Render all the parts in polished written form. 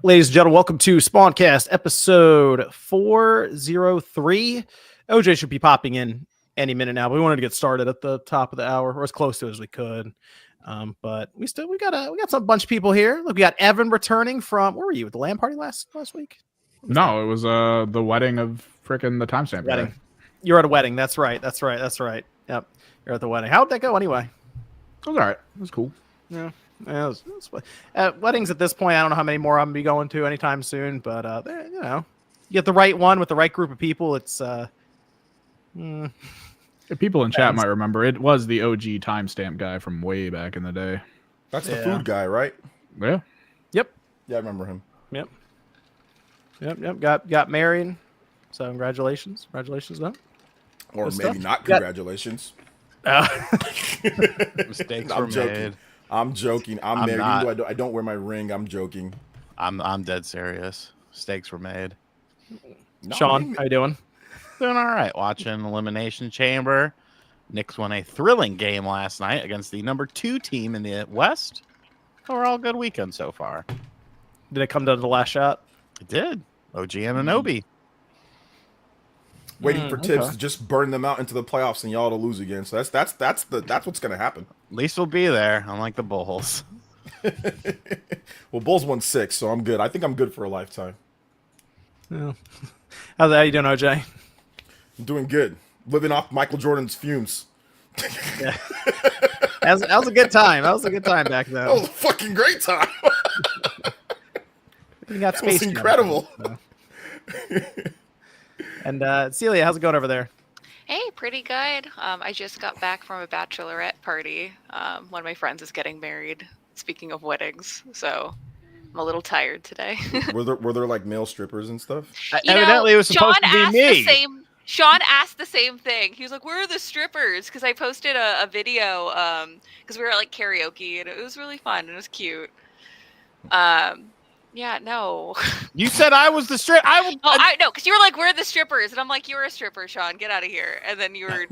Ladies and gentlemen, welcome to Spawncast episode 403. OJ should be popping in any minute now, but we wanted to get started at the top of the hour, or as close to it as we could. But we got some bunch of people here. Look, we got Evan returning from, where were you at the LAN party last week? No, it was the wedding of frickin' the timestamp Wedding. guy. You're at a wedding. That's right. Yep, you're at the wedding. How'd that go anyway? It was all right. It was cool. Yeah. Weddings at this point, I don't know how many more I'm gonna be going to anytime soon, but you get the right one with the right group of people. It's People in chat might remember it was the OG timestamp guy from way back in the day. That's the food guy, right? Yeah. Yep. Yeah, I remember him. Yep. Got married. So congratulations, man. Or Good maybe stuff. not congratulations. Mistakes I'm were joking. made. I'm joking. I'm married. not. Even though I don't wear my ring. I'm joking. I'm dead serious. Mistakes were made. No, Sean, how you doing? Doing all right. Watching Elimination Chamber. Knicks won a thrilling game last night against the number 2 team in the West. Overall, good weekend so far. Did it come down to the last shot? It did. OG Ananobi. Waiting for Tibbs okay. to just burn them out into the playoffs and y'all to lose again. So that's what's gonna happen. At least we'll be there, unlike the Bulls. Well, Bulls won 6, so I'm good. I think I'm good for a lifetime. Yeah. How you doing, OJ? I'm doing good. Living off Michael Jordan's fumes. Yeah. That was a good time. That was a good time back then. That was a fucking great time. You got That was space. incredible. And Celia, how's it going over there? Hey, pretty good. I just got back from a bachelorette party. One of my friends is getting married. Speaking of weddings, so I'm a little tired today. were there like male strippers and stuff? Evidently, it was supposed to be me. Sean asked the same thing. He was like, "Where are the strippers?" Because I posted a video because we were at like karaoke and it was really fun and it was cute. Yeah, no. You said I was the strip. I know, because you were like, "Where are the strippers?" And I'm like, "You're a stripper, Sean. Get out of here." And then you were,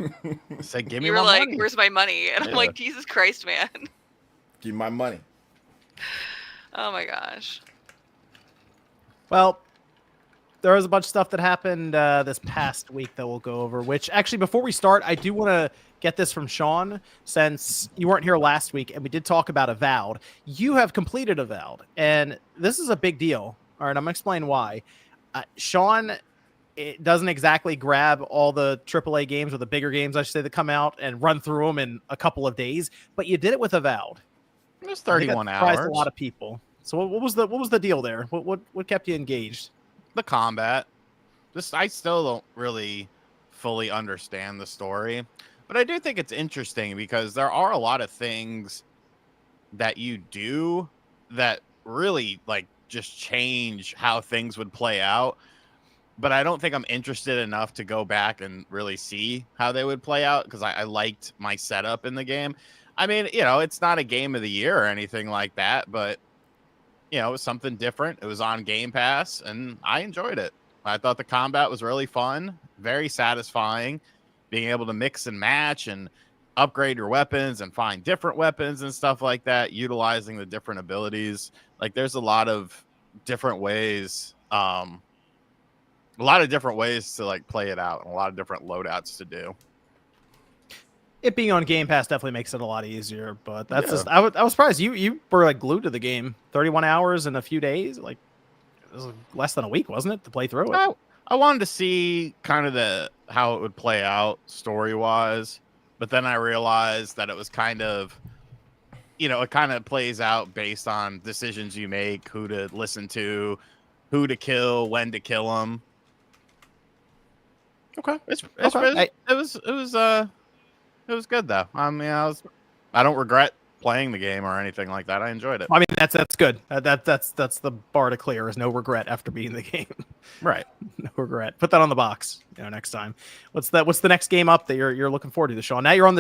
said, "Give me you were my like, money." "Where's my money?" And I'm Yeah. like, "Jesus Christ, man." Give me my money. Oh my gosh. Well, there was a bunch of stuff that happened this past week that we'll go over, which actually, before we start, I do want to get this from Sean, since you weren't here last week, and we did talk about Avowed. You have completed Avowed, and this is a big deal. All right, I'm going to explain why. Sean, it doesn't exactly grab all the AAA games, or the bigger games, I should say, that come out and run through them in a couple of days, but you did it with Avowed. It was I think that 31 surprised hours. a lot of people. So what was the deal there? What kept you engaged? The combat. I still don't really fully understand the story, but I do think it's interesting because there are a lot of things that you do that really like just change how things would play out. But I don't think I'm interested enough to go back and really see how they would play out because I liked my setup in the game. I mean, it's not a game of the year or anything like that, but it was something different. It was on Game Pass, and I enjoyed it. I thought the combat was really fun, very satisfying, being able to mix and match and upgrade your weapons and find different weapons and stuff like that, utilizing the different abilities. Like, there's a lot of different ways, to like play it out, and a lot of different loadouts to do. It being on Game Pass definitely makes it a lot easier, but that's just I was surprised you were like glued to the game. 31 hours in a few days, like it was less than a week, wasn't it, to play through it? I wanted to see kind of how it would play out story wise, but then I realized that it was kind of, it kind of plays out based on decisions you make, who to listen to, who to kill, when to kill them. Okay, It was good though. I mean, I don't regret playing the game or anything like that. I enjoyed it. I mean, that's good. That's the bar to clear, is no regret after beating the game. Right. No regret. Put that on the box, next time. What's the next game up that you're looking forward to, Sean? Now you're on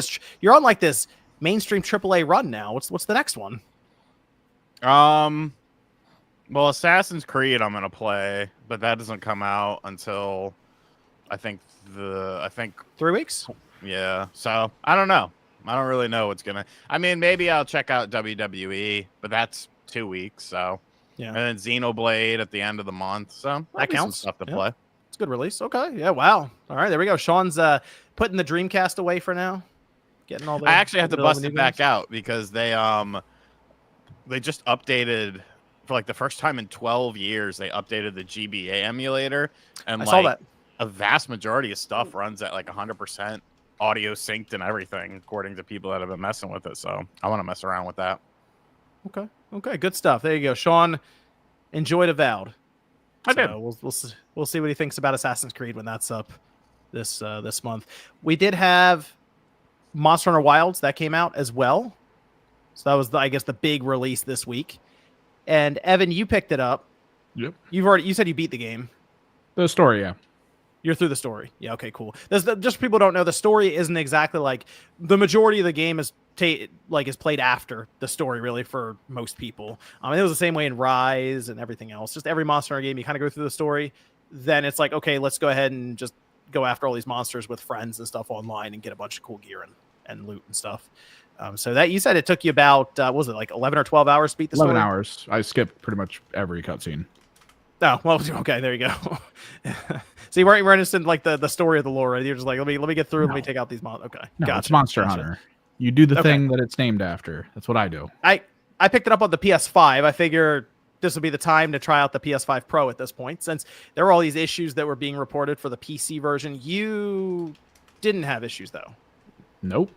like this mainstream AAA run now. What's the next one? Well, Assassin's Creed I'm gonna play, but that doesn't come out until I think 3 weeks. Yeah, so I don't know. I don't really know what's gonna. I mean, maybe I'll check out WWE, but that's 2 weeks. So Yeah. And then Xenoblade at the end of the month. So That counts. Some stuff to Yeah. play. It's a good release. Okay. Yeah. Wow. All right. There we go. Sean's putting the Dreamcast away for now. Getting all the. I actually have to getting all bust the it new back games. out because they just updated for like the first time in 12 years. They updated the GBA emulator, and I like saw that. a vast majority of stuff runs at like 100% audio synced and everything, according to people that have been messing with it. So I want to mess around with that. Okay. Okay. Good stuff. There you go. Sean enjoyed Avowed. I did. We'll see what he thinks about Assassin's Creed when that's up this month. We did have Monster Hunter Wilds that came out as well. So that was I guess the big release this week. And Evan, you picked it up. Yep. You said you beat the game. The story, yeah. You're through the story. Yeah, okay, cool. Just people don't know, the story isn't exactly like the majority of the game is played after the story, really, for most people. It was the same way in Rise and everything else. Just every Monster Hunter game, you kind of go through the story. Then it's like, okay, let's go ahead and just go after all these monsters with friends and stuff online and get a bunch of cool gear and loot and stuff. So that you said it took you about, what was it, like 11 or 12 hours to beat the 11 story? hours. I skipped pretty much every cutscene. Oh, well, okay, there you go. So you weren't interested in like the story of the lore, right? You're just like, let me get through, let me take out these monsters. Okay, No, gotcha. it's Monster gotcha. Hunter. You do the Okay. thing that it's named after. That's what I do. I picked it up on the PS5. I figure this would be the time to try out the PS5 Pro at this point, since there were all these issues that were being reported for the PC version. You didn't have issues though. Nope.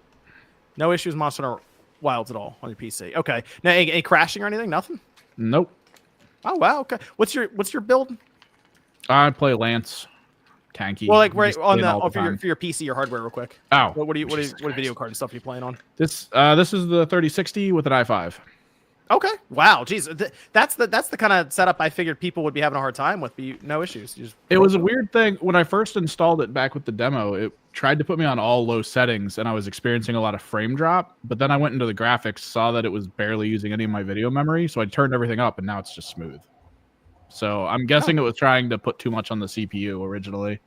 No issues with Monster Hunter Wilds at all on your PC. Okay. Now, any crashing or anything? Nothing. Nope. Oh wow. Okay. What's your build? I play Lance. Tanky. Well, like I right just on play it all for your PC, your hardware, real quick. Oh. What Jesus video Christ. card and stuff are you playing on? This is the 3060 with an i5. Okay. Wow. Jeez. That's the kind of setup I figured people would be having a hard time with. But no issues. It was a weird thing. When I first installed it back with the demo, it tried to put me on all low settings, and I was experiencing a lot of frame drop. But then I went into the graphics, saw that it was barely using any of my video memory, so I turned everything up, and now it's just smooth. So I'm guessing it was trying to put too much on the CPU originally.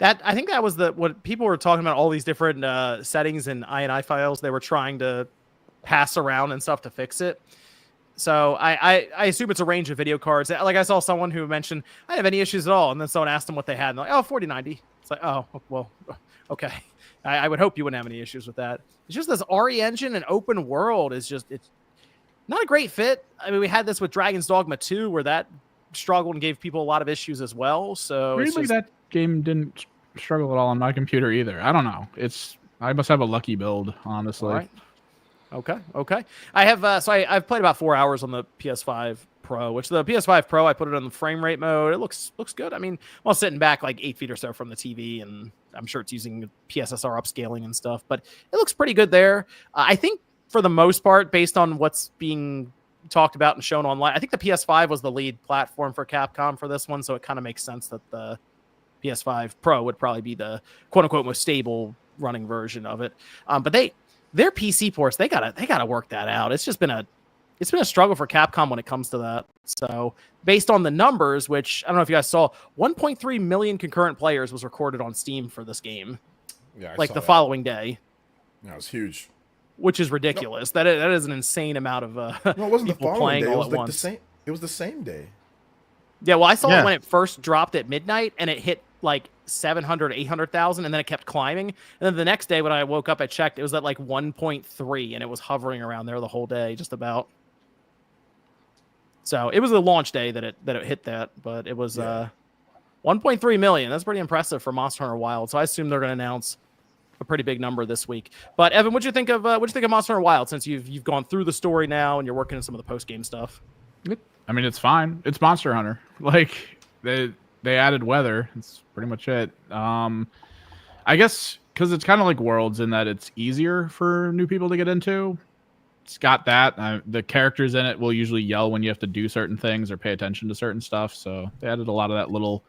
I think that was what people were talking about, all these different settings and INI files they were trying to pass around and stuff to fix it. So I assume it's a range of video cards. Like I saw someone who mentioned I didn't have any issues at all, and then someone asked them what they had, and they're like, oh, 4090. It's like, oh, well, okay. I would hope you wouldn't have any issues with that. It's just this RE engine and open world it's not a great fit. I mean, we had this with Dragon's Dogma 2, where that struggled and gave people a lot of issues as well. So Weirdly, that game didn't struggle at all on my computer either. I don't know. I must have a lucky build, honestly. All right. Okay. I have I've played about 4 hours on the PS5 Pro, which the PS5 Pro I put it on the frame rate mode. It looks good. I mean, while sitting back like 8 feet or so from the TV, and I'm sure it's using PSSR upscaling and stuff, but it looks pretty good there. I think for the most part, based on what's being talked about and shown online, I think the PS5 was the lead platform for Capcom for this one, so it kind of makes sense that the PS5 Pro would probably be the quote unquote most stable running version of it. But their PC ports, they gotta work that out. It's been a struggle for Capcom when it comes to that. So based on the numbers, which I don't know if you guys saw, 1.3 million concurrent players was recorded on Steam for this game. Yeah, I like saw the that. following day, Yeah, it was huge. which is ridiculous. That is an insane amount of No, it wasn't the people following playing day. It all was at like once. the same. It was the same day. Yeah, well, I saw Yeah. it when it first dropped at midnight, and it hit like 700, 800,000, and then it kept climbing. And then the next day when I woke up, I checked, it was at like 1.3, and it was hovering around there the whole day, just about. So it was the launch day that it hit that, but it was 1.3 million. That's pretty impressive for Monster Hunter Wild. So I assume they're going to announce a pretty big number this week. But Evan, what'd you think of Monster Hunter Wild, since you've gone through the story now and you're working on some of the post game stuff? I mean, it's fine. It's Monster Hunter. Like they added weather. That's pretty much it. I guess because it's kind of like Worlds in that it's easier for new people to get into. It's got that. The characters in it will usually yell when you have to do certain things or pay attention to certain stuff. So they added a lot of that little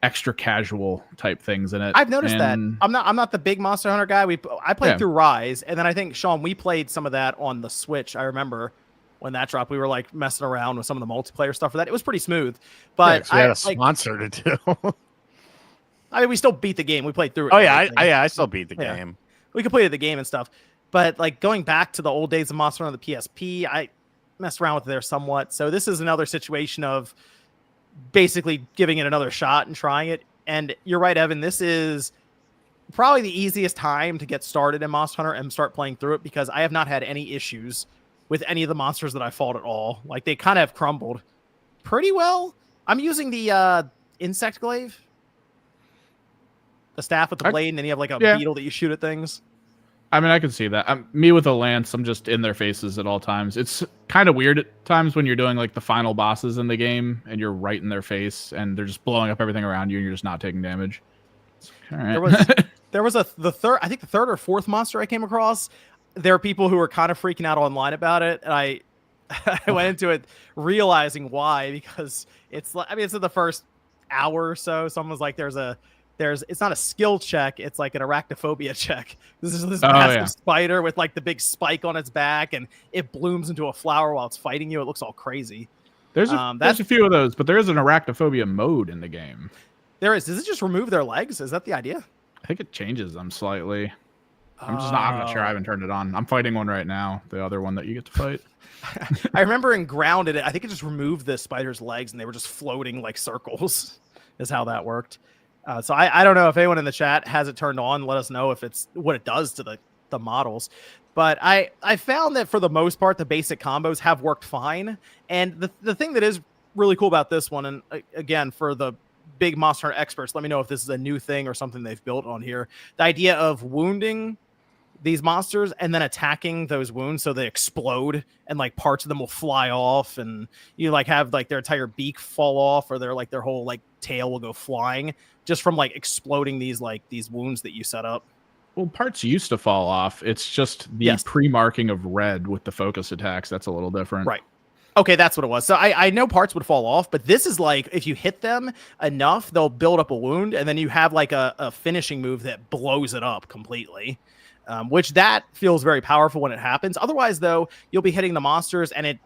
extra casual type things in it. I've noticed that. And- I'm not the big Monster Hunter guy. I played Yeah. through Rise, and then I think Sean, we played some of that on the Switch. I remember when that dropped, we were like messing around with some of the multiplayer stuff for that. It was pretty smooth, but we had a like, sponsor to do. I mean, we still beat the game. We played through it. Oh and yeah, everything. I still beat the Yeah. game. We completed the game and stuff. But like going back to the old days of Monster Hunter on the PSP, messed around with it there somewhat. So this is another situation of basically giving it another shot and trying it. And you're right, Evan. This is probably the easiest time to get started in Monster Hunter and start playing through it, because I have not had any issues with any of the monsters that I fought at all. Like, they kind of have crumbled pretty well. I'm using the insect glaive, the staff with the blade, and then you have like a beetle that you shoot at things. I mean, I can see that. Me with a lance, I'm just in their faces at all times. It's kind of weird at times when you're doing like the final bosses in the game and you're right in their face and they're just blowing up everything around you and you're just not taking damage. All right. There was the third or fourth monster I came across. There are people who were kind of freaking out online about it, and I went into it realizing why, because it's like, I mean, it's in the first hour or so. Someone was like, it's not a skill check, it's like an arachnophobia check. This is this massive spider with like the big spike on its back, and it blooms into a flower while it's fighting you. It looks all crazy. There's a few of those, but there is an arachnophobia mode in the game. There is. Does it just remove their legs? Is that the idea? I think it changes them slightly. I'm not sure. I haven't turned it on. I'm fighting one right now. The other one that you get to fight. I remember in Grounded, I think it just removed the spider's legs and they were just floating like circles, is how that worked. So I don't know if anyone in the chat has it turned on. Let us know if it's what it does to the models. But I found that for the most part, the basic combos have worked fine. And the thing that is really cool about this one, and again, for the big Monster Hunter experts, let me know if this is a new thing or something they've built on here. The idea of wounding these monsters and then attacking those wounds so they explode and like parts of them will fly off, and you like have like their entire beak fall off, or their whole like tail will go flying just from like exploding these wounds that you set up. Well, parts used to fall off. It's just the pre-marking of red with the focus attacks. That's a little different. Right. Okay, that's what it was. So I know parts would fall off, but this is like, if you hit them enough, they'll build up a wound, and then you have like a finishing move that blows it up completely, which that feels very powerful when it happens. Otherwise, though, you'll be hitting the monsters, and it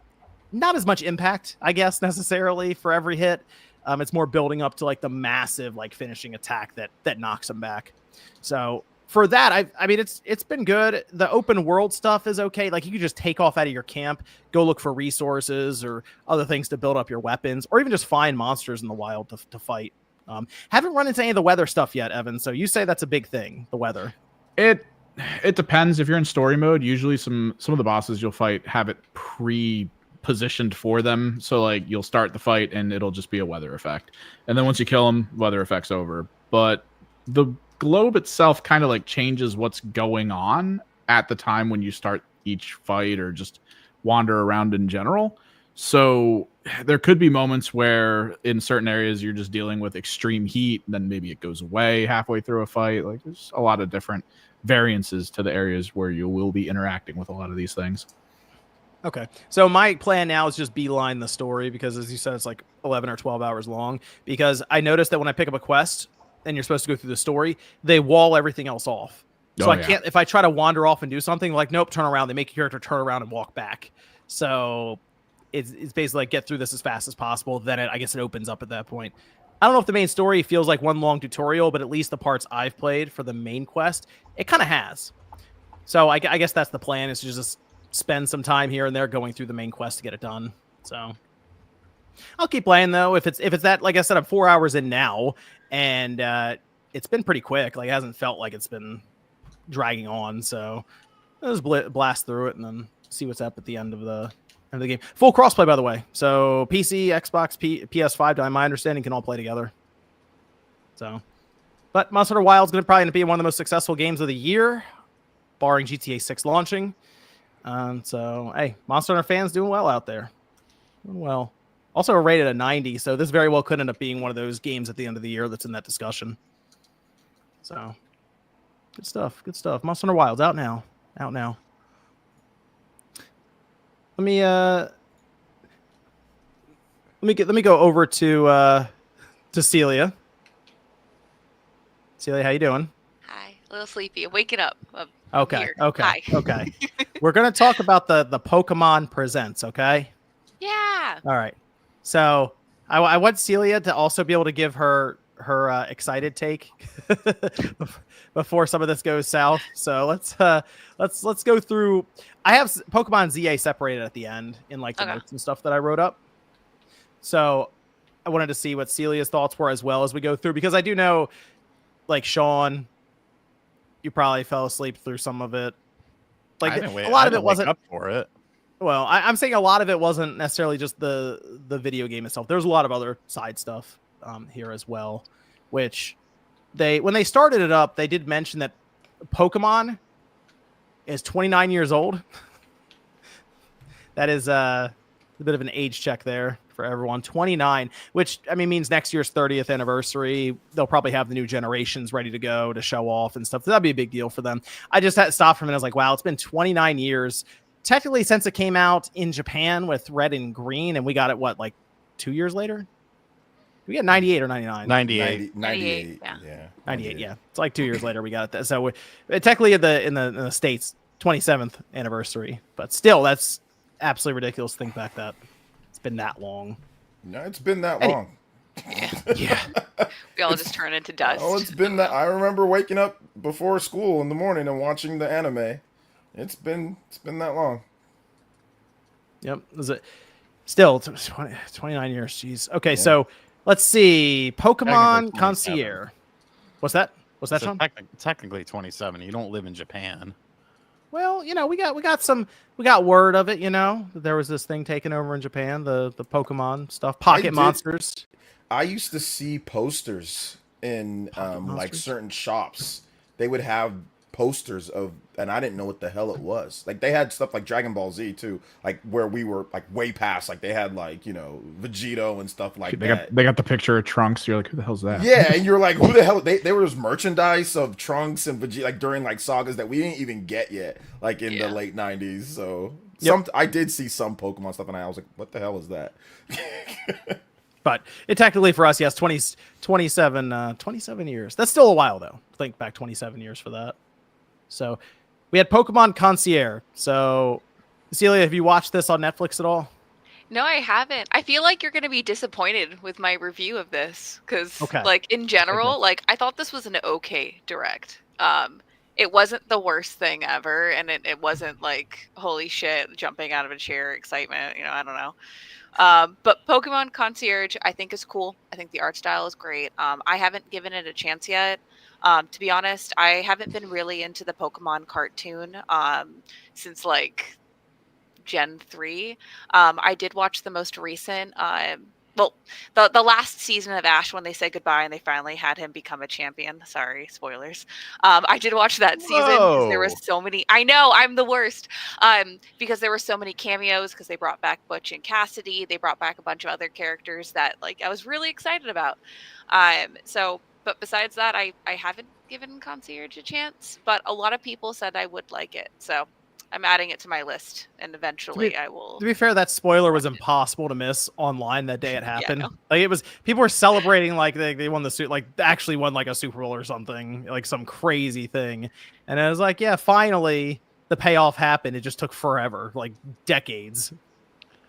not as much impact, I guess, necessarily for every hit. It's more building up to like the massive like finishing attack that knocks them back. So for that, I mean, it's been good. The open world stuff is okay. Like, you could just take off out of your camp, go look for resources or other things to build up your weapons, or even just find monsters in the wild to fight. Haven't run into any of the weather stuff yet, Evan. So you say that's a big thing, the weather. It depends. If you're in story mode, usually some of the bosses you'll fight have it pre-positioned for them. So like, you'll start the fight and it'll just be a weather effect. And then once you kill them, weather effect's over. But the globe itself kind of like changes what's going on at the time when you start each fight or just wander around in general. So there could be moments where in certain areas you're just dealing with extreme heat, and then maybe it goes away halfway through a fight. Like, there's a lot of different variances to the areas where you will be interacting with a lot of these things. Okay. So my plan now is just beeline the story, because as you said, it's like 11 or 12 hours long, because I noticed that when I pick up a quest and you're supposed to go through the story, they wall everything else off. So I can't, if I try to wander off and do something, like, nope, turn around. They make your character turn around and walk back. So it's basically like, get through this as fast as possible. Then I guess it opens up at that point. I don't know if the main story feels like one long tutorial, but at least the parts I've played for the main quest, it kind of has. So I guess that's the plan, is to just spend some time here and there going through the main quest to get it done. So I'll keep playing, though. If it's that, like I said, I'm 4 hours in now, and it's been pretty quick. Like, it hasn't felt like it's been dragging on. So I'll just blast through it and then see what's up at the end of the game. Full crossplay, by the way. So PC, Xbox, PS5, to my understanding, can all play together. So, but Monster Hunter Wild is going to probably be one of the most successful games of the year, barring GTA 6 launching. So, hey, Monster Hunter fans doing well out there. Doing well. Also rated a 90, so this very well could end up being one of those games at the end of the year that's in that discussion. So, good stuff. Good stuff. Monster Hunter Wild's out now. Out now. Let me go over to Celia. Celia, how you doing? Hi, a little sleepy. I'm waking up. Okay. Here. Okay. Hi. Okay. We're gonna talk about the Pokémon Presents. Okay. Yeah. All right. So I want Celia to also be able to give her her excited take before some of this goes south. So let's go through. I have Pokemon ZA separated at the end in like the Okay. notes and stuff that I wrote up. So I wanted to see what Celia's thoughts were as well as we go through, because I do know, like Sean, you probably fell asleep through some of it. Like a lot of it wasn't up for it. Well, I'm saying a lot of it wasn't necessarily just the video game itself. There's a lot of other side stuff here as well, which when they started it up, they did mention that Pokemon is 29 years old. That is a bit of an age check there for everyone. 29, which I mean means next year's 30th anniversary. They'll probably have the new generations ready to go to show off and stuff. So that'd be a big deal for them. I just had to stop for a minute. I was like, wow, it's been 29 years. Technically, since it came out in Japan with red and green, and we got it, what, like 2 years later? Did we get 98 or 99? 98. 98. Yeah. Yeah. 98, yeah. It's like 2 years later we got it. So technically in the States, 27th anniversary. But still, that's absolutely ridiculous to think back that it's been that long. No, it's been that long. Yeah. We all just turn into dust. Oh, it's been that. I remember waking up before school in the morning and watching the anime. It's been that long. Yep. Is it still 29 years? Jeez. Okay, so let's see. Pokemon Technically 27. Concierge. What's that? What's that, Sean? Technically 27. You don't live in Japan. Well, you know, we got word of it, you know. That there was this thing taken over in Japan, the Pokemon stuff, Pocket Monsters. I used to see posters in like certain shops. They would have posters of, and I didn't know what the hell it was. Like they had stuff like Dragon Ball Z too, like where we were like way past. Like they had like, you know, Vegito and stuff like that. They got the picture of Trunks. You're like, who the hell's that? Yeah, and you're like, who the hell? They were just merchandise of Trunks and Vegeta, like during like sagas that we didn't even get yet, like in the late 90s. So I did see some Pokemon stuff, and I was like, what the hell is that? But it technically for us, yes, 27 years. That's still a while though. Think back 27 years for that. So we had Pokemon Concierge. So Celia, have you watched this on Netflix at all? No, I haven't. I feel like you're going to be disappointed with my review of this because, Okay. like, in general, like, I thought this was an okay direct. It wasn't the worst thing ever, and it wasn't like, holy shit, jumping out of a chair, excitement, you know, I don't know. But Pokemon Concierge, I think, is cool. I think the art style is great. I haven't given it a chance yet. To be honest, I haven't been really into the Pokemon cartoon since like Gen 3. I did watch the most recent, the last season of Ash when they said goodbye and they finally had him become a champion. Sorry, spoilers. I did watch that season because there was so many. I know, I'm the worst. Because there were so many cameos because they brought back Butch and Cassidy. They brought back a bunch of other characters that like I was really excited about. But besides that, I haven't given Concierge a chance, but a lot of people said I would like it. So I'm adding it to my list, and eventually I will. To be fair, that spoiler was impossible to miss online that day it happened. Yeah, no. Like it was, people were celebrating like they won the suit, like actually won like a Super Bowl or something, like some crazy thing. And I was like, yeah, finally the payoff happened. It just took forever, like decades.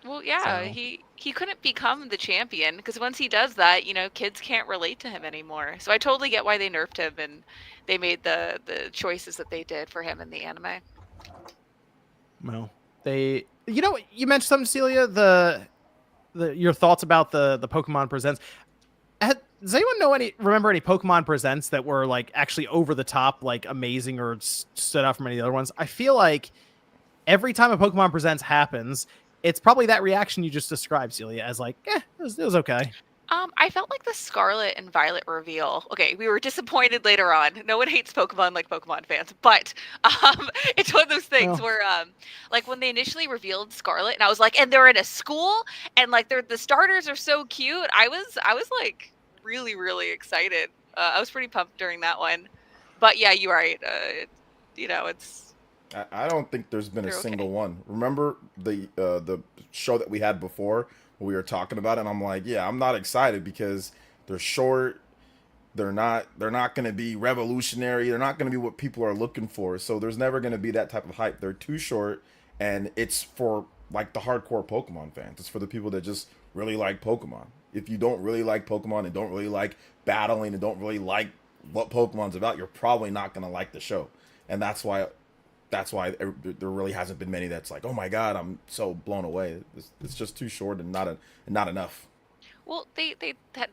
Well, yeah, So. he couldn't become the champion because once he does that, you know, kids can't relate to him anymore. So I totally get why they nerfed him and they made the choices that they did for him in the anime. Well, you know, you mentioned something, Celia, your thoughts about the Pokemon Presents. Does anyone remember any Pokemon Presents that were like actually over the top, like amazing or stood out from any of the other ones? I feel like every time a Pokemon Presents happens, it's probably that reaction you just described, Celia, as like, it was okay. I felt like the Scarlet and Violet reveal. Okay, we were disappointed later on. No one hates Pokemon like Pokemon fans, but it's one of those things where, like when they initially revealed Scarlet, and I was like, and they're in a school, and like the starters are so cute. I was like really really excited. I was pretty pumped during that one, but yeah, you're right. You know, it's. I don't think there's been a single one. Remember the show that we had before where we were talking about it, and I'm like, yeah, I'm not excited because they're short. They're not going to be revolutionary. They're not going to be what people are looking for. So there's never going to be that type of hype. They're too short, and it's for like the hardcore Pokemon fans. It's for the people that just really like Pokemon. if you don't really like Pokemon and don't really like battling and don't really like what Pokemon's about, you're probably not gonna like the show. And that's why there really hasn't been many that's like, oh my god, I'm so blown away. It's just too short and not enough. Well, they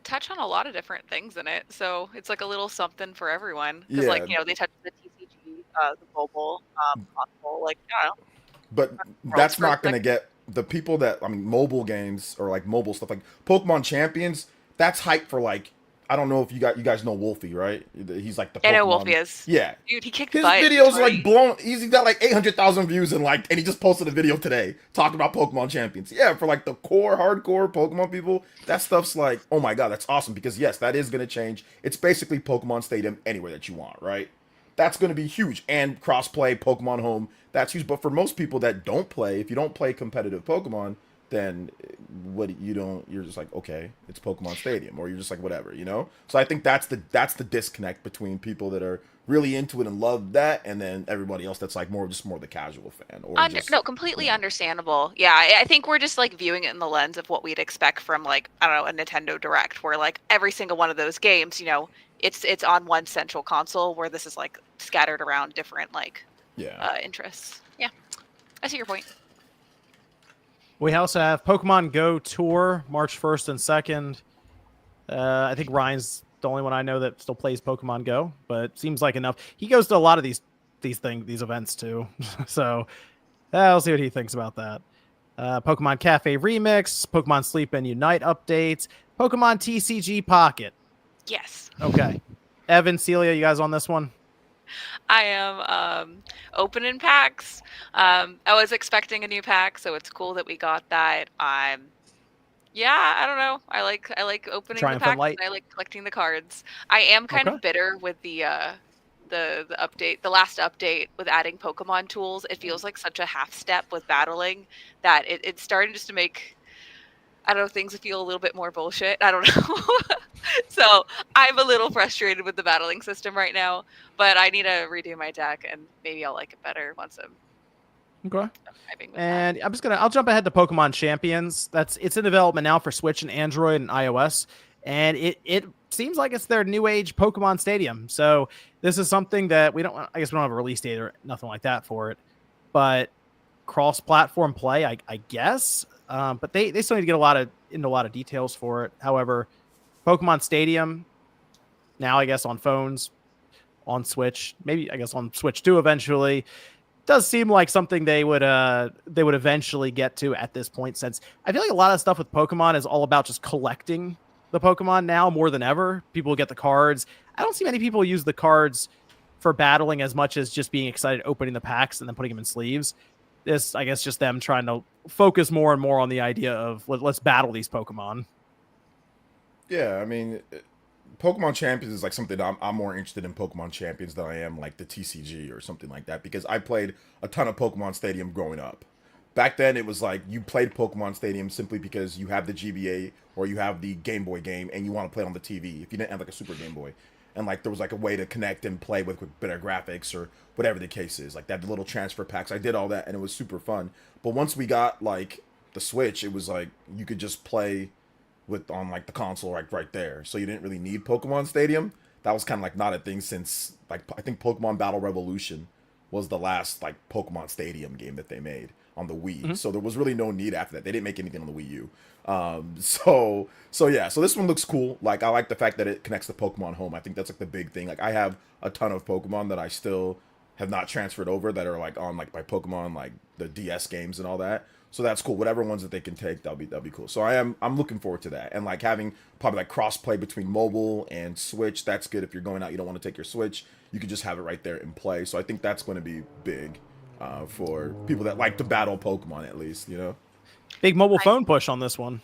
touch on a lot of different things in it, so it's like a little something for everyone. Because Yeah, like they touch the TCG, the mobile console, like I don't know, but worlds that's for a not going to second. get the people that, I mean, mobile games or like mobile stuff like Pokemon Champions. That's hype for like, I don't know if you guys know Wolfie, right? He's like the I know Wolfie Pokemon. is. Yeah, Dude, he kicked his butt. videos like blown. He's got like 800,000 views and like, and he just posted a video today talking about Pokemon Champions. Yeah, for like the core hardcore Pokemon people, that stuff's like, oh my god, that's awesome, because yes, that is going to change. It's basically Pokemon Stadium anywhere that you want, right? That's going to be huge, and crossplay Pokemon Home, that's huge. But for most people that don't play, if you don't play competitive Pokemon, then you're just like, okay, it's Pokemon Stadium, or you're just like whatever, you know. So I think that's the disconnect between people that are really into it and love that, and then everybody else that's like more the casual fan, or just, No, completely yeah. understandable. Yeah, I think we're just like viewing it in the lens of what we'd expect from like I don't know a Nintendo Direct, where like every single one of those games, it's on one central console, where this is like scattered around different like Yeah. interests. Yeah, I see your point. We also have Pokemon Go Tour, March 1st and 2nd. I think Ryan's the only one I know that still plays Pokemon Go, but it seems like enough. He goes to a lot of these events too. So I'll see what he thinks about that. Pokemon Cafe Remix, Pokemon Sleep and Unite updates, Pokemon TCG Pocket. Yes. Okay. Evan, Celia, you guys on this one? I am opening packs. I was expecting a new pack, so it's cool that we got that. Yeah, I don't know. I like opening Triumphant the packs Light? and I like collecting the cards. I am kind Okay. of bitter with the update, the last update with adding Pokemon tools. It feels like such a half step with battling that it's starting just to make, I don't know, things feel a little bit more bullshit. I don't know. So I'm a little frustrated with the battling system right now, but I need to redo my deck and maybe I'll like it better once I'm Okay. driving with And I'll jump ahead to Pokemon Champions. It's in development now for Switch and Android and iOS. And it seems like it's their new age Pokemon Stadium. So this is something that I guess we don't have a release date or nothing like that for it, but cross-platform play, I guess. But they still need to get into a lot of details for it. However, Pokemon Stadium now, I guess, on phones, on Switch, maybe I guess on Switch 2 eventually, does seem like something they would eventually get to at this point, since I feel like a lot of stuff with Pokemon is all about just collecting the Pokemon now more than ever. People get the cards. I don't see many people use the cards for battling as much as just being excited opening the packs and then putting them in sleeves. This, I guess, just them trying to focus more and more on the idea of let's battle these Pokemon. Yeah, I mean, Pokemon Champions is like something that I'm more interested in Pokemon Champions than I am like the TCG or something like that, because I played a ton of Pokemon Stadium growing up. Back then, it was like you played Pokemon Stadium simply because you have the GBA or you have the Game Boy game and you want to play it on the TV if you didn't have like a Super Game Boy. And like there was like a way to connect and play with better graphics or whatever the case is. Like that little transfer packs. I did all that and it was super fun. But once we got like the Switch, it was like you could just play on like the console right there. So you didn't really need Pokemon Stadium. That was kind of like not a thing since like I think Pokemon Battle Revolution was the last like Pokemon Stadium game that they made on the Wii. Mm-hmm. So there was really no need after that. They didn't make anything on the Wii U. So yeah, so this one looks cool. Like I like the fact that it connects to Pokemon Home. I think that's like the big thing. Like I have a ton of Pokemon that I still have not transferred over that are like on like my Pokemon, like the DS games and all that. So that's cool. Whatever ones that they can take, that'll be cool. So I'm looking forward to that. And like having probably like cross play between mobile and Switch, that's good. If you're going out, you don't want to take your Switch, you can just have it right there and play. So I think that's going to be big for people that like to battle Pokemon, at least, you know. Big mobile phone push on this one.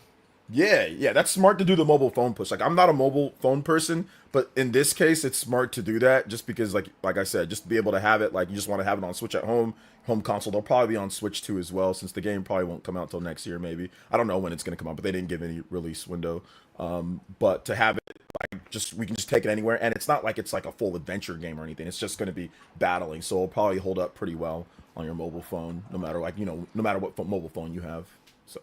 Yeah, that's smart to do the mobile phone push. Like I'm not a mobile phone person, but in this case, it's smart to do that just because, like I said, just to be able to have it. Like you just want to have it on Switch at home console. They'll probably be on Switch 2 as well, since the game probably won't come out till next year. Maybe I don't know when it's gonna come out, but they didn't give any release window. But to have it, like we can just take it anywhere, and it's not like it's like a full adventure game or anything. It's just gonna be battling, so it'll probably hold up pretty well on your mobile phone, no matter what mobile phone you have. So.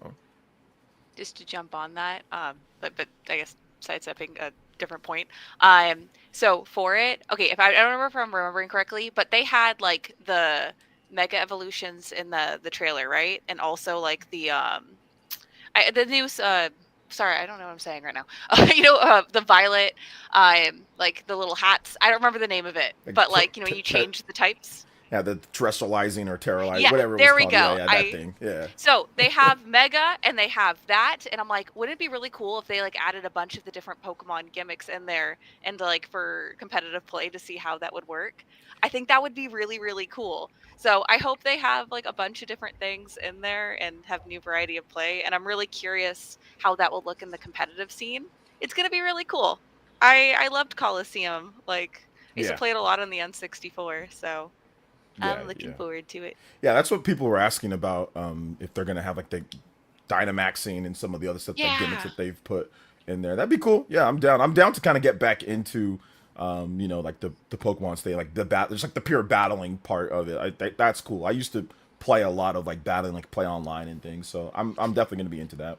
just to jump on that, but I guess sidestepping a different point. So for it, okay, if I don't remember if I'm remembering correctly, but they had like the mega evolutions in the trailer, right? And also like the new sorry, I don't know what I'm saying right now. The violet, like the little hats. I don't remember the name of it, Like but like you change the types. Yeah, the terrestrializing or terrorizing, Yeah, whatever it there was we called. go. Yeah, that thing. Yeah. So they have Mega and they have that, and I'm like, wouldn't it be really cool if they like added a bunch of the different Pokemon gimmicks in there and like for competitive play to see how that would work? I think that would be really, really cool. So I hope they have like a bunch of different things in there and have new variety of play. And I'm really curious how that will look in the competitive scene. It's gonna be really cool. I loved Coliseum. Like I used to Yeah. play it a lot on the N64, so Yeah, I'm looking yeah. forward to it. Yeah, that's what people were asking about. If they're gonna have like the Dynamaxing and some of the other stuff, like gimmicks Yeah. that they've put in there. That'd be cool. Yeah, I'm down. I'm down to kind of get back into, like the Pokemon stay, like the there's like the pure battling part of it. That's cool. I used to play a lot of like battling, like play online and things. So I'm definitely gonna be into that.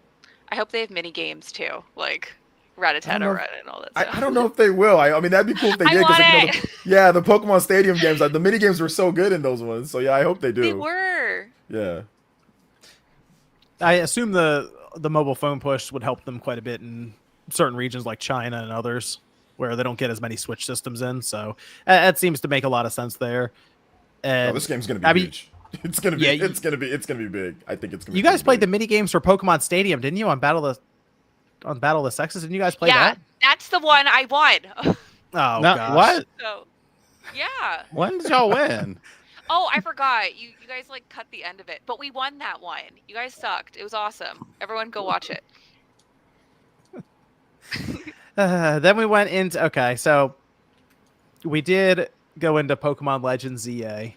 I hope they have mini games too, like I don't Rattata know Rat and all that stuff. I don't know if they will. I mean, that'd be cool if they I did. want Like, it. yeah, the Pokemon Stadium games, like the mini games were so good in those ones. So yeah, I hope they do. They were. Yeah. I assume the mobile phone push would help them quite a bit in certain regions like China and others where they don't get as many Switch systems in. So that seems to make a lot of sense there. And Oh, this game's gonna be huge. It's gonna be. Yeah, it's gonna be big. I think it's gonna. You be guys played the big. mini games for Pokemon Stadium, didn't you? On Battle of the Sexes, didn't you guys play Yeah, that? that's the one I won. Oh, No, gosh. what? So, yeah. When did y'all win? Oh, I forgot. You guys like cut the end of it, but we won that one. You guys sucked. It was awesome. Everyone, go watch it. Then we went into so we did go into Pokemon Legends ZA.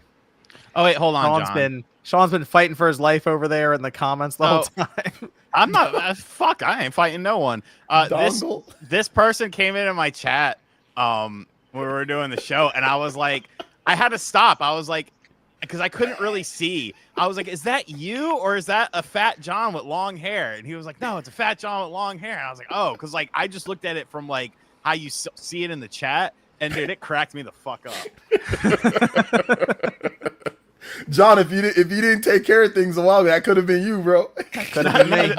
Oh wait, hold on, John. Sean's been fighting for his life over there in the comments the whole time. I'm not. Fuck, I ain't fighting no one. Dongle. This person came into my chat when we were doing the show, and I was like, I had to stop. I was like, because I couldn't really see. I was like, is that you or is that a fat John with long hair? And he was like, no, it's a fat John with long hair. And I was like, oh, because like I just looked at it from like how you see it in the chat, and dude, it cracked me the fuck up. John, if you didn't take care of things a while ago, that could have been you, bro. Could have been me.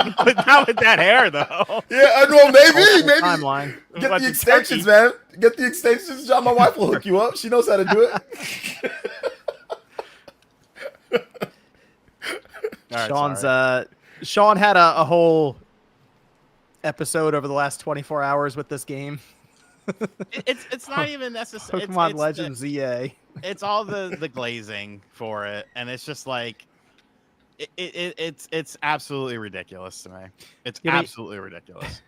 Not with that hair though. Yeah, I know. Maybe. Timeline. Get What, the the extensions, turkey? man. Get the extensions, John. My wife will hook you up. She knows how to do it. All right, Sean's sorry. Sean had a whole episode over the last 24 hours with this game. It's not even necessary. Pokemon Legends ZA. It's all the glazing for it, and it's just like it's absolutely ridiculous to me. It's absolutely ridiculous.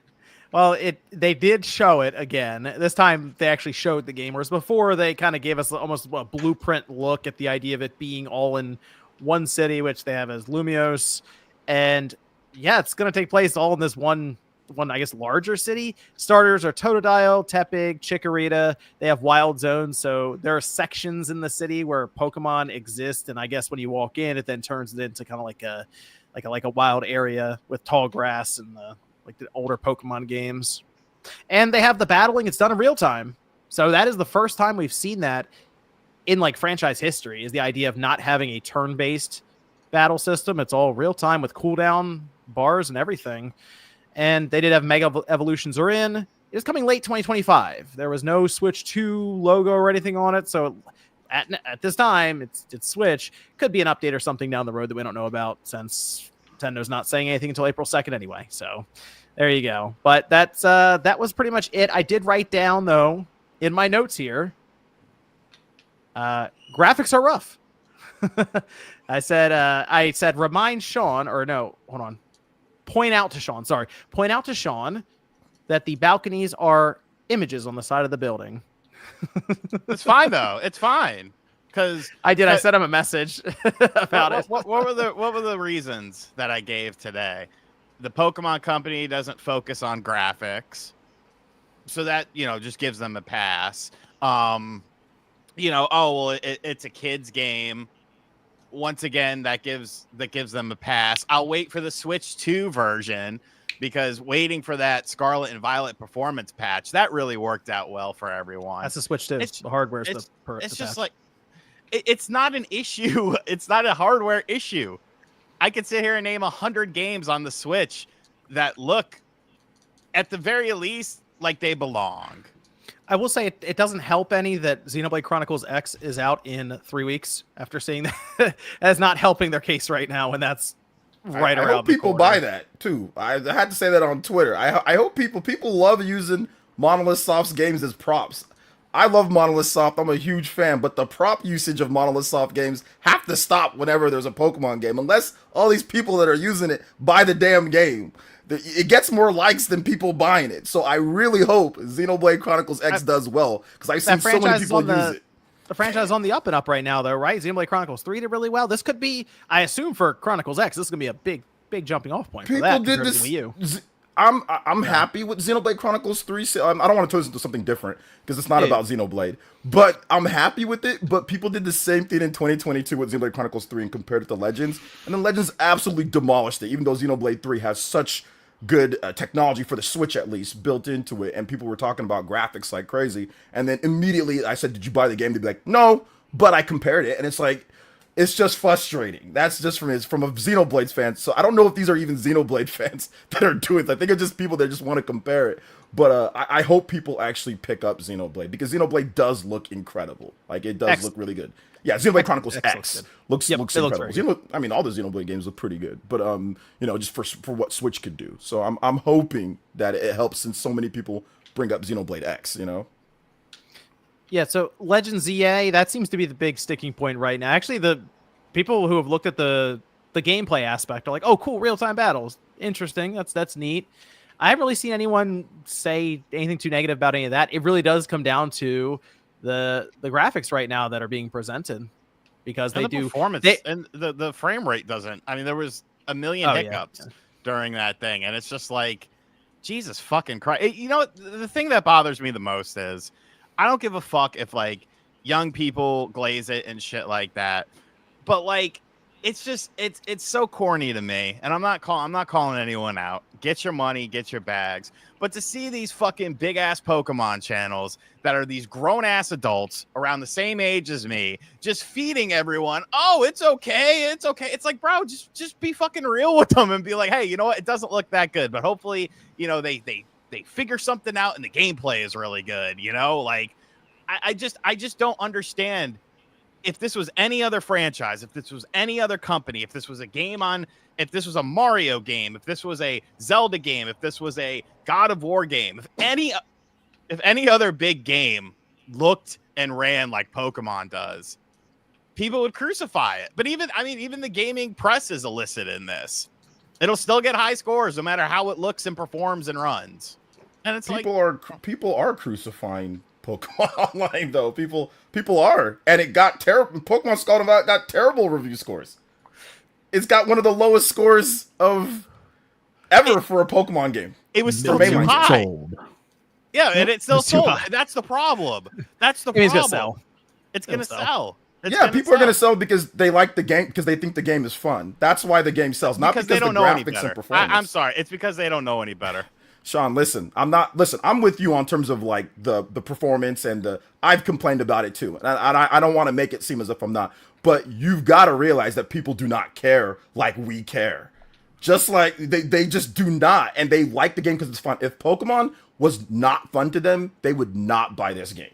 Well, they did show it again. This time they actually showed the game, whereas before they kind of gave us almost a blueprint look at the idea of it being all in one city, which they have as Lumios. And yeah, it's going to take place all in this one, I guess, larger city. Starters are Totodile, Tepig, Chikorita. They have wild zones, so there are sections in the city where Pokemon exist, and I guess when you walk in, it then turns it into kind of like a wild area with tall grass and like the older Pokemon games. And they have the battling. It's done in real time, so that is the first time we've seen that in like franchise history. Is the idea of not having a turn-based battle system. It's all real time with cooldown bars and everything. And they did have Mega Evolutions are in. It's coming late 2025. There was no Switch 2 logo or anything on it. So at this time, it's Switch. Could be an update or something down the road that we don't know about, since Nintendo's not saying anything until April 2nd anyway. So there you go. But that was pretty much it. I did write down, though, in my notes here, graphics are rough. I said remind Sean, or no, hold on. Point out to Sean that the balconies are images on the side of the building. It's fine though. It's fine because I sent him a message about it. What were the reasons that I gave today? The Pokemon Company doesn't focus on graphics, so that just gives them a pass. It's a kids game. Once again, that gives them a pass. I'll wait for the Switch 2 version because waiting for that Scarlet and Violet performance patch, that really worked out well for everyone. That's the Switch too. The hardware's it's just patch. like it's not an issue. It's not a hardware issue. I could sit here and name 100 games on the Switch that look, at the very least, like they belong. I will say it doesn't help any that Xenoblade Chronicles X is out in 3 weeks after seeing that. That's not helping their case right now, and that's right around I hope the people corner. buy that, too. I had to say that on Twitter. I hope people love using Monolith Soft's games as props. I love Monolith Soft. I'm a huge fan, but the prop usage of Monolith Soft games have to stop whenever there's a Pokemon game, unless all these people that are using it buy the damn game. It gets more likes than people buying it. So I really hope Xenoblade Chronicles X does well, because I've seen so many people use it. The franchise is on the up and up right now, though, right? Xenoblade Chronicles 3 did really well. This could be, I assume, for Chronicles X, this is going to be a big jumping off point for that. People did this. Wii U. I'm happy with Xenoblade Chronicles 3. I don't want to turn this into something different because it's not about Xenoblade, but I'm happy with it. But people did the same thing in 2022 with Xenoblade Chronicles 3 and compared it to Legends, and then Legends absolutely demolished it, even though Xenoblade 3 has such good technology for the Switch, at least, built into it, and people were talking about graphics like crazy. And then immediately I said, did you buy the game? They'd be like, no, but I compared it, and it's like, it's just frustrating. That's just from a Xenoblade fan. So I don't know if these are even Xenoblade fans that are doing it. I think it's just people that just want to compare it. But I hope people actually pick up Xenoblade, because Xenoblade does look incredible. Like, it does look really good. Yeah, Xenoblade Chronicles X looks incredible. I mean, all the Xenoblade games look pretty good. But just for what Switch could do. So I'm hoping that it helps, since so many people bring up Xenoblade X. Yeah, so Legends EA, that seems to be the big sticking point right now. Actually, the people who have looked at the gameplay aspect are like, oh, cool, real-time battles. Interesting. That's neat. I haven't really seen anyone say anything too negative about any of that. It really does come down to the graphics right now that are being presented, because and they do performance and the frame rate doesn't. I mean, there was a million hiccups during that thing, and it's just like, Jesus fucking Christ. You know what? The thing that bothers me the most is, I don't give a fuck if like young people glaze it and shit like that, but like, it's just it's so corny to me. And I'm not calling anyone out. Get your money, get your bags. But to see these fucking big ass Pokemon channels that are these grown ass adults around the same age as me, just feeding everyone, oh, it's okay, it's okay. It's like, bro, just be fucking real with them and be like, hey, you know what? It doesn't look that good, but hopefully, they figure something out and the gameplay is really good, like I just don't understand. If this was any other franchise, if this was any other company, if this was if this was a Mario game, if this was a Zelda game, if this was a God of War game, if any other big game looked and ran like Pokemon does, people would crucify it. But even the gaming press is illicit in this. It'll still get high scores no matter how it looks and performs and runs. And it's people are crucifying Pokemon Online, though. People are, and it got terrible. Pokemon Scarlet and Violet got terrible review scores. It's got one of the lowest scores of ever for a Pokemon game. It was still too high. Yeah, and it's still sold. That's the problem. That's the problem. It's gonna sell. It's gonna sell. People are gonna sell because they like the game, because they think the game is fun. That's why the game sells, not because they don't the know any graphics better. and performance. I'm sorry. It's because they don't know any better. Sean, listen, I'm with you on terms of like the performance, and I've complained about it too. And I don't want to make it seem as if I'm not, but you've got to realize that people do not care like we care. Just like they just do not, and they like the game because it's fun. If Pokemon was not fun to them, they would not buy this game.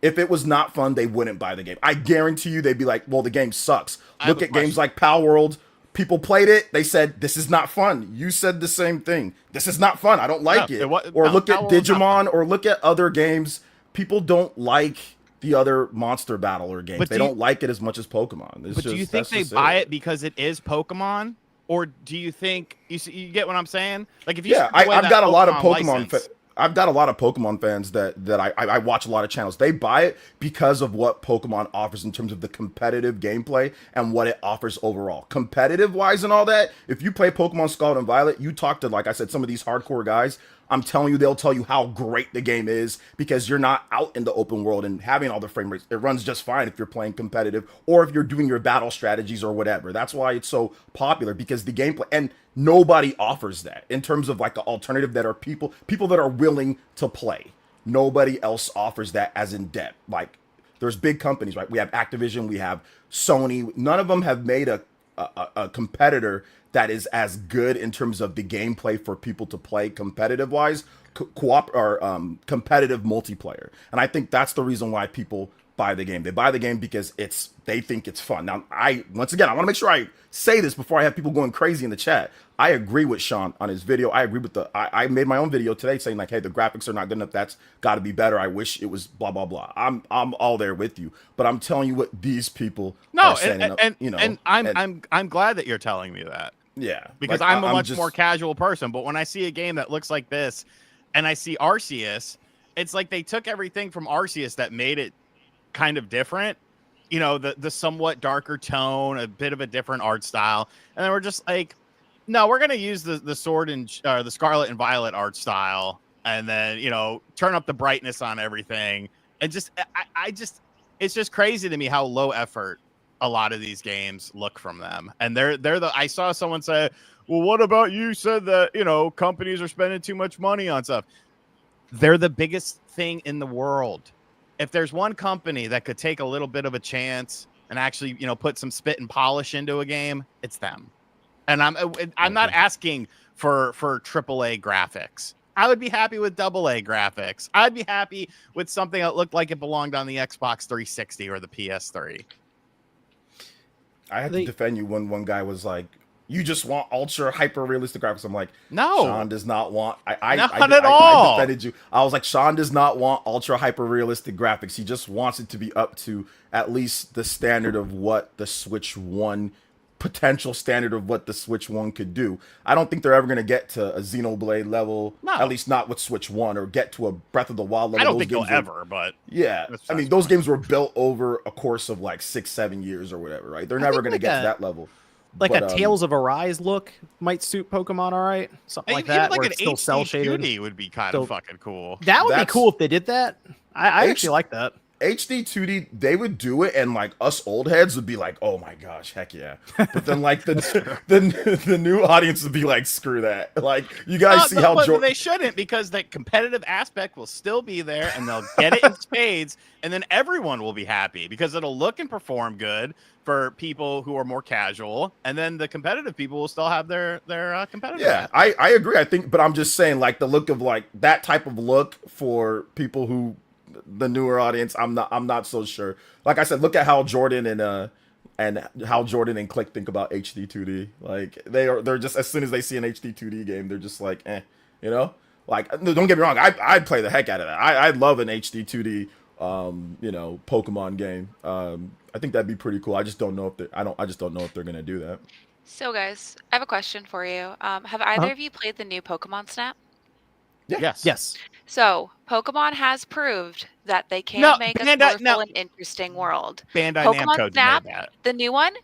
If it was not fun, they wouldn't buy the game. I guarantee you they'd be like, well, the game sucks. Look at games like Pal World. People played it. They said, this is not fun. You said the same thing. This is not fun. I don't like it. Or look at Digimon, or look at other games. People don't like the other monster battler games. They don't like it as much as Pokemon. But do you think they buy it because it is Pokemon? Or do you think, you get what I'm saying? Like, if you I've got a lot of Pokemon I've got a lot of Pokemon fans that I watch a lot of channels. They buy it because of what Pokemon offers in terms of the competitive gameplay and what it offers overall. Competitive wise and all that, if you play Pokemon Scarlet and Violet, you talk to, like I said, some of these hardcore guys, I'm telling you, they'll tell you how great the game is because you're not out in the open world and having all the frame rates. It runs just fine if you're playing competitive or if you're doing your battle strategies or whatever. That's why it's so popular, because the gameplay, and nobody offers that in terms of like an alternative that are people that are willing to play. Nobody else offers that as in depth. Like, there's big companies, right? We have Activision, we have Sony. None of them have made a competitor that is as good in terms of the gameplay for people to play competitive wise, competitive multiplayer. And I think that's the reason why people buy the game. They buy the game because they think it's fun. Now, once again, I want to make sure I say this before I have people going crazy in the chat. I agree with Sean on his video. I agree with I made my own video today saying like, hey, the graphics are not good enough. That's got to be better. I wish it was blah blah blah. I'm all there with you, but I'm telling you what these people are saying. And I'm glad that you're telling me that. Yeah, because like, I'm a much more casual person. But when I see a game that looks like this, and I see Arceus, it's like they took everything from Arceus that made it kind of different. You know, the somewhat darker tone, a bit of a different art style, and then we're just like, no, we're gonna use the sword and the Scarlet and Violet art style, and then turn up the brightness on everything, and just it's just crazy to me how low effort a lot of these games look from them. And I saw someone say, well, what about you said that companies are spending too much money on stuff. They're the biggest thing in the world. If there's one company that could take a little bit of a chance and actually put some spit and polish into a game, it's them. And I'm not asking for AAA graphics. I would be happy with AA graphics. I'd be happy with something that looked like it belonged on the Xbox 360 or the PS3. I had to defend you when one guy was like, you just want ultra hyper realistic graphics. I'm like, no, Sean does not want. Not at all. I defended you. I was like, Sean does not want ultra hyper realistic graphics. He just wants it to be up to at least the standard of what the Switch 1 potential standard of what the Switch 1 could do. I don't think they're ever going to get to a Xenoblade level, at least not with Switch 1, or get to a Breath of the Wild level. I don't think they'll ever, but yeah. I mean, those games were built over a course of like 6-7 years or whatever, right? They're never going to get to that level. Like a Tales of Arise look might suit Pokemon, all right? Something like that, like where an it's still cell shaded. would be kind of fucking cool. That would be cool if they did that. I actually like that. HD 2D, they would do it, and like us old heads would be like, "Oh my gosh, heck yeah!" But then like the new audience would be like, "Screw that!" Like, you guys see how they shouldn't, because that competitive aspect will still be there, and they'll get it in spades, and then everyone will be happy because it'll look and perform good for people who are more casual, and then the competitive people will still have their competitive. Yeah, I agree. I think, but I'm just saying, like, the look of like that type of look for people who. The newer audience, I'm not so sure. Like I said, look at how Jordan and how Jordan and Click think about HD 2D. Like they're just, as soon as they see an HD 2D game, they're just like, Like, don't get me wrong, I'd play the heck out of that. I'd love an HD 2D Pokemon game. I think that'd be pretty cool. I just don't know if they're gonna do that. So guys, I have a question for you. Have either of you played the new Pokemon Snap? Yeah. Yes. So, Pokemon has proved that they can make a colorful and interesting world. Bandai Pokemon Namco Snap, made that. The new one,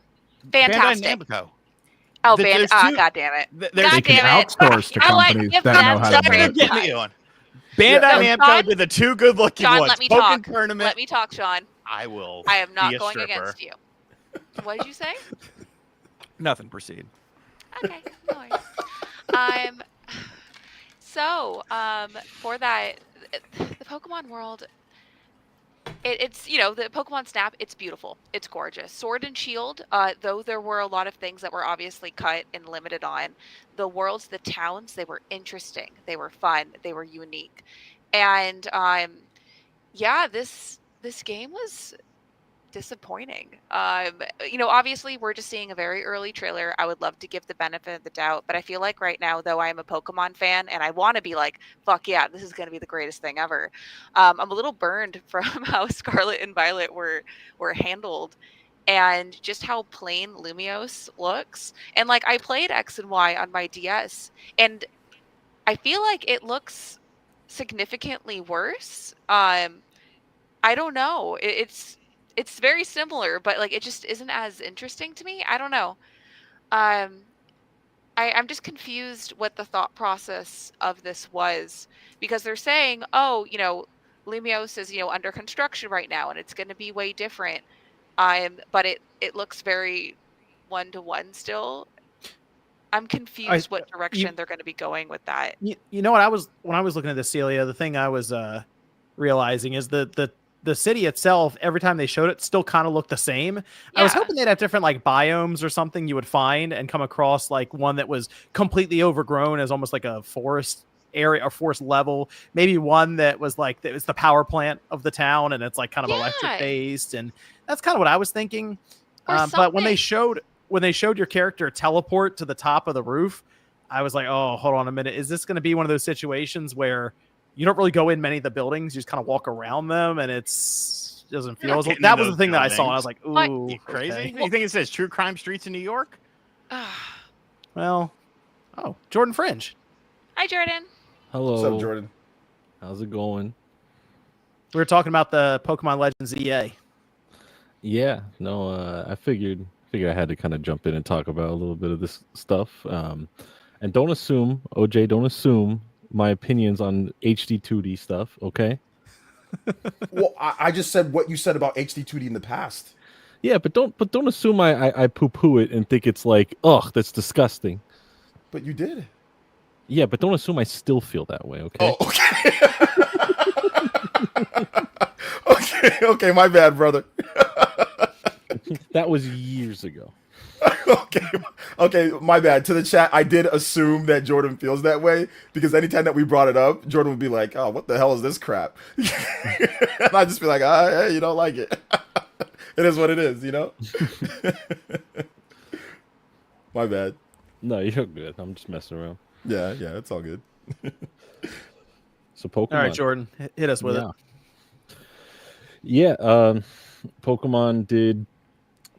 fantastic. Bandai Namco. Oh, God damn it. They can outsource to companies that know how to do it. Bandai Namco did the two good-looking ones. Let me talk. Tournament. Let me talk, Sean. I am not going stripper. against you. What did you say? Nothing. Proceed. Okay. No worries. So, for that, the Pokemon world, it's the Pokemon Snap, it's beautiful, it's gorgeous. Sword and Shield, though there were a lot of things that were obviously cut and limited on, the worlds, the towns, they were interesting, they were fun, they were unique, and this game was disappointing. Obviously we're just seeing a very early trailer. I would love to give the benefit of the doubt, but I feel like right now, though I am a Pokemon fan and I want to be like, fuck yeah, this is going to be the greatest thing ever. I'm a little burned from how Scarlet and Violet were handled and just how plain Lumiose looks. And like, I played X and Y on my DS and I feel like it looks significantly worse. I don't know. It's very similar, but like it just isn't as interesting to me. I don't know. I don't know. It's very similar, but like it just isn't as interesting to me. I don't know. I don't know. It's very similar, but like it just isn't as interesting to me. I don't know. I don't know. It's very similar, but like it just isn't as interesting to me. I don't know. I don't know. It's very similar, but like it just isn't as interesting to me. I don't know. I'm just confused what the thought process of this was, because they're saying, oh, Lumiose is, under construction right now and it's going to be way different. But it looks very one-to-one still. I'm confused what direction they're going to be going with that. You know what when I was looking at this, Celia, the thing I was realizing is the city itself, every time they showed it, still kind of looked the same. I was hoping they'd have different like biomes or something you would find and come across like one that was completely overgrown as almost like a forest area or forest level. Maybe one that was like it was the power plant of the town and it's like kind of electric based, and that's kind of what I was thinking. But when they showed your character teleport to the top of the roof, I was like, oh, hold on a minute. Is this going to be one of those situations where you don't really go in many of the buildings, you just kind of walk around them, and that was the thing that I saw, and I was like, ooh, you crazy? Okay. You think it says True Crime Streets in New York? Well, Jordan Fringe. Hi, Jordan. Hello. What's up, Jordan? How's it going? We were talking about the Pokemon Legends EA. Yeah, no, I figured I had to kind of jump in and talk about a little bit of this stuff. And don't assume, OJ, don't assume my opinions on HD 2D stuff, okay? Well, I just said what you said about HD 2D in the past. Yeah, but don't assume I poo-poo it and think it's like, ugh, that's disgusting. But you did. Yeah, but don't assume I still feel that way, okay? Oh, okay. Okay, my bad, brother. That was years ago. Okay, my bad. To the chat, I did assume that Jordan feels that way because anytime that we brought it up, Jordan would be like, "Oh, what the hell is this crap?" And I'd just be like, hey, you don't like it. It is what it is, you know? My bad. No, you're good. I'm just messing around. Yeah, it's all good. So Pokemon. All right, Jordan, hit us with it. Yeah, Pokemon did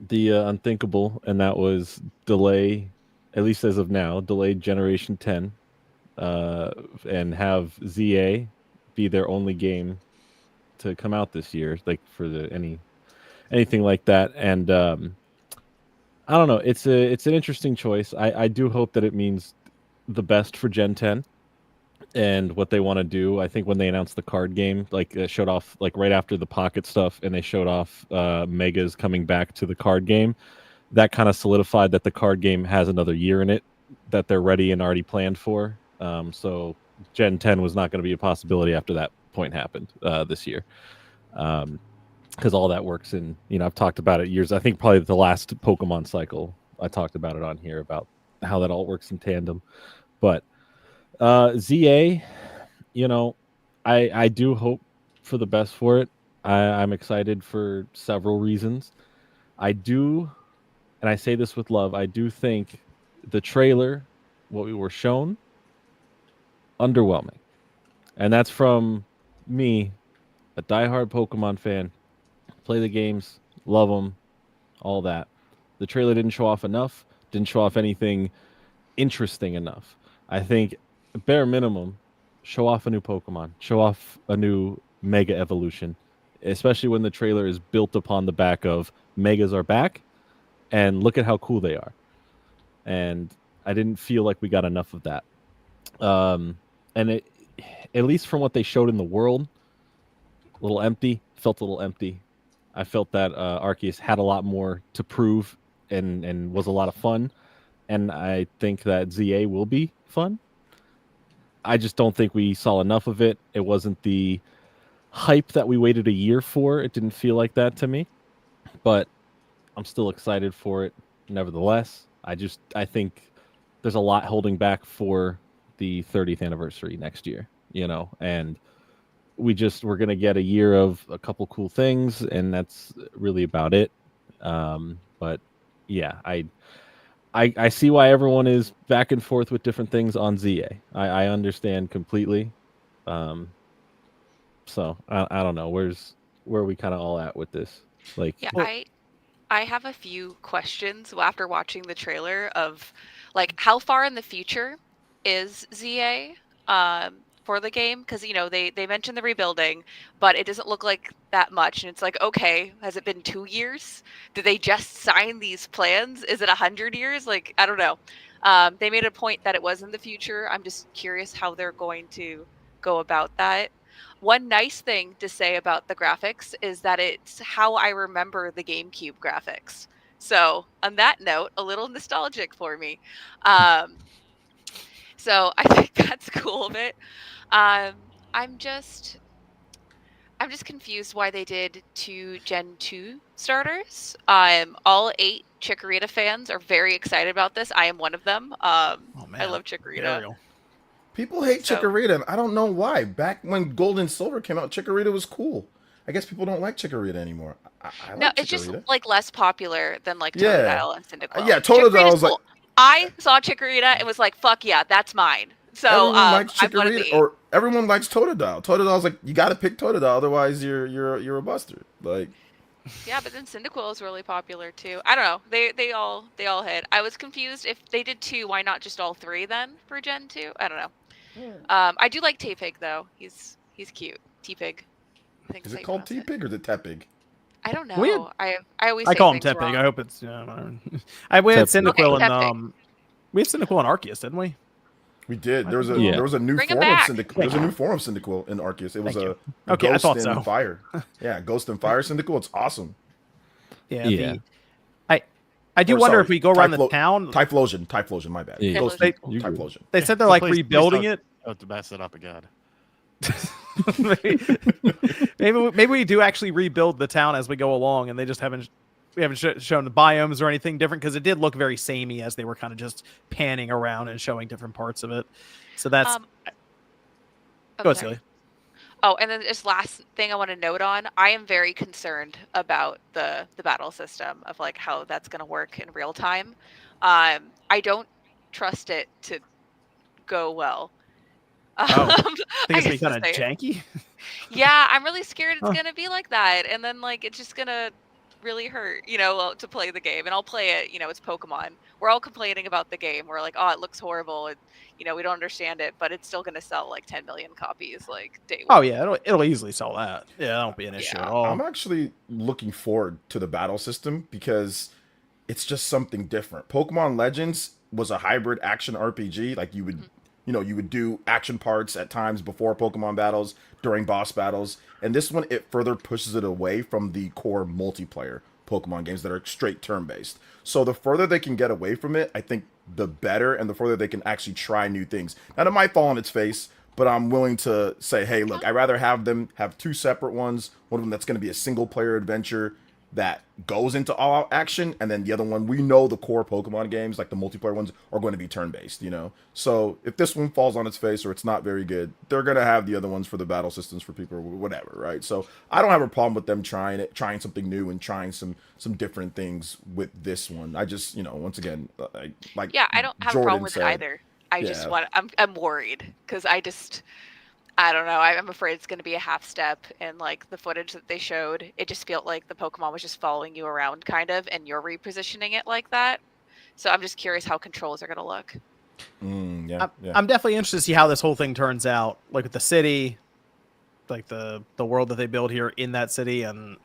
the unthinkable, and that was delay, at least as of now, delayed Generation 10, and have ZA be their only game to come out this year, like for anything like that. And I don't know, it's an interesting choice. I do hope that it means the best for Gen 10 and what they want to do. I think when they announced the card game, like showed off like right after the Pocket stuff, and they showed off Megas coming back to the card game, that kind of solidified that the card game has another year in it that they're ready and already planned for. So Gen 10 was not going to be a possibility after that point happened this year. Because all that works in, I've talked about it years. I think probably the last Pokemon cycle, I talked about it on here about how that all works in tandem. But ZA, I do hope for the best for it. I'm excited for several reasons. I do, and I say this with love, I do think the trailer, what we were shown, underwhelming. And that's from me, a diehard Pokemon fan. Play the games, love them, all that. The trailer didn't show off enough, didn't show off anything interesting enough. I think bare minimum, show off a new Pokemon, show off a new Mega evolution, especially when the trailer is built upon the back of Megas are back and look at how cool they are. And I didn't feel like we got enough of that. And it, at least from what they showed in the world, a little empty, felt a little empty. I felt that Arceus had a lot more to prove and was a lot of fun. And I think that ZA will be fun. I just don't think we saw enough of it. It wasn't the hype that we waited a year for. It didn't feel like that to me. But I'm still excited for it nevertheless. I think there's a lot holding back for the 30th anniversary next year, and we're going to get a year of a couple cool things, and that's really about it. But yeah, I see why everyone is back and forth with different things on ZA. I understand completely. So I don't know. Where are we kind of all at with this? Like, yeah, I have a few questions after watching the trailer of like how far in the future is ZA for the game because they mentioned the rebuilding, but it doesn't look like that much, and it's like, okay, has it been 2 years? Did they just sign these plans? Is it 100 years? Like, I don't know. They made a point that it was in the future. I'm just curious how they're going to go about that. One nice thing to say about the graphics is that it's how I remember the GameCube graphics. So on that note, a little nostalgic for me. So I think that's cool of it. I'm just confused why they did 2 Gen 2 starters. All 8 Chikorita fans are very excited about this. I am one of them. Oh man, I love Chikorita. Ariel. People hate So- Chikorita, and I don't know why. Back when Gold and Silver came out, Chikorita was cool. I guess people don't like Chikorita anymore. I No, like it's just Chikorita. like less popular than like Yeah. Totodile and Cyndaquil. Yeah, Totodile Chikorita's was like- cool. I saw Chikorita and was like, "Fuck yeah, that's mine." So Everyone likes I'm one of Chikorita, the or everyone likes Totodile. Totodile's like, you got to pick Totodile, otherwise you're a buster. Like, yeah, but then Cyndaquil is really popular too. I don't know. They all hit. I was confused if they did 2, why not just all 3 then for Gen 2? I don't know. I do like T-Pig though. He's cute. T-Pig. I think is that's how it you called pronounce T-Pig or the Tepig? I don't know. We had- I always I say call him things Tepig. wrong. I hope it's. We had Tepig. Cyndaquil Okay, and Tepig. we had Cyndaquil and Arceus, didn't we? We did. There was a Yeah. there was a new Bring him form of back. Cyndaquil. There was a new form of Cyndaquil in Arceus. It was Thank a, you. a Okay, I Ghost thought and so. Fire. Yeah, Ghost and Fire Cyndaquil. It's awesome. Yeah. Yeah. I do Or, wonder sorry, if we go around the Typhlo- town. Typhlosion. My bad. Yeah, Ghost Typhlosion. and You good. Typhlosion. They said they're like Please rebuilding don't- it. Oh, to mess it up again. maybe we do actually rebuild the town as we go along, and they just haven't shown the biomes or anything different because it did look very samey as they were kind of just panning around and showing different parts of it. So that's Oh, go ahead, sorry. Celia. Oh, and then this last thing I want to note on, I am very concerned about the battle system of like how that's going to work in real time. I don't trust it to go well. Oh, I think it's guess gonna be kind of to say it. janky. Yeah, I'm really scared it's Huh. gonna be like that, and then like it's just gonna really hurt, to play the game. And I'll play it, it's Pokemon. We're all complaining about the game. We're like, oh, it looks horrible, and we don't understand it, but it's still gonna sell like 10 million copies like day one. Oh yeah, it'll easily sell that. Yeah, that won't be an issue at all. I'm actually looking forward to the battle system because it's just something different. Pokemon Legends was a hybrid action RPG. Like you would, you would do action parts at times before Pokemon battles, during boss battles. And this one, it further pushes it away from the core multiplayer Pokemon games that are straight turn-based. So the further they can get away from it, I think the better, and the further they can actually try new things. Now, it might fall on its face, but I'm willing to say, hey, look, I'd rather have them have 2 separate ones. One of them that's going to be a single-player adventure that goes into all-out action, and then the other one, we know the core Pokemon games, like the multiplayer ones, are going to be turn-based, So if this one falls on its face or it's not very good, they're going to have the other ones for the battle systems for people or whatever, right? So I don't have a problem with them trying something new and trying some different things with this one. I just, once again, like Yeah, I don't have a Jordan problem with said, it either. I just yeah. I'm worried because I don't know. I'm afraid it's going to be a half step, and like the footage that they showed, it just felt like the Pokemon was just following you around kind of, and you're repositioning it like that. So I'm just curious how controls are going to look. yeah. I'm definitely interested to see how this whole thing turns out, like with the city, like the world that they build here in that city. And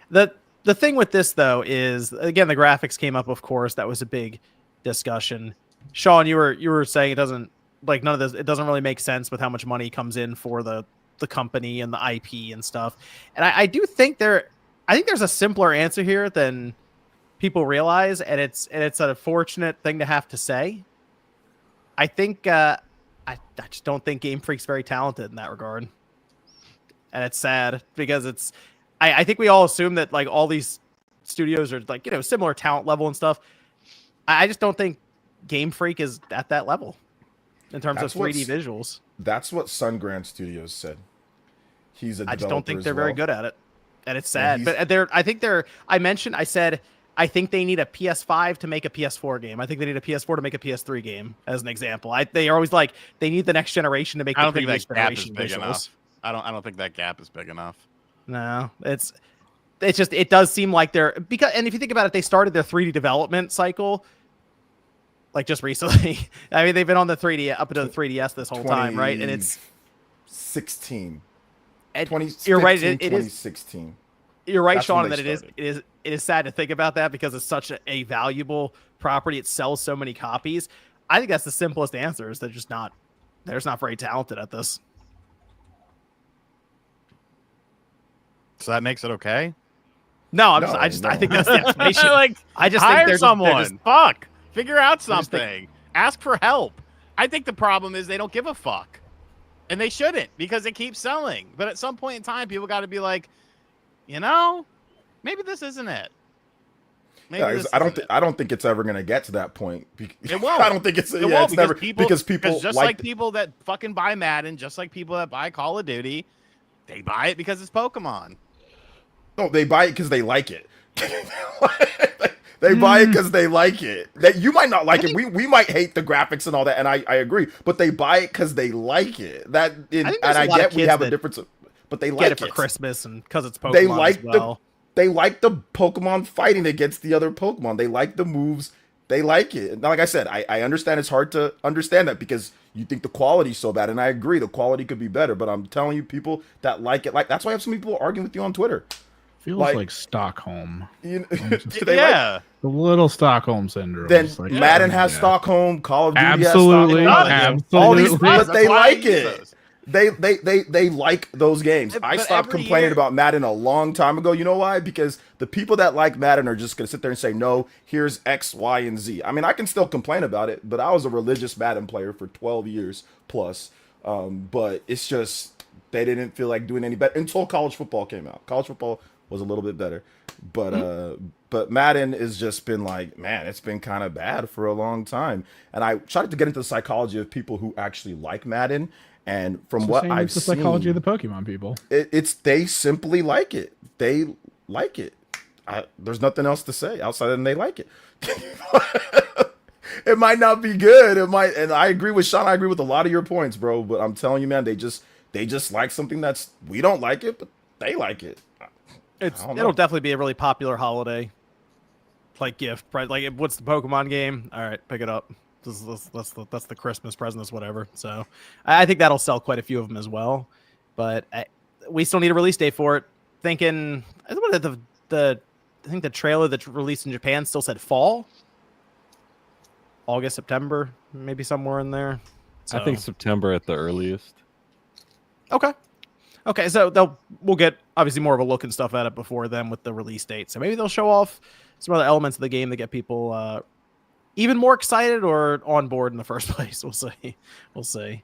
the thing with this though is, again, the graphics came up, of course. That was a big discussion. Sean, you were saying it doesn't, like, none of this, it doesn't really make sense with how much money comes in for the company and the IP and stuff. And I do think there's a simpler answer here than people realize, and it's a fortunate thing to have to say. I think I just don't think Game Freak's very talented in that regard, and it's sad because I think we all assume that like all these studios are like similar talent level and stuff. I just don't think Game Freak is at that level in terms That's of 3D what's- visuals. That's what Sungrand Studios said. He's a I just don't think developer they're as very well. good at it, and it's Yeah, sad. But I said I think they need a PS5 to make a PS4 game. I think they need a PS4 to make a PS3 game, as an example. They are always like they need the next generation to make I the don't think previous that gap is generation big visuals. enough. I don't think that gap is big enough. No, it's just it does seem like they're and if you think about it, they started their 3D development cycle like just recently. I mean, they've been on the 3D up to the 3DS this whole time, right? And it's 2016. And 2015, you're right. It is. 2016. You're right, That's Sean, when that they it is sad to think about that because it's such a valuable property. It sells so many copies. I think that's the simplest answer. Is they're just not very talented at this. So that makes it okay. No, No, I think that's the explanation. Like, I just hire think someone. Fuck. Figure out just think- something. Ask for help. I think the problem is they don't give a fuck, and they shouldn't because it keeps selling. But at some point in time, people got to be like, maybe this isn't it. Maybe Yeah, this I isn't it. I don't think it's ever gonna get to that point. It won't. I don't think it's. It Yeah, won't it's never because people just like people that fucking buy Madden, just like people that buy Call of Duty, they buy it because it's Pokemon. No, they buy it because they like it. They buy it because they like it. That you might not like it. We might hate the graphics and all that, and I agree. But they buy it because they like it. I get we have a difference, but they like get it for Christmas and because it's Pokemon. They like as well. They like the Pokemon fighting against the other Pokemon. They like the moves. They like it. Now, like I said, I understand it's hard to understand that because you think the quality's so bad, and I agree the quality could be better. But I'm telling you, people that like it, that's why I have so many people arguing with you on Twitter. Feels like Stockholm. You know, Yeah. The little Stockholm syndrome. Then Like, Madden has Stockholm, Call of Duty absolutely, has Stockholm. absolutely. All these, but That's they why I like use it. those. They like those games. I But stopped every complaining year- about Madden a long time ago. You know why? Because the people that like Madden are just going to sit there and say, no, here's X, Y, and Z. I mean, I can still complain about it, but I was a religious Madden player for 12 years plus. But it's just, they didn't feel like doing any better until college football came out. College football was a little bit better. But Madden has just been like, man, it's been kind of bad for a long time. And I tried to get into the psychology of people who actually like Madden. And from what I've the seen, psychology of the Pokemon people. it's they simply like it. They like it. There's nothing else to say outside of they like it. It might not be good. It might, and I agree with Sean. I agree with a lot of your points, bro. But I'm telling you, man, they just like something that's we don't like it, but they like it. It'll definitely be a really popular holiday, like gift, right? Like, what's the Pokemon game? All right, pick it up. That's the Christmas present, that's whatever. So I think that'll sell quite a few of them as well. But we still need a release date for it. I think the trailer that's released in Japan still said fall, August, September, maybe somewhere in there. So. I think September at the earliest. Okay, so we'll get obviously more of a look and stuff at it before then with the release date. So maybe they'll show off some other elements of the game that get people even more excited or on board in the first place. We'll see.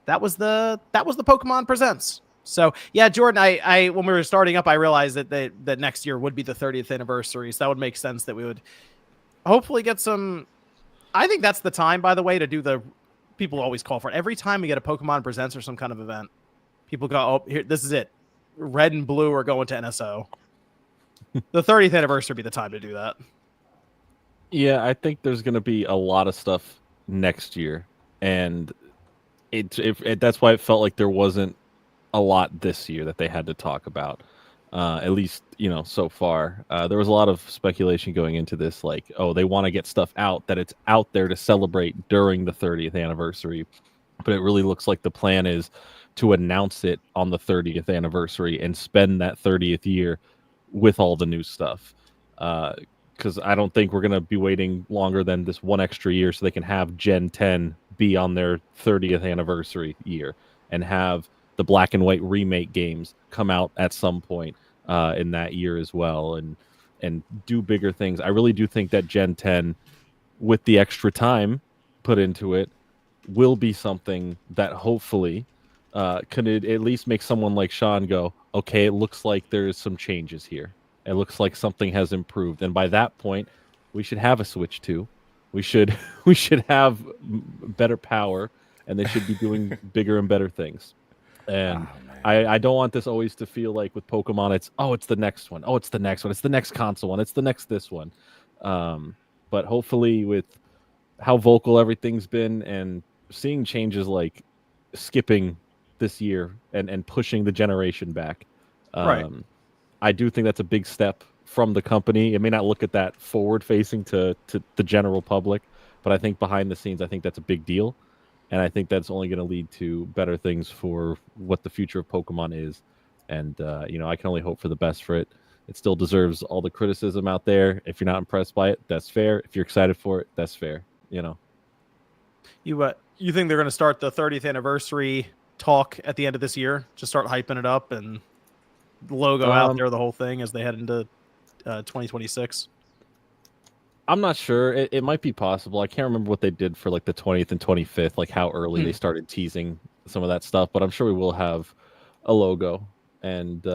That was the Pokemon Presents. So yeah, Jordan, I when we were starting up, I realized that next year would be the 30th anniversary. So that would make sense that we would hopefully get some. I think that's the time, by the way, to do the. People always call for it. Every time we get a Pokemon Presents or some kind of event, people go, "Oh, here, this is it. Red and blue are going to NSO." The 30th anniversary would be the time to do that. Yeah, I think there's going to be a lot of stuff next year, and that's why it felt like there wasn't a lot this year that they had to talk about. At least, so far. There was a lot of speculation going into this, like, oh, they want to get stuff out, that it's out there to celebrate during the 30th anniversary. But it really looks like the plan is to announce it on the 30th anniversary and spend that 30th year with all the new stuff. Because I don't think we're going to be waiting longer than this one extra year so they can have Gen 10 be on their 30th anniversary year and have the black and white remake games come out at some point in that year as well and do bigger things. I really do think that Gen 10, with the extra time put into it, will be something that hopefully can at least make someone like Sean go, okay, it looks like there's some changes here. It looks like something has improved. And by that point, we should have a Switch 2. We should have better power, and they should be doing bigger and better things. And I don't want this always to feel like with Pokemon, it's the next one. Oh, it's the next one. It's the next console one. It's the next this one. But hopefully with how vocal everything's been and seeing changes like skipping this year and pushing the generation back. Right. I do think that's a big step from the company. It may not look at that forward facing to the general public, but I think behind the scenes, I think that's a big deal. and I think that's only going to lead to better things for what the future of Pokemon is. And I can only hope for the best for it. It still deserves all the criticism out there. If you're not impressed by it, that's fair. If you're excited for it, that's fair. You think they're going to start the 30th anniversary talk at the end of this year? Just start hyping it up and logo out there, the whole thing, as they head into 2026. I'm not sure. It might be possible. I can't remember what they did for like the 20th and 25th, like how early they started teasing some of that stuff. But I'm sure we will have a logo. And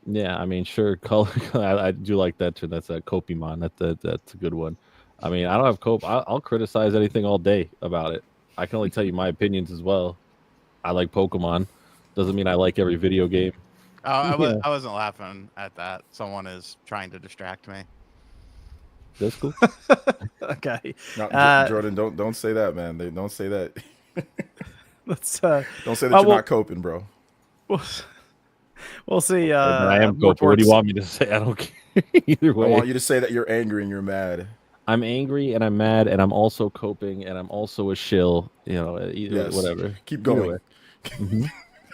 yeah, I mean, sure, color. I do like that too. That's a Copymon. That's a good one. I mean, I don't have Cope. I'll criticize anything all day about it. I can only tell you my opinions as well. I like Pokemon. Doesn't mean I like every video game. I wasn't laughing at that. Someone is trying to distract me. That's cool. Okay. No, Jordan, don't say that, man. Don't say that. Let's don't say that you're not coping, bro. We'll see. I am coping. What do you want me to say? I don't care. Either way. I want you to say that you're angry and you're mad. I'm angry and I'm mad and I'm also coping and I'm also a shill. Yes. Whatever. Keep going. Mm-hmm.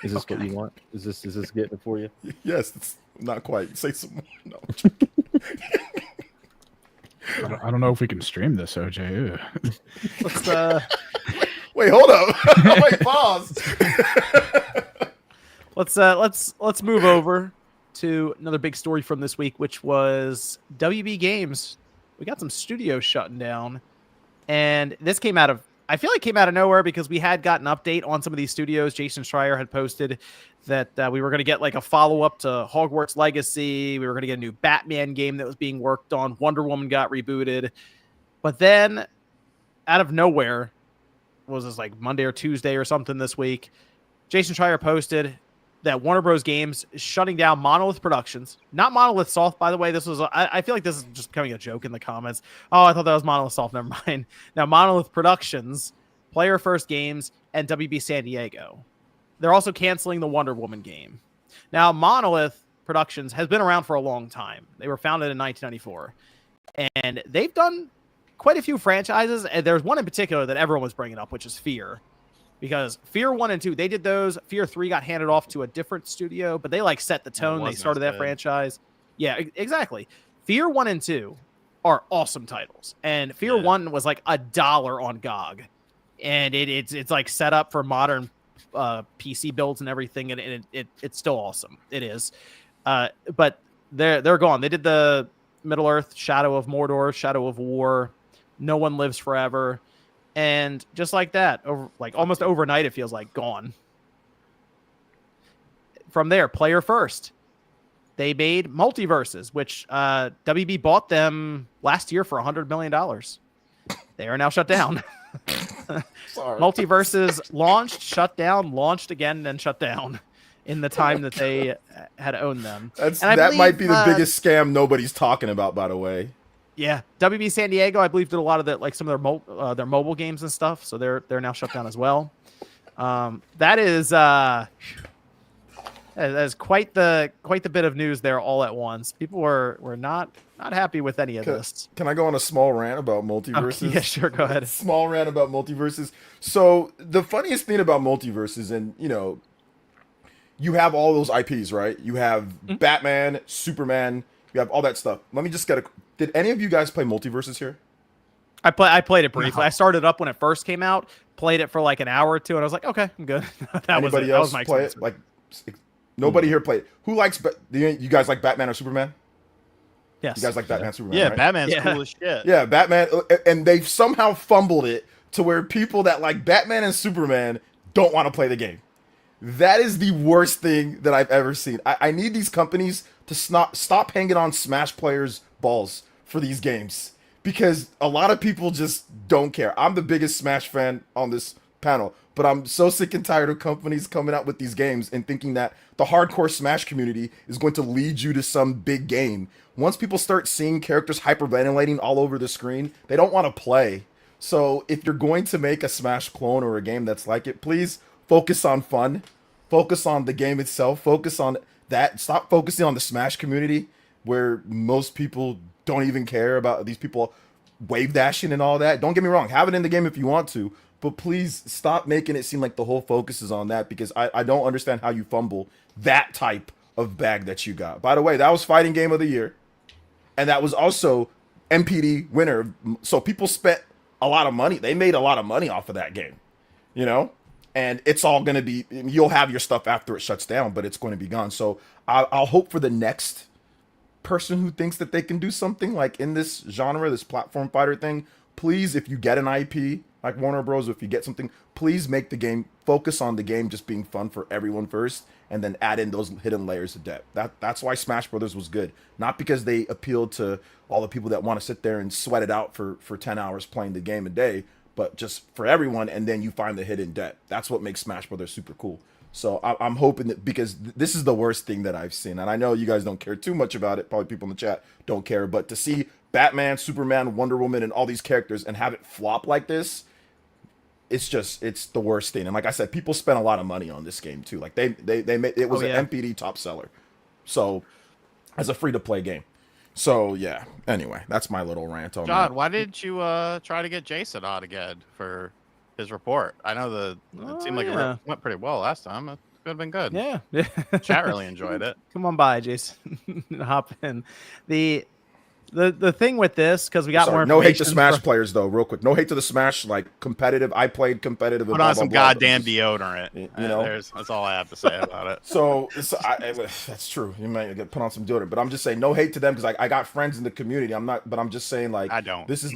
Is this what you want? Is this getting it for you? Yes. It's not quite. Say some more. No. I don't know if we can stream this, OJ. Let's wait, hold up. Wait, pause. Let's move over to another big story from this week, which was WB Games. We got some studios shutting down, and this came out of nowhere because we had gotten an update on some of these studios. Jason Schreier had posted that we were going to get like a follow-up to Hogwarts Legacy. We were going to get a new Batman game that was being worked on. Wonder Woman got rebooted. But then, out of nowhere, was this like Monday or Tuesday or something this week, Jason Schreier posted that Warner Bros. Games is shutting down Monolith Productions. Not Monolith Soft, by the way. This was I feel like this is just becoming a joke in the comments. Oh, I thought that was Monolith Soft. Never mind. Now, Monolith Productions, Player First Games, and WB San Diego. They're also canceling the Wonder Woman game. Now, Monolith Productions has been around for a long time. They were founded in 1994. And they've done quite a few franchises. And there's one in particular that everyone was bringing up, which is Fear. Because Fear 1 and 2, they did those. Fear 3 got handed off to a different studio, but they like set the tone. They started that franchise. Yeah, exactly. Fear 1 and 2 are awesome titles. And Fear 1 was like $1 on GOG. And it's like set up for modern PC builds and everything, and it's still awesome. It is. But they're gone. They did the Middle-earth, Shadow of Mordor, Shadow of War, No One Lives Forever. And just like that, almost overnight, it feels like gone. From there, Player First. They made Multiverses, which WB bought them last year for $100 million. They are now shut down. Multiverses launched, shut down, launched again, then shut down in the time that they had owned them. That might be the biggest scam nobody's talking about, by the way. Yeah, WB San Diego, I believe, did a lot of some of their mobile games and stuff, so they're now shut down as well. That is quite the bit of news there all at once. People were not happy with any of this. Can I go on a small rant about multiverses? Yeah, sure, go ahead. Small rant about multiverses. So the funniest thing about multiverses, and you have all those IPs, right? You have Batman, Superman, you have all that stuff. Let me just did any of you guys play Multiverses here? I played it briefly. No. I started up when it first came out, played it for like an hour or two, and I was like, okay, I'm good. Anybody else play it? Like, nobody here played it. Who likes? You guys like Batman or Superman? Yes. You guys like Batman, Superman? Yeah, right? Batman's cool as shit. Yeah, Batman, and they've somehow fumbled it to where people that like Batman and Superman don't want to play the game. That is the worst thing that I've ever seen. I need these companies to stop hanging on Smash players' balls for these games, because a lot of people just don't care. I'm the biggest Smash fan on this panel, but I'm so sick and tired of companies coming out with these games and thinking that the hardcore Smash community is going to lead you to some big game. Once people start seeing characters hyperventilating all over the screen, they don't want to play. So if you're going to make a Smash clone or a game that's like it, please focus on fun. Focus on the game itself. Focus on that. Stop focusing on the Smash community, where most people don't even care about these people wave dashing and all that. Don't get me wrong. Have it in the game if you want to, but please stop making it seem like the whole focus is on that, because I don't understand how you fumble that type of bag that you got. By the way, that was Fighting Game of the Year, and that was also MPD winner. So people spent a lot of money. They made a lot of money off of that game, you know? And it's all going to be, you'll have your stuff after it shuts down, but it's going to be gone. So I'll hope for the next person who thinks that they can do something like in this genre, this platform fighter thing. Please, if you get an IP like Warner Bros., if you get something, please make the game, focus on the game just being fun for everyone first, and then add in those hidden layers of depth. That's why Smash Brothers was good. Not because they appealed to all the people that want to sit there and sweat it out for 10 hours playing the game a day, but just for everyone, and then you find the hidden depth. That's what makes Smash Brothers super cool. So I'm hoping that, because this is the worst thing that I've seen, and I know you guys don't care too much about it, probably people in the chat don't care, but to see Batman, Superman, Wonder Woman, and all these characters and have it flop like this, it's the worst thing. And like I said, people spent a lot of money on this game too. Like they made, it was an MPD top seller, so as a free to play game. So yeah. Anyway, that's my little rant on John, that. why didn't you try to get Jason on again for his report? I know it seemed like it went pretty well last time. It could have been good. Yeah. Chat really enjoyed it. Come on by, Jason. Hop in. The thing with this, because we got more No hate to information Smash players though, real quick. No hate to the Smash, like competitive. I played competitive. Put on some goddamn deodorant. You know, that's all I have to say about it. So that's true. You might get put on some deodorant, but I'm just saying no hate to them, because I got friends in the community. But I'm just saying, like, I don't. This is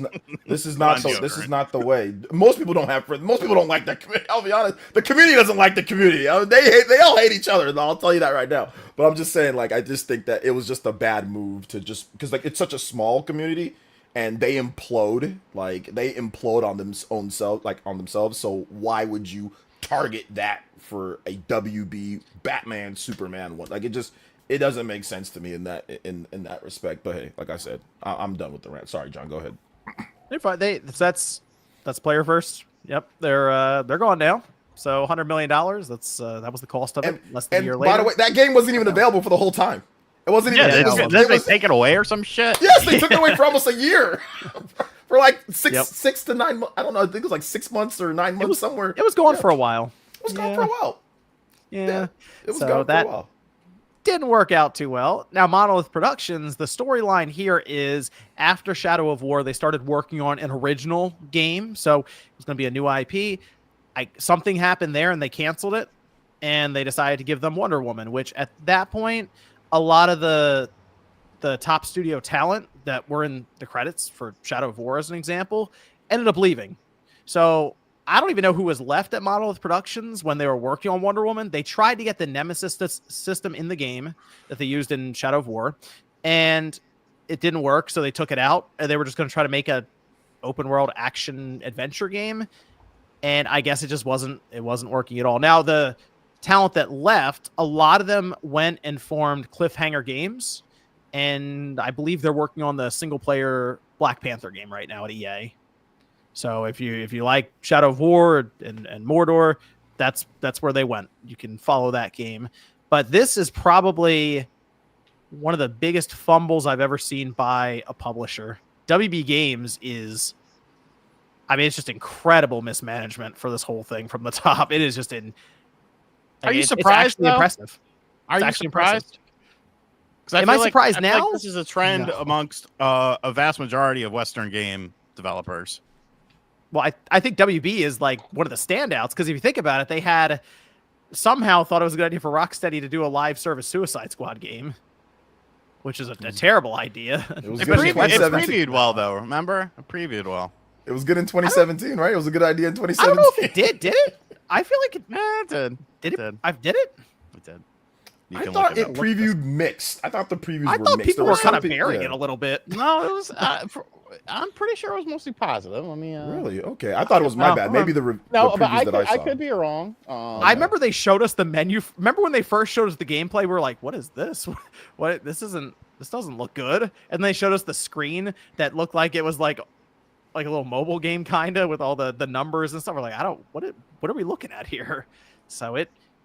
not the way. Most people don't have friends. Most people don't like that community. I'll be honest. The community doesn't like the community. They all hate each other. I'll tell you that right now. But I'm just saying, like, I just think that it was just a bad move to just, because like it's such a small community, and they implode on themselves. So why would you target that for a WB Batman Superman one? Like, it doesn't make sense to me in that respect. But hey, like I said, I'm done with the rant. Sorry, John, go ahead. They're fine. That's player first. Yep, they're going now. So $100 million. That was the cost of it. Less than a year later. By the way, that game wasn't even available for the whole time. It wasn't even. Did they take it away or some shit? Yes, they took it away for almost a year. For like six to 9 months. I don't know. I think it was like 6 months or 9 months somewhere. It was gone for a while. It was gone for a while. Yeah. It was gone for a while. Didn't work out too well. Now, Monolith Productions, the storyline here is after Shadow of War, they started working on an original game. So it was going to be a new IP. Something happened there and they canceled it, and they decided to give them Wonder Woman, which at that point, a lot of the top studio talent that were in the credits for Shadow of War, as an example, ended up leaving. So I don't even know who was left at Monolith Productions when they were working on Wonder Woman. They tried to get the Nemesis system in the game that they used in Shadow of War, and it didn't work, so they took it out, and they were just going to try to make a open world action adventure game. And I guess it just wasn't working at all. Now, the talent that left, a lot of them went and formed Cliffhanger Games, and I believe they're working on the single player Black Panther game right now at EA. So if you like Shadow of War and Mordor, that's where they went. You can follow that game. But this is probably one of the biggest fumbles I've ever seen by a publisher. WB Games is, I mean, it's just incredible mismanagement for this whole thing from the top. It is just Are you surprised? It's impressive. Are you surprised? Am I surprised now? Like this is a trend amongst a vast majority of Western game developers. Well, I think WB is like one of the standouts, because if you think about it, they had somehow thought it was a good idea for Rocksteady to do a live service Suicide Squad game, which is a terrible idea. It was It good in 2017. previewed well, though. Remember? It previewed well. It was good in 2017, right? It was a good idea in I 2017. don't know if it did it? I feel like it It did. did. It? did. I did it. It did. I thought it previewed mixed. I thought the previews I were thought mixed. people There were kind of something- burying yeah. it a little bit. No, it was. I'm pretty sure it was mostly positive. Let me. Really? Okay. I thought it was my bad. Maybe the previews that I saw. I could be wrong. I remember they showed us the menu. Remember when they first showed us the gameplay? We were like, "What is this? What? This doesn't look good." And they showed us the screen that looked like it was like a little mobile game kinda with all the numbers and stuff. We're like, what are we looking at here? So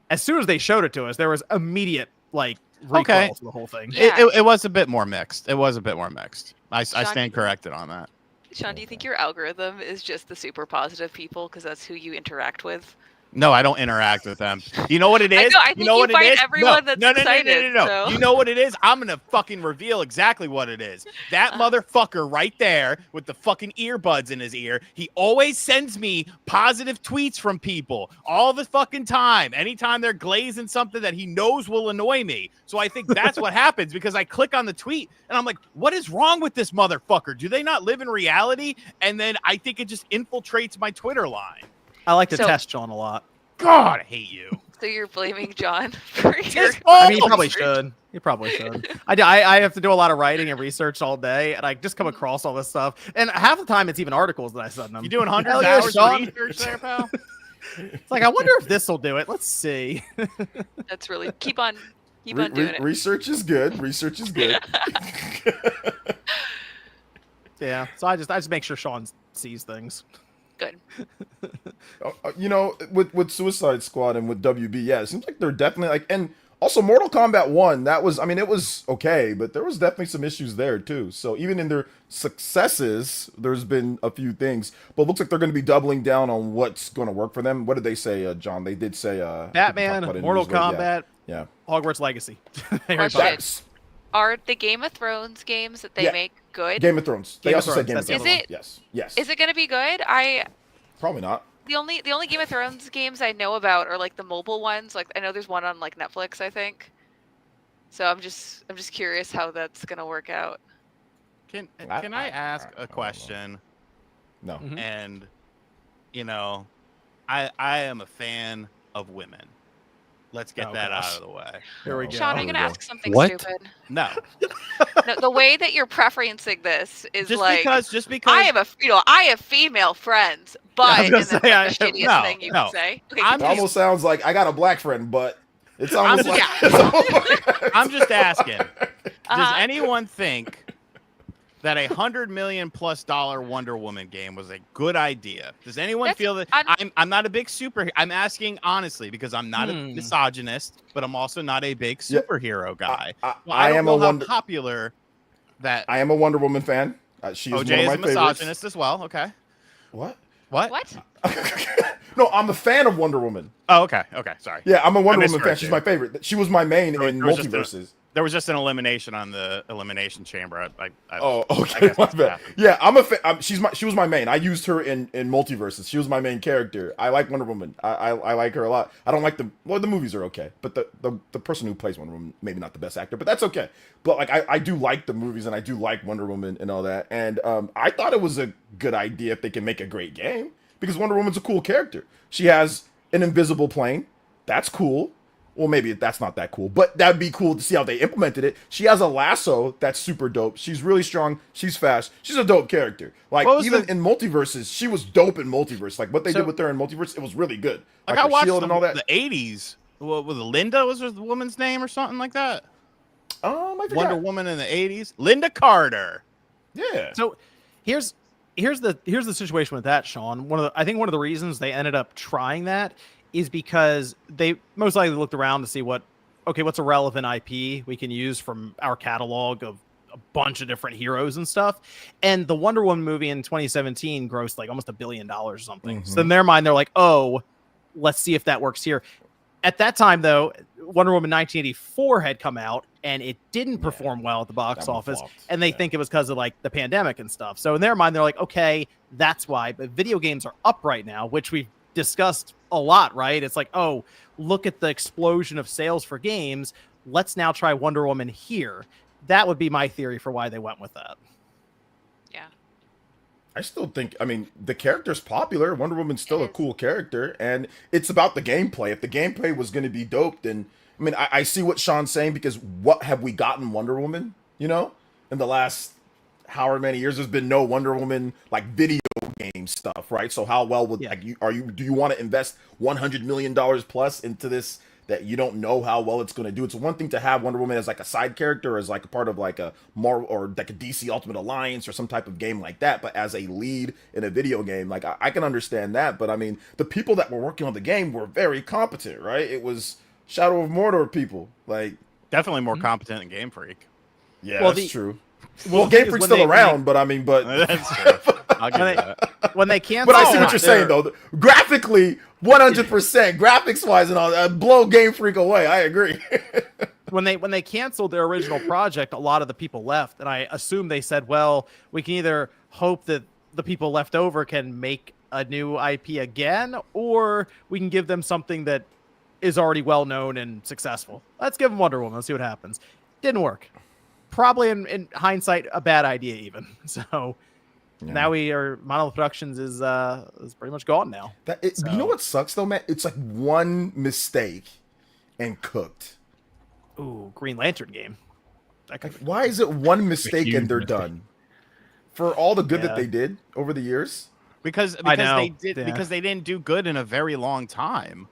as soon as they showed it to us, there was immediate like recoil to the whole thing. Yeah. It was a bit more mixed. It was a bit more mixed. I stand corrected on that. Sean, do you think your algorithm is just the super positive people because that's who you interact with? No, I don't interact with them. You know what it is? I think you know what it find is? everyone that's excited. No. So. You know what it is? I'm gonna fucking reveal exactly what it is. That motherfucker right there with the fucking earbuds in his ear. He always sends me positive tweets from people all the fucking time. Anytime they're glazing something that he knows will annoy me. So I think that's what happens because I click on the tweet and I'm like, what is wrong with this motherfucker? Do they not live in reality? And then I think it just infiltrates my Twitter line. I like to test John a lot. God, I hate you. So you're blaming John for your... I mean, he probably should. He probably should. I have to do a lot of writing and research all day, and I just come across all this stuff. And half the time, it's even articles that I send them. You doing hundreds of hours of research there, pal? It's like, I wonder if this will do it. Let's see. That's really... Keep on doing it. Research is good. Research is good. Yeah, so I just make sure Sean sees things. Good. You know, with Suicide Squad and with WB, yeah, it seems like they're definitely like, and also Mortal Kombat 1, that was, I mean, it was okay, but there was definitely some issues there too. So even in their successes, there's been a few things, but it looks like they're going to be doubling down on what's going to work for them. What did they say, John? They did say Batman, Mortal Kombat, yeah, Hogwarts Legacy. Are the Game of Thrones games that they make good? Game of Thrones. They also said Game of Thrones. Thrones. Yes. Is it going to be good? Probably not. The only Game of Thrones games I know about are like the mobile ones. Like I know there's one on like Netflix, I think. So I'm just curious how that's going to work out. Can I ask a question? No. Mm-hmm. And you know, I am a fan of women. Let's get that out of the way. Here we go. Sean, I'm going to ask something What? stupid. No. No, the way that you're preferencing this is just like because I have female friends, but and that's like the shittiest thing you no. can say. Okay, It almost sounds like I got a black friend, but it's almost I'm just asking. Does anyone think that $100 million+ Wonder Woman game was a good idea? Does anyone feel that? I'm not a big superhero. I'm asking honestly because I'm not a misogynist, but I'm also not a big superhero guy. I am a popular that I am a Wonder Woman fan. She's OJ one of my is a misogynist favorites. as well. Okay. What? What? No, I'm a fan of Wonder Woman. Oh, okay. Okay. Sorry. Yeah, I'm a Wonder Woman misheard fan. She's you. my favorite. She was my main in There was just Multiverses. There was just an elimination on the elimination chamber. Oh, okay. My bad. Yeah, I'm a fan. She was my main. I used her in Multiverses. She was my main character. I like Wonder Woman. I like her a lot. I don't like the movies are okay, but the person who plays Wonder Woman, maybe not the best actor, but that's okay. But like I do like the movies and I do like Wonder Woman and all that. And I thought it was a good idea if they can make a great game because Wonder Woman's a cool character. She has an invisible plane. That's cool. Well, maybe that's not that cool, but that'd be cool to see how they implemented it. She has a lasso that's super dope. She's really strong. She's fast. She's a dope character. Like even in Multiverses, she was dope in Multiverse. Like what they did with her in Multiverse, it was really good. Like I watched and all that. The 80s. What was it? Linda was the woman's name or something like that? I forgot. Wonder Woman in the 80s. Linda Carter. Yeah. So here's the situation with that, Sean. I think one of the reasons they ended up trying that is because they most likely looked around to see what's a relevant IP we can use from our catalog of a bunch of different heroes and stuff. And the Wonder Woman movie in 2017 grossed like almost $1 billion or something. Mm-hmm. So in their mind, they're like, oh, let's see if that works here. At that time, though, Wonder Woman 1984 had come out and it didn't perform well at the box office. Flopped. And they think it was because of like the pandemic and stuff. So in their mind, they're like, okay, that's why. But video games are up right now, which we've discussed a lot, right? It's like, oh, look at the explosion of sales for games. Let's now try Wonder Woman here. That would be my theory for why they went with that. Yeah. I still think, I mean, the character's popular. Wonder Woman's still a cool character, and it's about the gameplay. If the gameplay was going to be dope, then, I mean, I see what Sean's saying, because what have we gotten Wonder Woman, you know? In the last however many years, there's been no Wonder Woman, like, video game stuff, right? So how well would, like, do you want to invest $100 million plus into this that you don't know how well it's going to do? It's one thing to have Wonder Woman as like a side character, as like a part of like a Marvel or like a DC Ultimate Alliance or some type of game like that, but as a lead in a video game, like I can understand that. But I mean, the people that were working on the game were very competent, right? It was Shadow of Mordor people, like definitely more competent than Game Freak. Yeah, well, that's true. Well, Game Freak's still around, but I mean, but that's true. I'll give you that. when they cancel. But I see what you're saying though. Graphically, 100%, graphics wise and all that, blow Game Freak away. I agree. When they canceled their original project, a lot of the people left, and I assume they said, well, we can either hope that the people left over can make a new IP again, or we can give them something that is already well known and successful. Let's give them Wonder Woman. Let's see what happens. Didn't work. Probably in hindsight, a bad idea even. So now Monolith Productions is pretty much gone now. You know what sucks though, man? It's like one mistake and cooked. Ooh, Green Lantern game. Like, why is it one mistake and they're done? For all the good that they did over the years? Because they didn't do good in a very long time.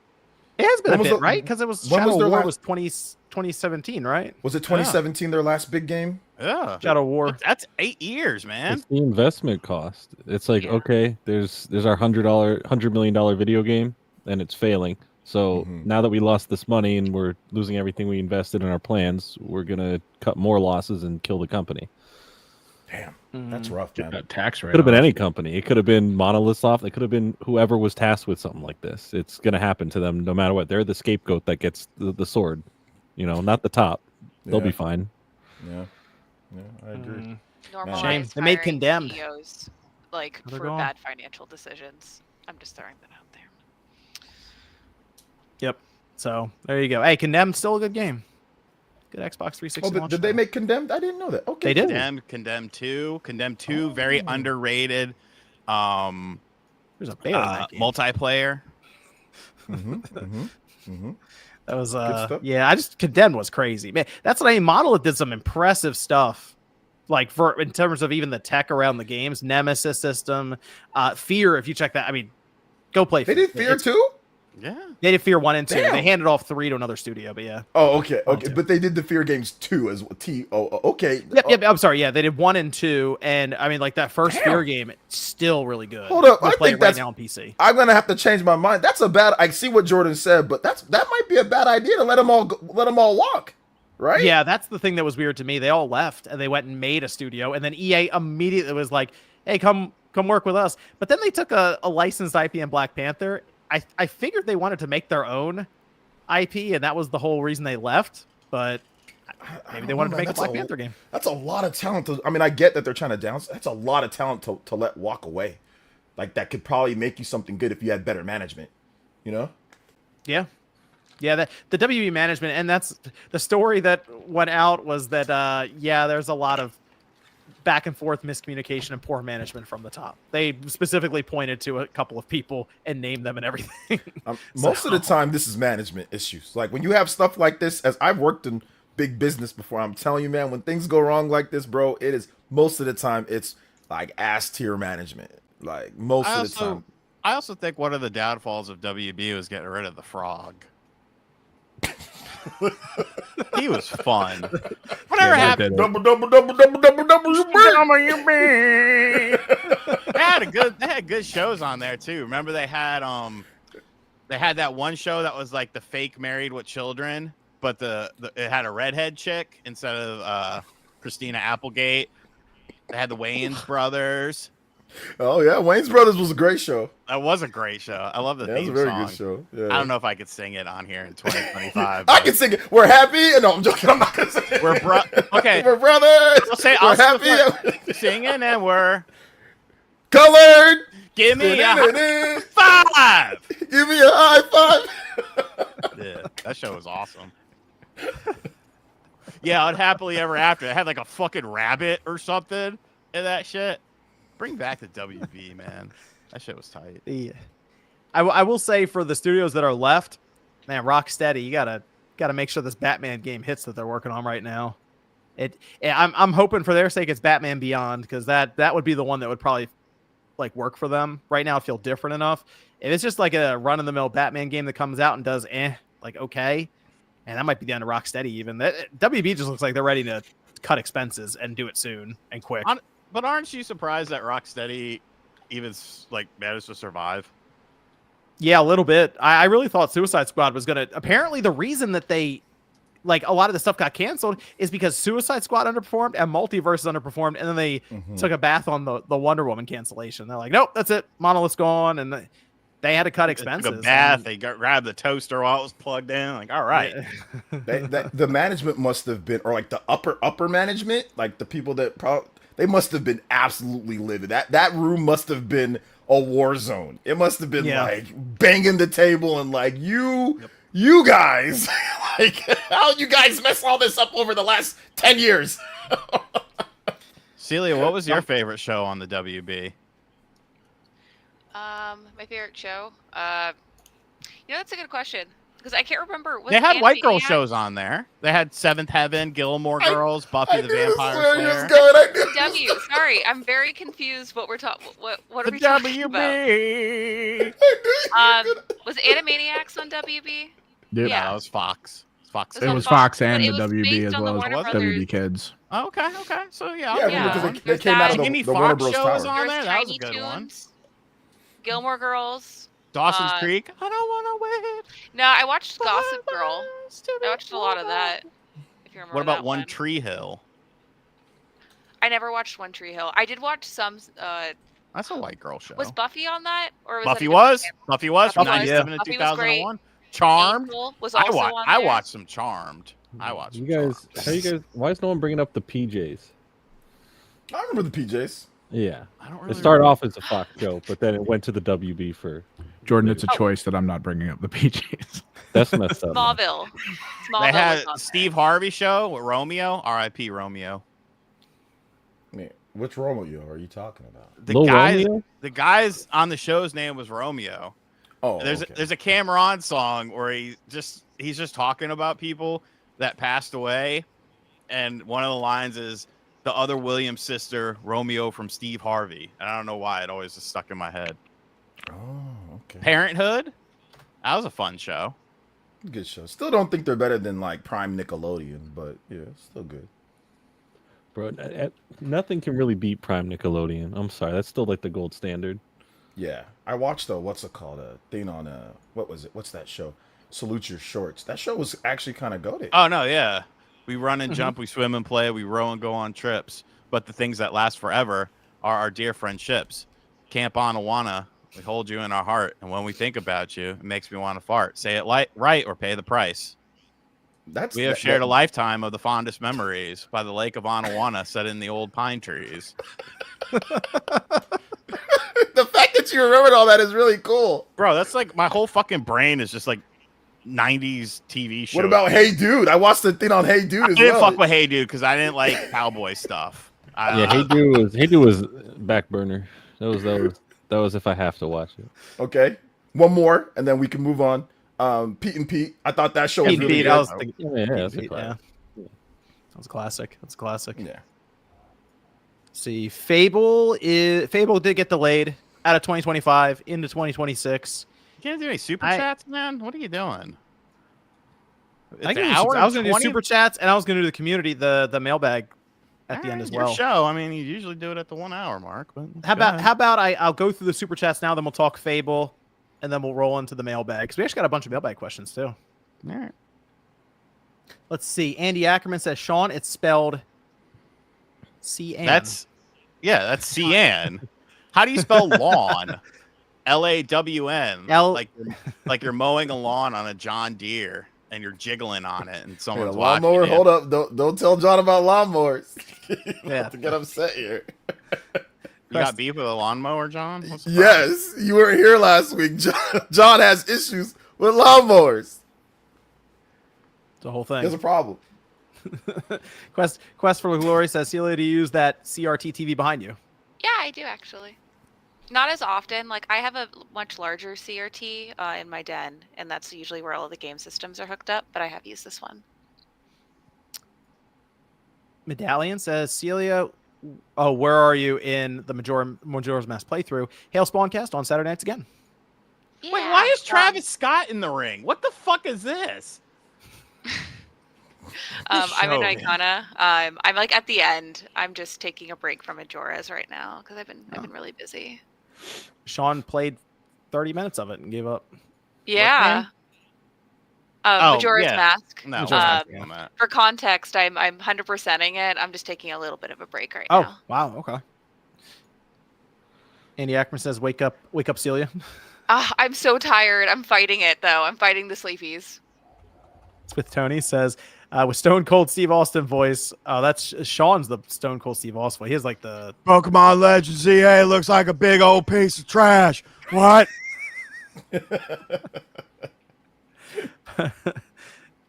It has been a bit, right? Because it was Shadow War was 2017, right? Was it 2017 their last big game? Yeah. Shadow War. That's 8 years, man. It's the investment cost. It's like, okay, there's our $100 million video game and it's failing. So now that we lost this money and we're losing everything we invested in our plans, we're gonna cut more losses and kill the company. Damn, that's rough, man. That tax rate Could have been any company. It could have been Monolith Soft. It could have been whoever was tasked with something like this. It's gonna happen to them no matter what. They're the scapegoat that gets the sword. You know, not the top. They'll be fine. Yeah, I agree. Normalize They made firing Condemned. CEOs, like They're for gone. bad financial decisions. I'm just throwing that out there. Yep. So there you go. Hey, Condemned still a good game. Good Xbox 360. Oh, did they make Condemned? I didn't know that. Okay, they did. Condemned 2, very underrated. There's a beta on that game. Multiplayer. That was stuff. Condemned was crazy, man. That's what I mean. Monolith did some impressive stuff, like in terms of even the tech around the games, Nemesis system, Fear. If you check that, I mean, go play. They did Fear too. Yeah, they did Fear 1 and 2. Damn. They handed off 3 to another studio, but yeah. Oh, okay, Two. but they did the Fear games 2 as well. Okay. Yep. I'm sorry. Yeah, they did 1 and 2, and I mean, like that first Fear game, it's still really good. Hold up, I think right that's now on PC. I'm gonna have to change my mind. That's a bad. I see what Jordan said, but that might be a bad idea to let them all walk, right? Yeah, that's the thing that was weird to me. They all left and they went and made a studio, and then EA immediately was like, "Hey, come work with us." But then they took a licensed IP in Black Panther. I figured they wanted to make their own IP, and that was the whole reason they left. But maybe they wanted to make a Black Panther game. That's a lot of talent. I get that they're trying to down. That's a lot of talent to let walk away. Like that could probably make you something good if you had better management. You know? Yeah. The WB management, and that's the story that went out was that there's a lot of back and forth miscommunication and poor management from the top. They specifically pointed to a couple of people and named them and everything. Most of the time, this is management issues. Like when you have stuff like this, as I've worked in big business before, I'm telling you, man, when things go wrong like this, bro, it is most of the time it's like ass tier management. Like most of the time. I also think one of the downfalls of WB was getting rid of the frog. He was fun. Whatever happened? Double, you They had good shows on there too. Remember they had that one show that was like the fake Married with Children, but it had a redhead chick instead of Christina Applegate. They had the Wayans brothers. Oh yeah, Wayne's Brothers was a great show. That was a great show. I love the theme That was a very song. good show. Yeah. I don't know if I could sing it on here in 2025. I can sing it. We're happy. No, I'm joking. I'm not gonna sing it. Okay. We're brothers. I'll happy. Singing and we're colored. Give me a high five. Give me a high five. Yeah, that show was awesome. Yeah, I'd happily ever after. It had like a fucking rabbit or something in that shit. Bring back the WB, man. That shit was tight. Yeah. I will say for the studios that are left, man, Rocksteady, you gotta make sure this Batman game hits that they're working on right now. I'm hoping for their sake it's Batman Beyond, because that would be the one that would probably like work for them. Right now, I feel different enough. If it's just like a run of the mill Batman game that comes out and does like okay, and that might be down to Rocksteady even. WB just looks like they're ready to cut expenses and do it soon and quick. But aren't you surprised that Rocksteady even like managed to survive? Yeah, a little bit. I really thought Suicide Squad was gonna. Apparently, the reason that they like a lot of the stuff got canceled is because Suicide Squad underperformed and Multiverse underperformed, and then they took a bath on the Wonder Woman cancellation. They're like, nope, that's it. Monolith's gone, and they had to cut expenses. Took a bath. They grabbed the toaster while it was plugged in. Like, all right. Yeah. The management must have been, or like the upper management, like the people that they must have been absolutely livid. That room must have been a war zone. It must have been like banging the table and like you guys, like how you guys mess all this up over the last 10 years. Celia, what was your favorite show on the WB? My favorite show. That's a good question because I can't remember. They had white girl shows on there. They had Seventh Heaven, Gilmore Girls, Buffy the Vampire Slayer. W. Sorry, I'm very confused. What we're talking? What are we talking about? Was Animaniacs on WB? Yep. Yeah, that was Fox. Fox. It was Fox and but the it was WB based as on the well Warner as Brothers. WB Kids. Oh, okay. So Because they There's came out of that. Jimmy the Warner Fox Bros. shows Tower. on there. There's That was Tiny a good one. Toons, Gilmore Girls. Dawson's Creek. I don't want to wait. No, I watched Gossip Girl. I watched a lot of that. If you remember. What about that One Tree Hill? I never watched One Tree Hill. I did watch some. That's a white girl show. Was Buffy on that, or was Buffy that was? Buffy was from Buffy was. 97 to Buffy was great. 2001. Charmed. Angel was also on I there. watched some Charmed. I watched. You guys, why is no one bringing up the PJs? I remember the PJs. Yeah, I don't really it started off as a Fox show, but then it went to the WB for. Jordan, it's a choice that I'm not bringing up the PJs. That's messed up. Smallville. They had was on Steve Harvey show with Romeo. R.I.P. Romeo. Man, which Romeo are you talking about? The guy's on the show's name was Romeo. Oh, There's a Cameron song where he's just talking about people that passed away, and one of the lines is the other Williams sister, Romeo from Steve Harvey. And I don't know why it always just stuck in my head. Oh, okay. Parenthood, that was a fun show. Good show. Still don't think they're better than like Prime Nickelodeon, but yeah, still good. Bro, nothing can really beat Prime Nickelodeon. I'm sorry, that's still like the gold standard. Yeah, I watched what's it called? A thing on what was it? What's that show? Salute Your Shorts. That show was actually kind of goated. Oh no, yeah. We run and jump, we swim and play, we row and go on trips. But the things that last forever are our dear friendships. Camp on Awana, we hold you in our heart, and when we think about you, it makes me want to fart. Say it right or pay the price. We have shared a lifetime of the fondest memories by the lake of Anawana set in the old pine trees. The fact that you remembered all that is really cool. Bro, that's like my whole fucking brain is just like 90s TV shows. What about Hey Dude? I watched the thing on Hey Dude as well. I didn't fuck with Hey Dude because I didn't like cowboy stuff. Hey Dude was back burner. That was if I have to watch it. Okay. One more, and then we can move on. Pete and Pete. I thought that show was really good. That was a classic. That's a classic. Yeah. See, Fable did get delayed out of 2025 into 2026. You can't do any super chats, man. What are you doing? I was going to do super chats, and I was going to do the community, the mailbag at the end as well. Your show. I mean, you usually do it at the 1 hour mark. But how about I'll go through the super chats now, then we'll talk Fable, and then we'll roll into the mailbag because we actually got a bunch of mailbag questions too. All right. Let's see. Andy Ackerman says, Sean, it's spelled C-N. That's C-N. How do you spell lawn? L-A-W-N. Like you're mowing a lawn on a John Deere and you're jiggling on it and someone's watching lawnmower. you. Hold up. Don't tell John about lawnmowers. Yeah. To get upset here. You got beef with a lawnmower, John? Yes. You weren't here last week. John has issues with lawnmowers. The whole thing. There's a problem. Quest for Glory says, Celia, do you use that CRT TV behind you? Yeah, I do actually. Not as often. Like I have a much larger CRT in my den, and that's usually where all of the game systems are hooked up. But I have used this one. Medallion says, Celia, where are you in the Majora's Mask playthrough? Hail Spawncast on Saturday nights again. Yeah, Wait, why is Travis Scott in the ring? What the fuck is this? I'm in Icona. I'm like at the end. I'm just taking a break from Majora's right now because I've been really busy. Sean played 30 minutes of it and gave up. Yeah. Majora's yeah. Mask. No, Majora's we're Mask, not doing that. For context, I'm 100%ing it. I'm just taking a little bit of a break right Oh, now. wow. Okay. Andy Ackman says, wake up, Celia. I'm so tired. I'm fighting it, though. I'm fighting the sleepies. With Tony says, with Stone Cold Steve Austin voice. Oh, that's Sean's the Stone Cold Steve Austin voice. He has like the Pokemon Legends EA looks like a big old piece of trash. What?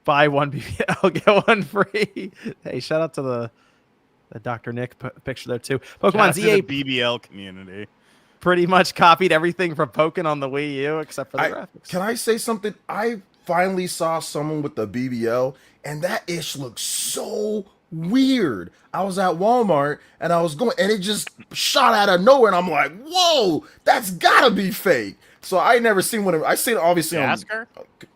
buy one BBL, get one free. Hey, shout out to the Dr. Nick picture there too. Pokemon Shout out EA to the BBL community. pretty much copied everything from Pokken on the Wii U except for the graphics. Can I say something? I finally saw someone with the BBL, and that ish looks so weird. I was at Walmart, and I was going, and it just shot out of nowhere, and I'm like, whoa, that's gotta be fake. So I never seen one. I seen it obviously on. Ask her?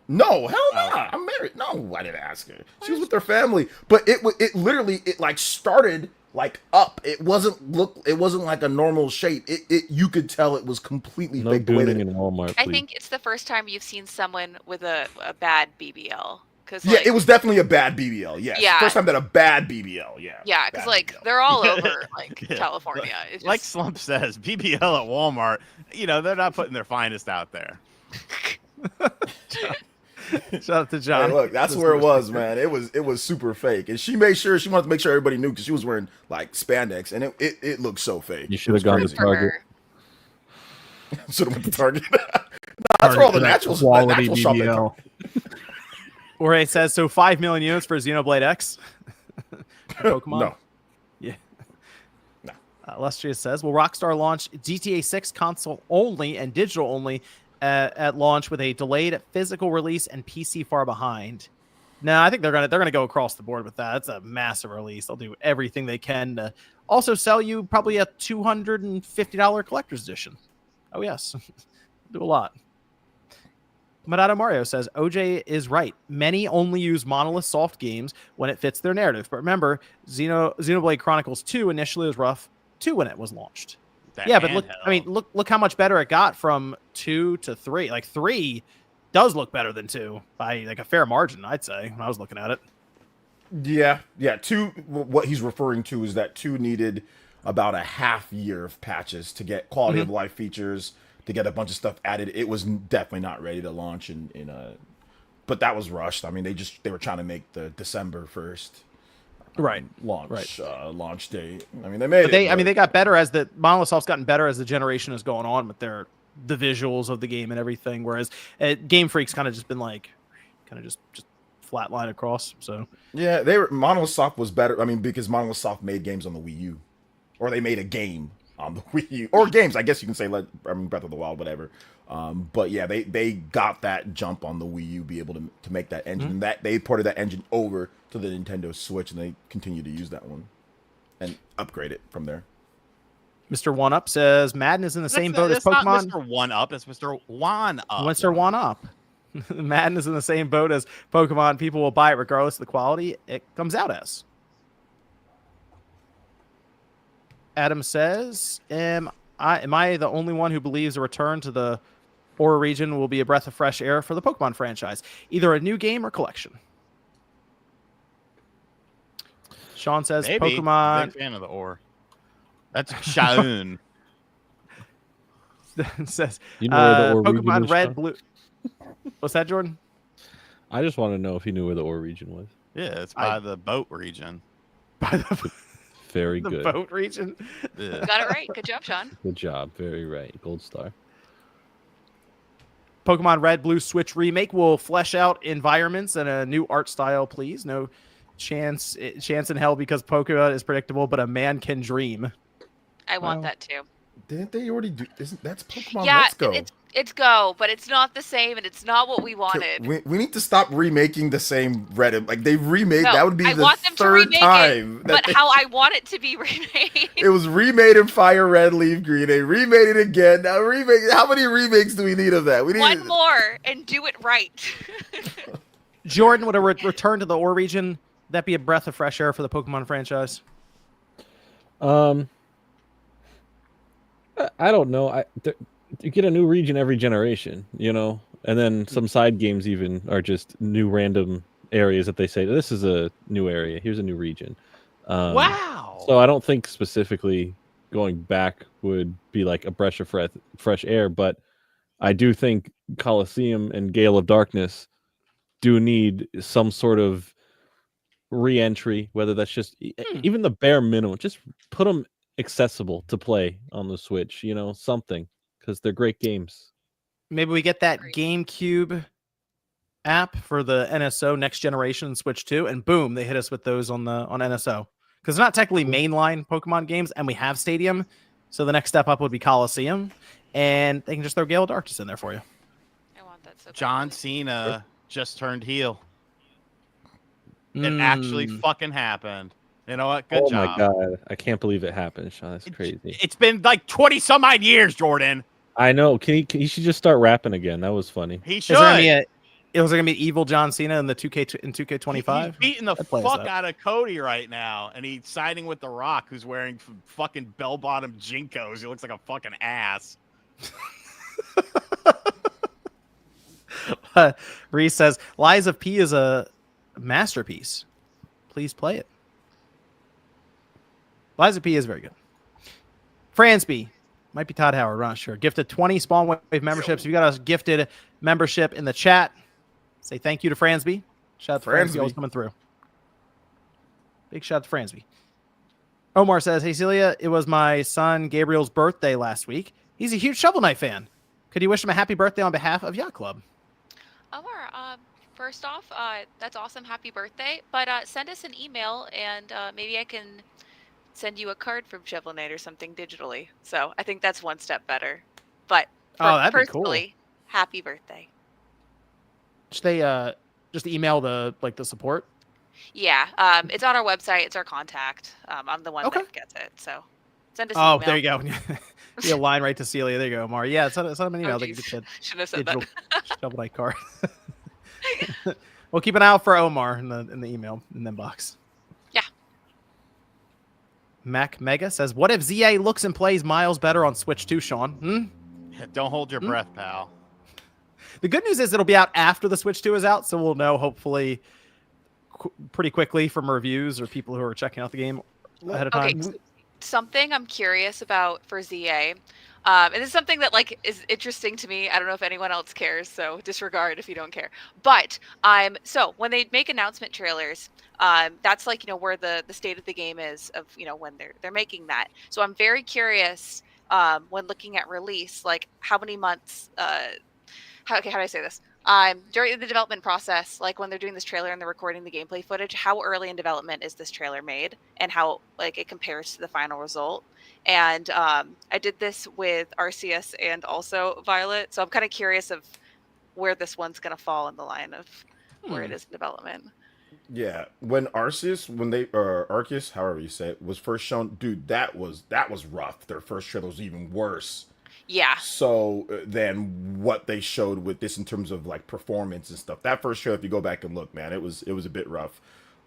No, hell no. Okay. I'm married. No, I didn't ask her. She was with her family, but it literally like started like up. It wasn't like a normal shape. It you could tell it was completely No fake. The way gooning that in Walmart, I please. think it's the first time you've seen someone with a bad BBL. Cause, yeah, it was definitely a bad BBL. Yes. Yeah. First time that a bad BBL. Yeah. Yeah, because bad like BBL. they're all Yeah. over like Yeah. California. It's Like just, Slump says, BBL at Walmart, they're not putting their finest out there. Shout out to John. Hey, look, that's where it was, man. It was super fake, and she wanted to make sure everybody knew because she was wearing like spandex, and it looked so fake. You should have gone to for Target. her. Should have went to Target. That's where all the natural quality shopping. BBL. Jorge says, so 5 million units for Xenoblade X? Pokemon? No. Yeah. No. Illustrious says, will Rockstar launch GTA 6 console only and digital only at launch with a delayed physical release and PC far behind? No, I think they're gonna go across the board with that. It's a massive release. They'll do everything they can to also sell you probably a $250 collector's edition. Oh yes, do a lot. Madado Mario says, OJ is right. Many only use Monolith soft games when it fits their narrative. But remember, Xenoblade Chronicles 2 initially was rough too when it was launched. That Yeah, but look, handheld. I mean, look how much better it got from 2 to 3. Like 3 does look better than 2 by like a fair margin, I'd say, when I was looking at it. Yeah. 2. What he's referring to is that 2 needed about a half year of patches to get quality of life features, to get a bunch of stuff added. It was definitely not ready to launch but that was rushed. I mean, they were trying to make the December 1st launch date. I mean, they made But they got better as the Monolith Soft's gotten better as the generation has gone on with the visuals of the game and everything. Whereas Game Freak's kind of just been like, just flatline across. So yeah, Monolith Soft was better. I mean, because Monolith Soft made games on the Wii U, or they made a game on the Wii U, or games. I guess you can say Breath of the Wild, whatever. But yeah, they got that jump on the Wii U, be able to make that engine, and that they ported that engine over to the Nintendo Switch, and they continue to use that one and upgrade it from there. Mr. One Up says Madden is in the same boat as Pokemon. Not Mr. One Up, it's Mr. One Up. Mr. One Up. Madden is in the same boat as Pokemon. People will buy it regardless of the quality it comes out as. Adam says, am I the only one who believes a return to the Ora region will be a breath of fresh air for the Pokemon franchise? Either a new game or collection. Sean says, Maybe. Pokemon... Big fan of the ore. That's Shutdown. says, You know where the Ore region Pokemon is, Red, Sean? Blue... What's that, Jordan? I just want to know if you knew where the Ore region was. Yeah, it's by the boat region. By the Very good. boat region? Yeah. Got it right. Good job, Sean. Good job. Very right. Gold star. Pokemon Red, Blue Switch remake will flesh out environments and a new art style, please. No chance in hell because Pokemon is predictable, but a man can dream. I want Well, that too. Didn't they already do? That's Pokemon Yeah, Let's Go. it's Go, but it's not the same, and it's not what we wanted. We need to stop remaking the same Red. Like they remade. No, That would be I the want them to third remake time. it, but how I want it to be remade. It was remade in Fire Red, Leaf Green. They remade it again. Now remake. How many remakes do we need of that? We need One more and do it right. Jordan, would a return to the Ore region that be a breath of fresh air for the Pokemon franchise? I don't know. You get a new region every generation, and then some side games even are just new random areas that they say this is a new area. Here's a new region. Wow. So I don't think specifically going back would be like a breath of fresh air, but I do think Colosseum and Gale of Darkness do need some sort of re-entry, whether that's just even the bare minimum. Just put them accessible to play on the Switch, something, because they're great games. Maybe we get that GameCube app for the NSO Next Generation Switch 2, and boom, they hit us with those on NSO. Because they're not technically mainline Pokemon games, and we have Stadium, so the next step up would be Coliseum, and they can just throw Gale of Darkness in there for you. I want that so John badly. Cena just turned heel. It actually fucking happened. You know what? Good job. Oh my god, I can't believe it happened, Sean. That's crazy. It's been like 20 some odd years, Jordan. I know. He should just start rapping again. That was funny. He should. Was there gonna be evil John Cena in the 2K25? He's beating the fuck out of Cody right now, and he's siding with The Rock, who's wearing fucking bell-bottom Jinkos. He looks like a fucking ass. Reese says, Lies of P is a masterpiece. Please play it. Lies of P is very good. Fransby. Might be Todd Howard, we're not sure. Gifted 20 Spawn Wave memberships. If you got a gifted membership in the chat, say thank you to Fransby. Shout out to Fransby. Always coming through. Big shout out to Fransby. Omar says, hey, Celia, it was my son Gabriel's birthday last week. He's a huge Shovel Knight fan. Could you wish him a happy birthday on behalf of Yacht Club? Omar, first off, that's awesome. Happy birthday. But send us an email, and maybe I can send you a card from Shovel Knight or something digitally. So I think that's one step better. But that'd personally, be cool. Happy birthday. Should they just email the support? Yeah, it's on our website. It's our contact. I'm the one that gets it. So send us an email. Oh, there you go. Be a line right to Celia. There you go, Omar. Yeah, send them an email. They can get should have said digital that. Shovel Knight card. We'll keep an eye out for Omar in the email in the inbox. Yeah. Mac Mega says, what if ZA looks and plays miles better on Switch 2, Sean? Don't hold your breath, pal. The good news is it'll be out after the Switch 2 is out, so we'll know hopefully pretty quickly from reviews or people who are checking out the game ahead of time. Okay, something I'm curious about for ZA, and this is something that is interesting to me. I don't know if anyone else cares, so disregard if you don't care. But so when they make announcement trailers, that's where the state of the game is of when they're making that. So I'm very curious when looking at release, how many months. How do I say this? During the development process, when they're doing this trailer and they're recording the gameplay footage, how early in development is this trailer made, and how it compares to the final result? And I did this with Arceus and also Violet, so I'm kind of curious of where this one's going to fall in the line of where it is in development. Yeah, when Arceus, Arceus, however you say it, was first shown, dude, that was rough. Their first trailer was even worse. Yeah. So then what they showed with this in terms of performance and stuff, that first show, if you go back and look, man, it was a bit rough.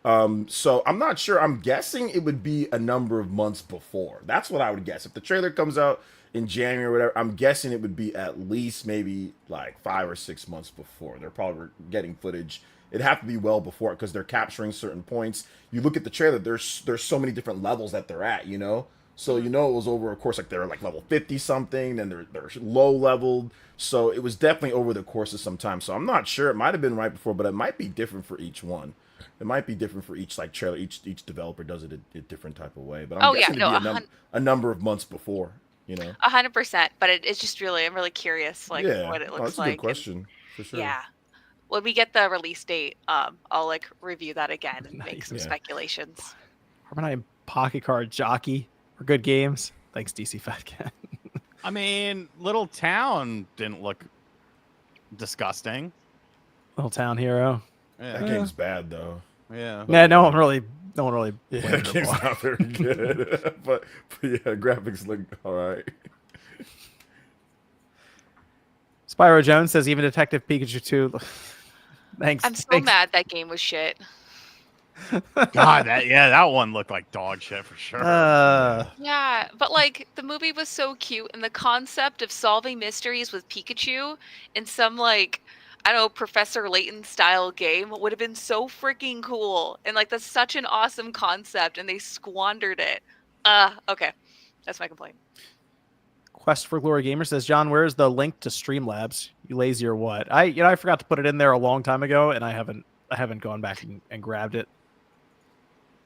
So I'm not sure. I'm guessing it would be a number of months before. That's what I would guess. If the trailer comes out in January or whatever, I'm guessing it would be at least maybe 5 or 6 months before. They're probably getting footage. It'd have to be well before it because they're capturing certain points. You look at the trailer, there's so many different levels that they're at, So it was over, of course, they're level 50 something, then they're low leveled. So it was definitely over the course of some time. So I'm not sure. It might have been right before, but it might be different for each one. It might be different for each trailer. Each developer does it a different type of way. But I'm guessing it'd be a number of months before. 100%. But it's just I'm really curious, what it looks that's a good question for sure. Yeah. When we get the release date, I'll review that again and make some speculations. Harmonite Pocket Card Jockey for good games. Thanks, DC Fat Cat. I mean, Little Town didn't look disgusting. Little Town Hero. Yeah. That game's bad though. Yeah. Yeah, no one really. Yeah, that game's not very good. but yeah, graphics look all right. Spyro Jones says even Detective Pikachu 2. Thanks. I'm so mad that game was shit. God, that one looked like dog shit for sure. Yeah, but like the movie was so cute, and the concept of solving mysteries with Pikachu in some like I don't know Professor Layton style game would have been so freaking cool, and like that's such an awesome concept, and they squandered it. Okay, that's my complaint. Quest for Glory Gamer says, John, where's the link to Streamlabs? You lazy or what? I forgot to put it in there a long time ago, and I haven't gone back and grabbed it.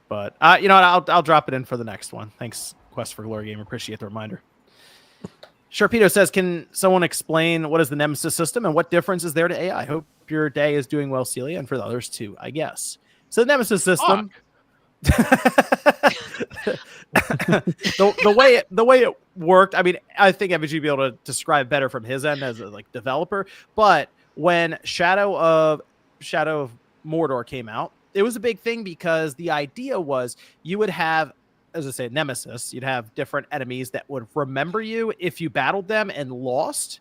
But you know what? I'll drop it in for the next one. Thanks, Quest for Glory Gamer. Appreciate the reminder. Sharpedo says, can someone explain what is the Nemesis system and what difference is there to AI? Hope your day is doing well, Celia, and for the others too, I guess. So the Nemesis system. the way it worked, I mean, I think MVG would be able to describe better from his end as a like developer. But when Shadow of Mordor came out, it was a big thing because the idea was you would have, as I say, Nemesis. You'd have different enemies that would remember you if you battled them and lost,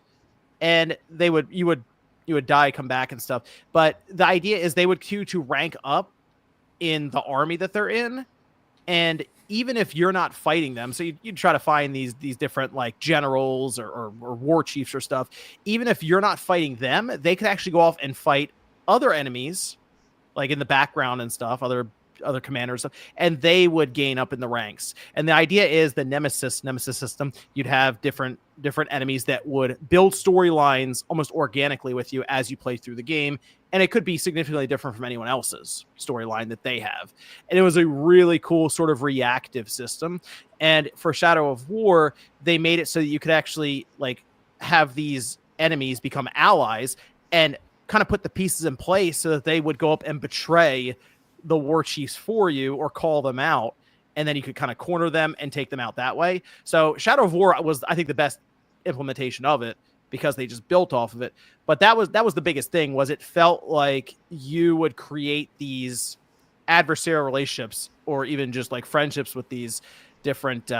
and you would die, come back and stuff. But the idea is they would queue to rank up in the army that they're in, and even if you're not fighting them, so you'd try to find these different like generals or war chiefs or stuff. Even if you're not fighting them, they could actually go off and fight other enemies, like in the background and stuff, other commanders, and they would gain up in the ranks. And the idea is the Nemesis system. You'd have different enemies that would build storylines almost organically with you as you play through the game. And it could be significantly different from anyone else's storyline that they have. And it was a really cool sort of reactive system. And for Shadow of War, they made it so that you could actually like have these enemies become allies and kind of put the pieces in place so that they would go up and betray the war chiefs for you or call them out. And then you could kind of corner them and take them out that way. So Shadow of War was, I think, the best implementation of it, because they just built off of it. But that was the biggest thing, was it felt like you would create these adversarial relationships or even just like friendships with these different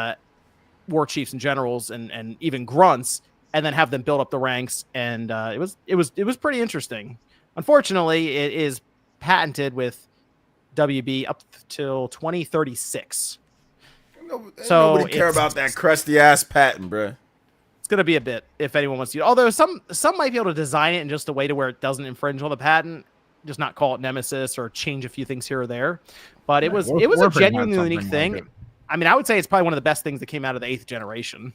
war chiefs and generals and even grunts, and then have them build up the ranks. And it was pretty interesting. Unfortunately, it is patented with WB up till 2036. Nobody care about that crusty ass patent, bro. It's going to be a bit if anyone wants to. Although some might be able to design it in just a way to where it doesn't infringe on the patent, just not call it Nemesis or change a few things here or there. But it was a genuinely unique thing. Like, I mean, I would say it's probably one of the best things that came out of the 8th generation.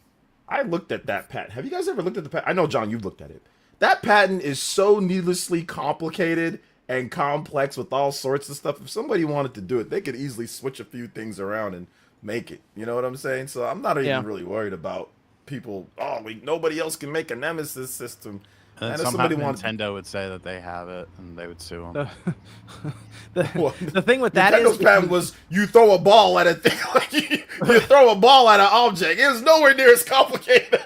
I looked at that patent. Have you guys ever looked at the patent? I know, John, you've looked at it. That patent is so needlessly complicated and complex with all sorts of stuff. If somebody wanted to do it, they could easily switch a few things around and make it. You know what I'm saying? So I'm not even really worried about people. Nobody else can make a Nemesis system. And then somehow Nintendo would say that they have it, and they would sue them. The thing with that Nintendo's patent was you throw a ball at a thing. Like you throw a ball at an object. It was nowhere near as complicated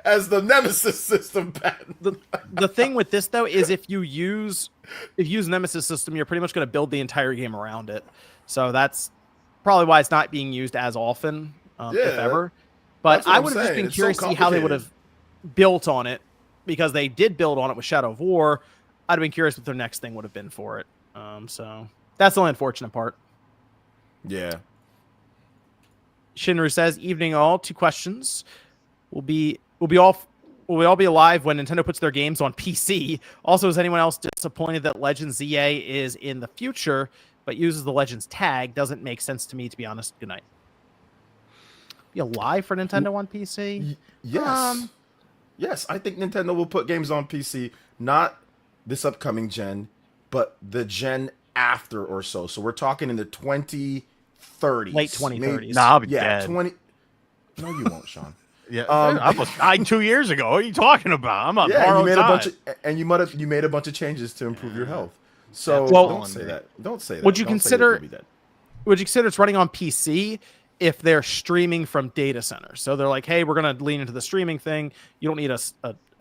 as the Nemesis system patent. The thing with this though is if you use Nemesis system, you're pretty much going to build the entire game around it. So that's probably why it's not being used as often, if ever. But I would have just been curious to see how they would have built on it, because they did build on it with Shadow of War. I'd have been curious what their next thing would have been for it. So that's the only unfortunate part. Yeah. Shinru says, "Evening all. 2 questions. Will we all be alive when Nintendo puts their games on PC? Also, is anyone else disappointed that Legends ZA is in the future but uses the Legends tag? Doesn't make sense to me, to be honest. Good night." Be alive for Nintendo on PC? Yes. Yes, I think Nintendo will put games on PC, not this upcoming gen, but the gen after or so. So we're talking in the 2030s. Late 2030s. Nah, I'll be dead. No, you won't, Sean. Yeah, I was died 2 years ago. What are you talking about? I'm on borrowed time. You made a bunch of changes to improve your health. So don't say that. Don't say that. Would you consider it's running on PC if they're streaming from data centers? So they're like, hey, we're going to lean into the streaming thing. You don't need a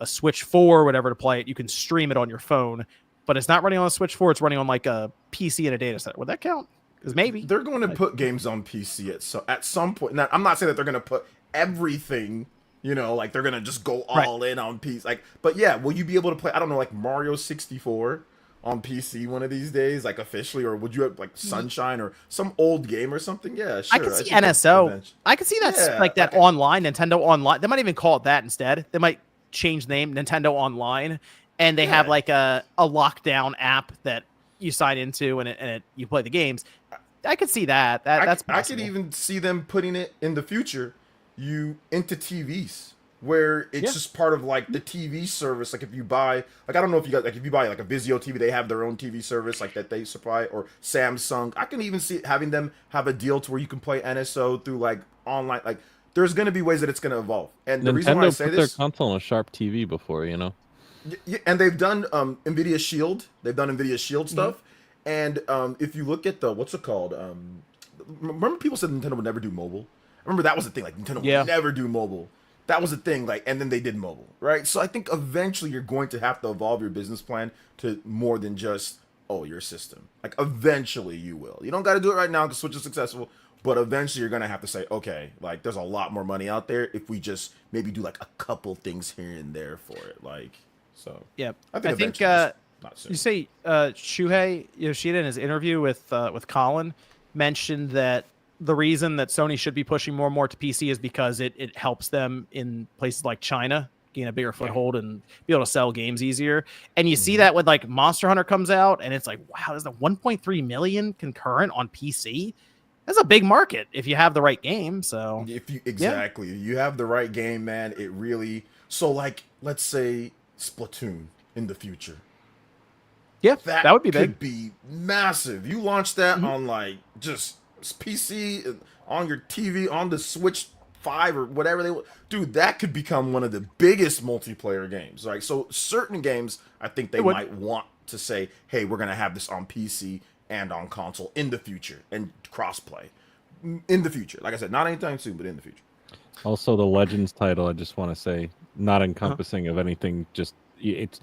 Switch 4 or whatever to play it. You can stream it on your phone, but it's not running on a Switch 4. It's running on like a PC in a data center. Would that count? Because maybe they're going to put games on PC at some point. Now, I'm not saying that they're going to put everything, like they're going to just go all in on PC. Like, but yeah, will you be able to play, I don't know, like Mario 64 on PC one of these days, like officially, or would you have like Sunshine or some old game or something? Yeah, sure. I can see think NSO. I can see that's Yeah, like that like online, Nintendo Online. They might even call it that instead. They might change the name Nintendo Online, and they have Yeah. like a lockdown app that you sign into, and you play the games. I could see that. That's I possible. could even see them putting it in the future, you into TVs where it's Yeah. just part of like the TV service. Like if you buy, like I don't know if you got like if you buy like a Vizio TV, they have their own TV service like that they supply, or Samsung. I can even see having them have a deal to where you can play NSO through like online. Like there's gonna be ways that it's gonna evolve. And the reason why I Nintendo say put this, their console on a sharp TV before, you know. and they've done Nvidia Shield. They've done Nvidia Shield stuff. And if you look at the what's it called? Remember people said Nintendo would never do mobile. I remember that was the thing. Like Nintendo Yeah. would never do mobile. That was the thing. Like, and then they did mobile, right? So I think eventually you're going to have to evolve your business plan to more than just your system. Like eventually you will. You don't got to do it right now because Switch is successful. But eventually you're gonna have to say, okay, like there's a lot more money out there if we just maybe do like a couple things here and there for it. Like so. Yeah, I think eventually, not soon. you say Shuhei Yoshida in his interview with Colin mentioned that the reason that Sony should be pushing more and more to PC is because it helps them in places like China gain a bigger foothold and be able to sell games easier. And you see that when like Monster Hunter comes out and it's like, wow, there's a 1.3 million concurrent on PC. That's a big market if you have the right game. So if you you have the right game, man, it really. So like, let's say Splatoon in the future. Yeah, that would be big. Could be massive. You launch that on like just PC, on your TV, on the Switch 5 or whatever dude, that could become one of the biggest multiplayer games. Right? So certain games, I think they might want to say, hey, we're gonna have this on PC and on console in the future and crossplay in the future. Like I said, not anytime soon, but in the future. Also, the Legends title, I just want to say, not encompassing of anything. Just it's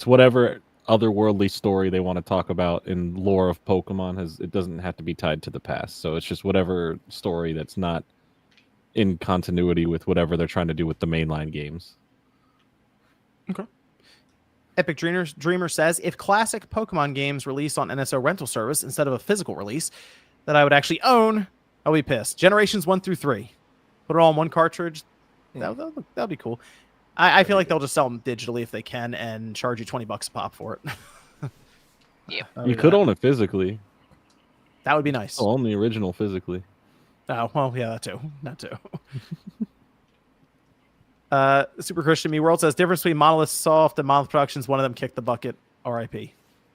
whatever otherworldly story they want to talk about in lore of Pokemon. It doesn't have to be tied to the past. So it's just whatever story that's not in continuity with whatever they're trying to do with the mainline games. Okay. Epic Dreamer says, if classic Pokemon games release on NSO rental service instead of a physical release that I would actually own, I'll be pissed. Generations 1 through 3. Put it all in one cartridge. That'll be cool. I feel like they'll just sell them digitally if they can and charge you $20 a pop for it. Yep. You could own it physically. That would be nice. Own the original physically. Oh, well, yeah, that too. Super Christian Me World says, difference between Monolith Soft and Monolith Productions, one of them kicked the bucket. RIP.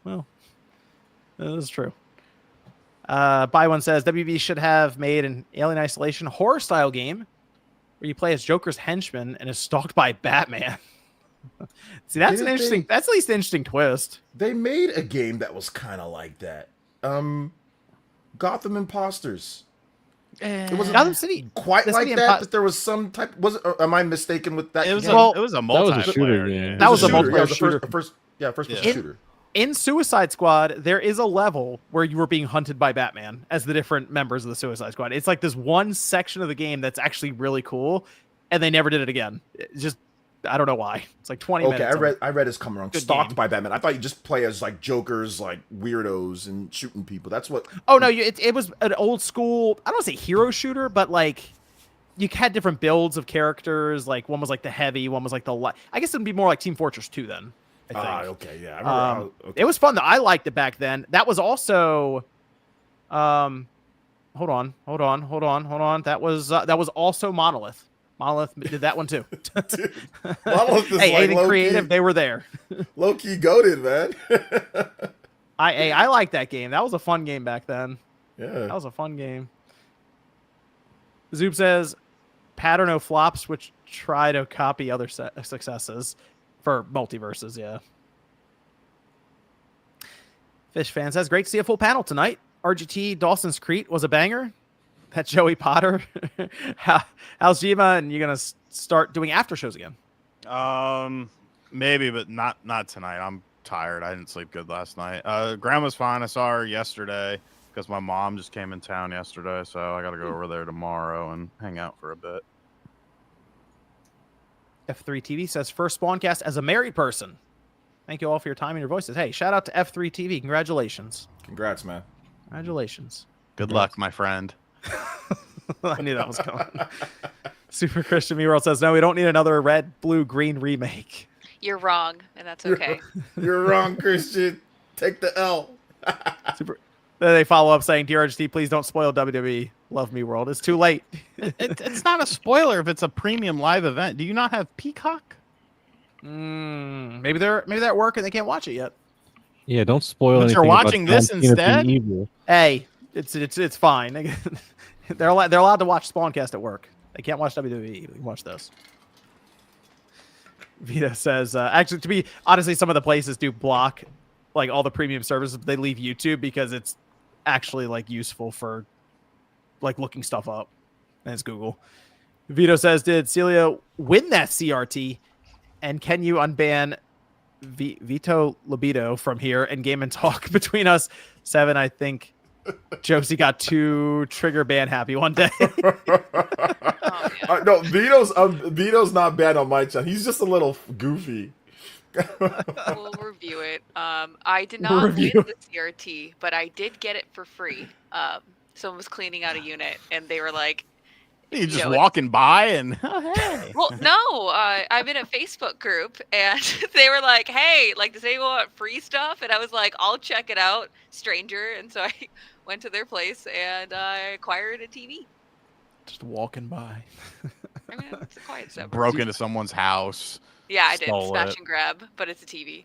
Well, that is true. Buy One says, WB should have made an Alien Isolation horror-style game where you play as Joker's henchman and is stalked by Batman. See, that's that's at least an interesting twist. They made a game that was kind of like that. Gotham Imposters. It wasn't Gotham City quite like that, but there was some type. Was it? Or am I mistaken with that? It was game? it was a multiplayer shooter game. game. That was a shooter. multiplayer Yeah, shooter. First person In- shooter. In Suicide Squad, there is a level where you were being hunted by Batman as the different members of the Suicide Squad. It's like this one section of the game that's actually really cool, and they never did it again. It's just, I don't know why. It's like 20 minutes. I read his coming wrong. Good Stalked game. by Batman. I thought you just play as like Jokers, like weirdos and shooting people. That's what. Oh no, it was an old school. I don't want to say hero shooter, but like you had different builds of characters. Like one was like the heavy, one was like the light. I guess it'd be more like Team Fortress 2 then. I think. Okay, yeah. I remember It was fun though. I liked it back then. That was also, hold on. That was also Monolith. Monolith did that one too. Dude, Monolith is Hey, like anything creative, they were there. low key goated, man. I like that game. That was a fun game back then. Yeah. That was a fun game. Zoop says, pattern o flops which try to copy other successes for multiverses. Yeah. Fish fan says, great to see a full panel tonight. RGT Dawson's Creek was a banger. That Joey Potter. How's Jima? And you're gonna start doing after shows again? Maybe, but not tonight. I'm tired. I didn't sleep good last night. Grandma's fine. I saw her yesterday because my mom just came in town yesterday, so I got to go over there tomorrow and hang out for a bit. F3 TV says, first Spawncast as a married person. Thank you all for your time and your voices. Hey, shout out to F3 TV. Congratulations. Congrats, man. Congratulations. Good luck, my friend. I knew that was coming. Super Christian Me World says, no, we don't need another red, blue, green remake. You're wrong, and that's okay. You're wrong, Christian. Take the L. Super. Then they follow up saying, Dear RGT, please don't spoil WWE. Love Me World. It's too late. It's not a spoiler if it's a premium live event. Do you not have Peacock? Maybe they're at work and they can't watch it yet. Yeah, don't spoil But anything. you're about watching this John Cena being instead? Evil. Hey, it's fine. They're allowed to watch Spawncast at work. They can't watch WWE. They can watch this. Vito says, actually, to be honestly, some of the places do block like all the premium services. They leave YouTube because it's actually like useful for like looking stuff up. And it's Google. Vito says, did Celia win that CRT? And can you unban Vito Libido from here and Game and Talk between us? 7, I think Josie got too trigger ban happy one day. Oh, yeah. No, Vito's not bad on my channel. He's just a little goofy. We'll review it. I did not win the CRT, but I did get it for free. Someone was cleaning out a unit, and they were like, You just know, walking by and hey. well, no, I'm in a Facebook group, and they were like, hey, like, does anyone want free stuff? And I was like, I'll check it out, stranger. And so I went to their place, and I acquired a TV. Just walking by. I mean, it's a quiet suburb. Broke into someone's house. Yeah, I did. Stole Snatch it. and grab, but it's a TV.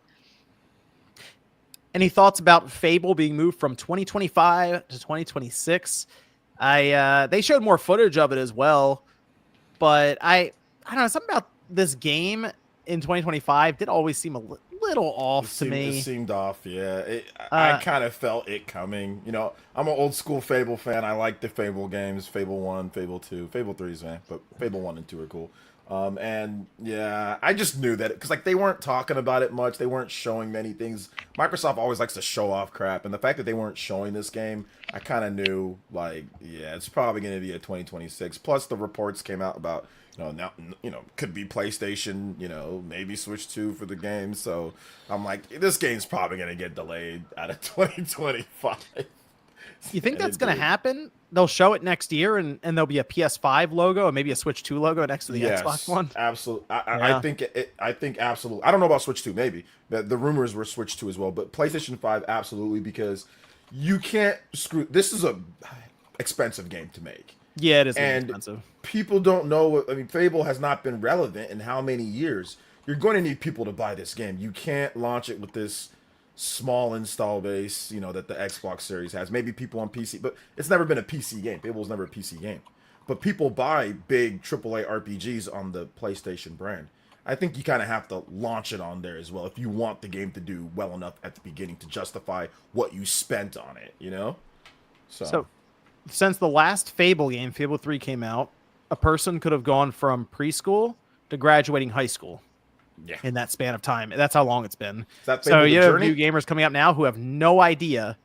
Any thoughts about Fable being moved from 2025 to 2026? They showed more footage of it as well, but I don't know, something about this game in 2025 did always seem a little off to me. It seemed off, yeah. I kind of felt it coming. You know, I'm an old school Fable fan. I like the Fable games, Fable 1, Fable 2, Fable 3's man, but Fable 1 and 2 are cool. And yeah, I just knew that because like they weren't talking about it much. They weren't showing many things. Microsoft always likes to show off crap, and the fact that they weren't showing this game, I kind of knew like, yeah, it's probably going to be a 2026. Plus the reports came out about, now, could be PlayStation, maybe Switch 2 for the game. So I'm like, this game's probably going to get delayed out of 2025. You think that's going to happen? They'll show it next year, and there'll be a PS5 logo and maybe a Switch 2 logo next to the Xbox One. Absolutely. I think absolutely. I don't know about Switch 2, maybe. The rumors were Switch 2 as well, but PlayStation 5 absolutely, because you can't screw. This is a expensive game to make. Yeah, it is and expensive. People don't know. I mean, Fable has not been relevant in how many years. You're going to need people to buy this game. You can't launch it with this small install base, that the Xbox Series has. Maybe people on PC, but it's never been a PC game. Fable's never a PC game. But people buy big AAA RPGs on the PlayStation brand. I think you kind of have to launch it on there as well if you want the game to do well enough at the beginning to justify what you spent on it, So since the last Fable game, Fable 3 came out, a person could have gone from preschool to graduating high school. Yeah. In that span of time. That's how long it's been. Is that so Fable you the have Journey? new gamers coming up now who have no idea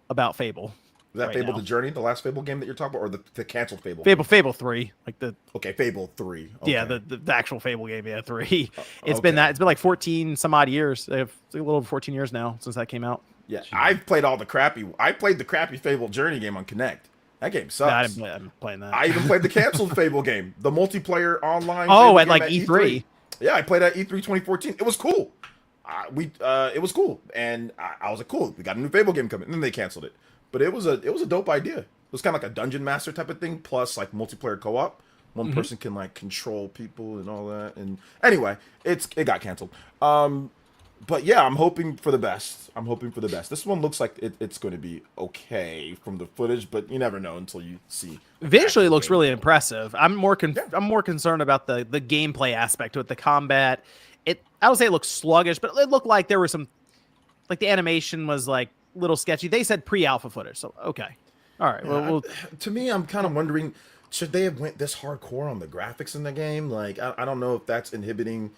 about Fable. Is that right Fable now. the Journey, the last Fable game that you're talking about, or the canceled Fable? Fable 3, like the Fable 3. Okay. yeah, the actual Fable game, 3. It's been like 14 some odd years. They have a little over 14 years now since that came out. Yeah, I've played I played the crappy Fable Journey game on Kinect. That game sucks. No, I'm playing that. I even played the canceled Fable game, the multiplayer online. Oh, Fable at game like E3. Yeah, I played at E3 2014. It was cool. It was cool, and I was like, cool. We got a new Fable game coming, and then they canceled it. But it was a dope idea. It was kind of like a dungeon master type of thing, plus like multiplayer co-op. One person can like control people and all that. And anyway, it got canceled. But yeah, I'm hoping for the best. This one looks like it's going to be okay from the footage, but you never know until you see. Visually, it looks really impressive. I'm more concerned about the gameplay aspect with the combat. I would say it looks sluggish, but it looked like there were some, like the animation was like a little sketchy. They said pre-alpha footage, so okay, all right. Well, to me, I'm kind of wondering, should they have went this hardcore on the graphics in the game? Like, I don't know if that's inhibiting.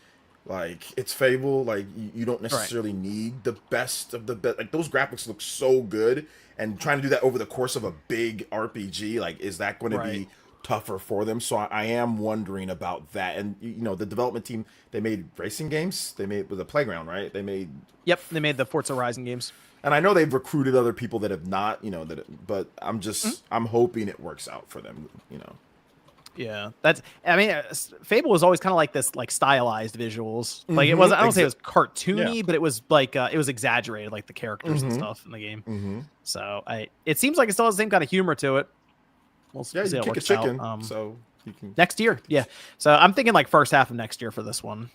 Like, it's Fable. Like, you don't necessarily need the best of the best. Like, those graphics look so good, and trying to do that over the course of a big RPG, like, is that going to be tougher for them. So I am wondering about that. And the development team, they made racing games. They made with a Playground, right? They made. Yep, they made the Forza Horizon games. And I know they've recruited other people that have not, but I'm just I'm hoping it works out for them. Yeah, Fable was always kind of like this, like stylized visuals. Like it wasn't. I don't say it was cartoony, but it was like it was exaggerated, like the characters and stuff in the game. So it seems like it still has the same kind of humor to it. We'll see how it works out. So you can next year, yeah. So I'm thinking like first half of next year for this one,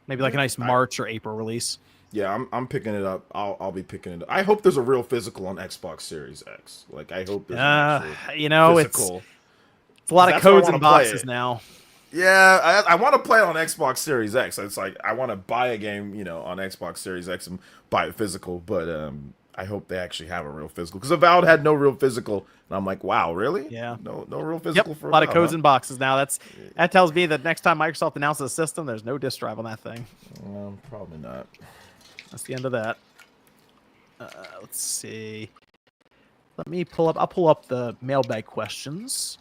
maybe like a nice March or April release. Yeah, I'm picking it up. I'll be picking it up. I hope there's a real physical on Xbox Series X. Like I hope there's physical. It's a lot of codes and boxes now. Yeah, I want to play it on Xbox Series X. It's like I want to buy a game, on Xbox Series X and buy it physical. But I hope they actually have a real physical, because Avowed had no real physical, and I'm like, wow, really? Yeah, no real physical for a lot of codes and boxes now. That tells me that next time Microsoft announces a system, there's no disk drive on that thing. Probably not. That's the end of that. Let's see. I'll pull up the mailbag questions.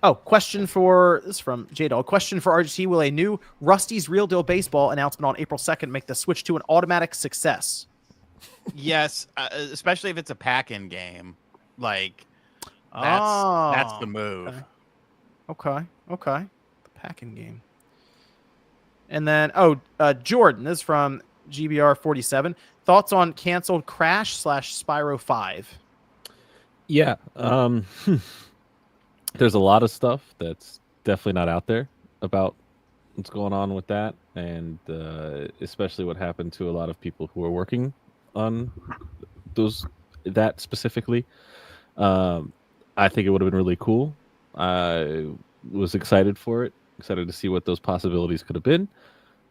Oh, question from J-Dog. Question for RGT. Will a new Rusty's Real Deal Baseball announcement on April 2nd make the switch to an automatic success? Yes, especially if it's a pack-in game. Like, that's the move. Okay. The pack-in game. And then, Jordan, this is from GBR47. Thoughts on canceled Crash / Spyro 5? Yeah. There's a lot of stuff that's definitely not out there about what's going on with that, and especially what happened to a lot of people who are working on that specifically. I think it would have been really cool. I was excited for it, excited to see what those possibilities could have been.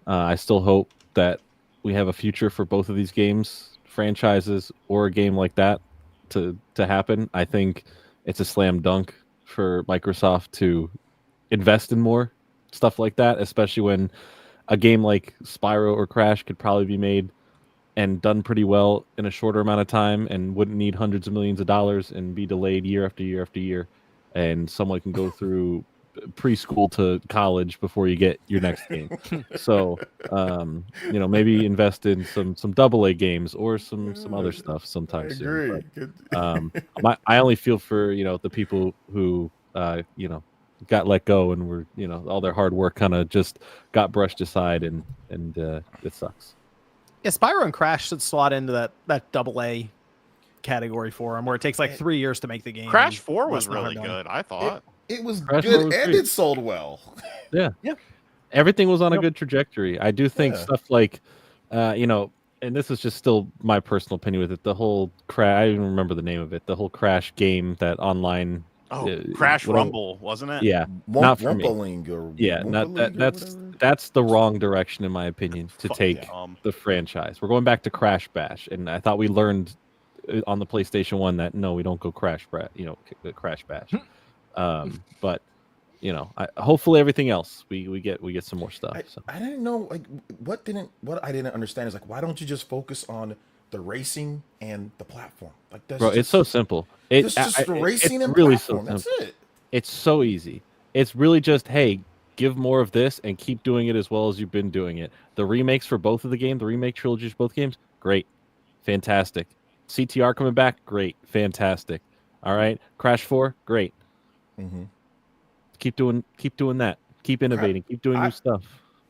I still hope that we have a future for both of these games, franchises, or a game like that to happen. I think it's a slam dunk for Microsoft to invest in more stuff like that, especially when a game like Spyro or Crash could probably be made and done pretty well in a shorter amount of time and wouldn't need hundreds of millions of dollars and be delayed year after year after year, and someone can go through preschool to college before you get your next game. So maybe invest in some AA games or some other stuff sometime soon. But, I only feel for the people who got let go and were all their hard work kind of just got brushed aside, and it sucks. Yeah, Spyro and Crash should slot into that AA category for them, where it takes like 3 years to make the game. Crash 4 was really good, I thought. It was Crash good, was and great. It sold well. Yeah. Everything was on a good trajectory. I do think stuff like, and this is just still my personal opinion with it, the whole Crash, I don't even remember the name of it, the whole Crash game, that online. Crash Rumble, wasn't it? Yeah. Not for me. That's the wrong direction, in my opinion, to take the franchise. We're going back to Crash Bash, and I thought we learned on the PlayStation 1 that no, we don't go Crash Bash. But hopefully everything else we get some more stuff. I didn't know what I didn't understand is why don't you just focus on the racing and the platform? It's so simple. It's just racing and really platform. So that's it. It's so easy. It's really just, hey, give more of this and keep doing it as well as you've been doing it. The remakes for both of the games, the remake trilogies for both games, great, fantastic. CTR coming back, great, fantastic. All right, Crash 4, great. Mm-hmm. Keep doing that. Keep innovating. Keep doing new stuff.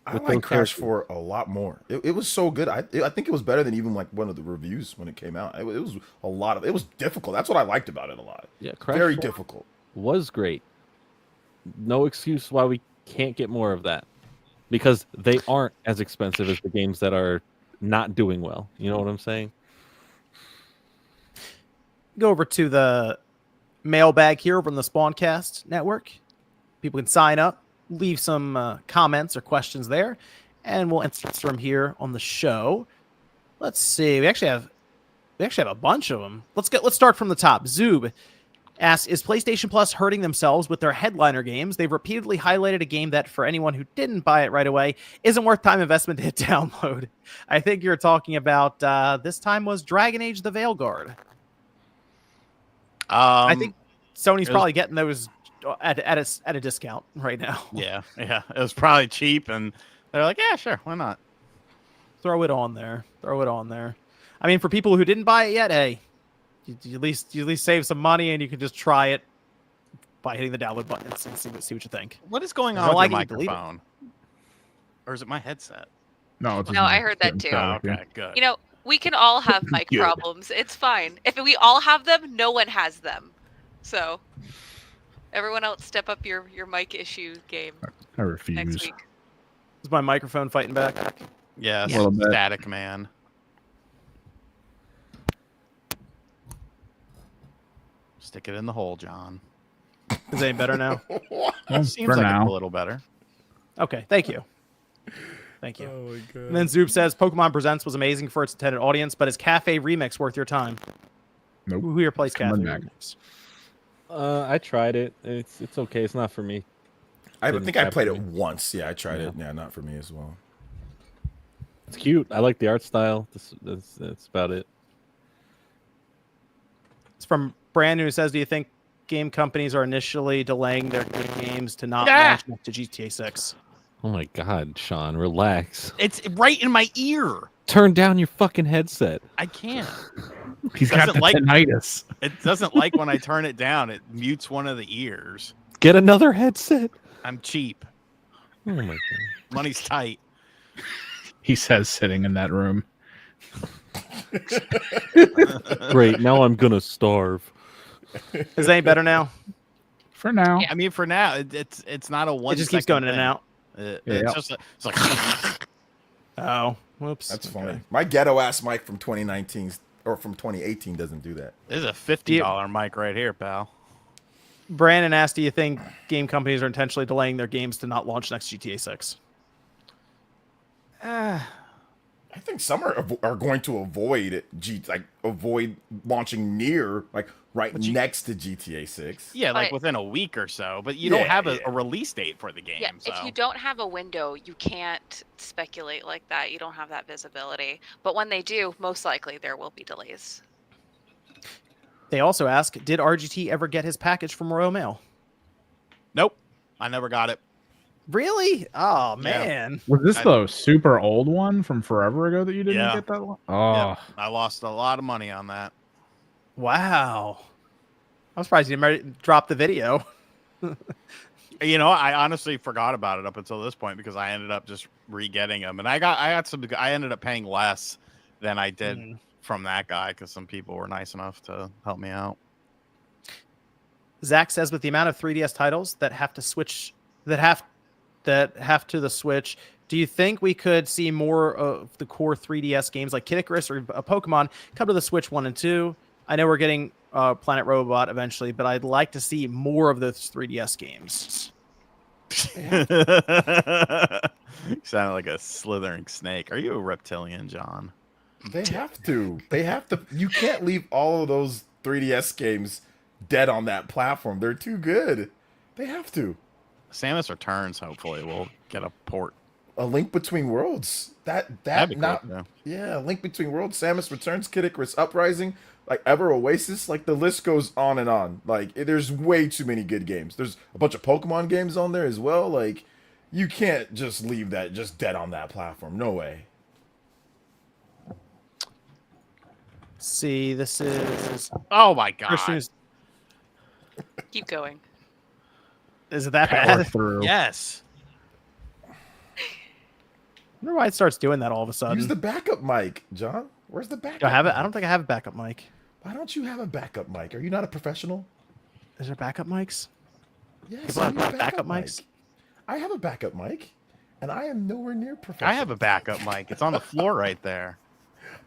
I like Crash 4 a lot more. It was so good. I think it was better than even one of the reviews when it came out. It was it was difficult. That's what I liked about it a lot. Yeah, Crash very 4 difficult. Was great. No excuse why we can't get more of that, because they aren't as expensive as the games that are not doing well. You know what I'm saying? Go over to the mailbag here over on the Spawncast network. People can sign up, leave some comments or questions there, and we'll answer them here on the show. Let's see. We actually have a bunch of them. Let's start from the top. Zoob asks, is PlayStation Plus hurting themselves with their headliner games? They've repeatedly highlighted a game that, for anyone who didn't buy it right away, isn't worth time investment to hit download. I think you're talking about this time was Dragon Age the Veilguard. I think Sony's probably getting those at a discount right now. Yeah, it was probably cheap, and they're like, yeah, sure, why not? Throw it on there. I mean, for people who didn't buy it yet, hey, you at least save some money, and you can just try it by hitting the download button and see what you think. What is going If on you with don't your like it, delete it. microphone? Or is it my headset? No, it's No, I heard that too. Oh, okay, good. You know, we can all have mic Good. problems. It's fine. If we all have them, no one has them. So, everyone else step up your mic issue game I refuse. next week. Is my microphone fighting back? Yes, A little bit. Static Man. Stick it in the hole, John. Is it any better now? Well, Seems for like now. it's a little better. Okay, thank you. Thank you. Oh my god. And then Zoop says Pokemon Presents was amazing for its intended audience, but is Cafe Remix worth your time? Nope. Who here plays Cafe Coming back. Remix? I tried it. It's okay. It's not for me. I Didn't think I played it capture me. once. Yeah, I tried Yeah. it. Yeah, not for me as well. It's cute. I like the art style. That's about it. It's from Brandon, who says, do you think game companies are initially delaying their games to not Yeah. launch next to GTA 6? Oh my God, Sean, relax. It's right in my ear. Turn down your fucking headset. I can't. He's got the Doesn't like- tinnitus. It doesn't like when I turn it down. It mutes one of the ears. Get another headset. I'm cheap. Oh my God. Money's tight. He says, sitting in that room. Great. Now I'm gonna starve. Is it any better now? For now. I mean, for now, it's not a one. It just keeps going in and out. It's Yeah. just it's like Oh, whoops. That's Okay. funny. My ghetto ass mic from 2019 or from 2018 doesn't do that. this is a $50 mic right here, pal. Brandon asked, do you think game companies are intentionally delaying their games to not launch next GTA 6? I think some are going to avoid avoid launching near right next to GTA 6. Yeah, like But- within a week or so, but you don't Yeah, have yeah. a release date for the game. Yeah, so. if you don't have a window, you can't speculate like that. You don't have that visibility. But when they do, most likely there will be delays. They also ask, did RGT ever get his package from Royal Mail? Nope, I never got it. Really? Oh, Yeah. man. Was this I- the super old one from forever ago that you didn't Yeah. get that one? Oh, Yeah, I lost a lot of money on that. Wow. I'm surprised you didn't drop the video. You know, I honestly forgot about it up until this point because I ended up just re-getting them, and I ended up paying less than I did from that guy because some people were nice enough to help me out. Zach says, with the amount of 3DS titles that have to the Switch, do you think we could see more of the core 3DS games like Kid Icarus or Pokemon come to the Switch 1 and 2? I know we're getting Planet Robot eventually, but I'd like to see more of those 3DS games. You sounded like a slithering snake. Are you a reptilian, John? They have to. They have to. You can't leave all of those 3DS games dead on that platform. They're too good. They have to. Samus Returns, hopefully, will get a port. A Link Between Worlds. That'd be Not cool, too. yeah. Link Between Worlds. Samus Returns. Kid Icarus Uprising. Like Ever Oasis. Like the list goes on and on. Like there's way too many good games. There's a bunch of Pokemon games on there as well. Like you can't just leave that just dead on that platform. No way. See, this is Oh my god! Christian's. Keep going. Is it that power bad? through. Yes. I wonder why it starts doing that all of a sudden. Use the backup mic, John. Where's the backup? Do I have it? mic? I don't think I have a backup mic. Why don't you have a backup mic? Are you not a professional? Is there backup mics? Yes, People I have need a backup mics? mic. I have a backup mic, and I am nowhere near professional. I have a backup mic. It's on the floor right there.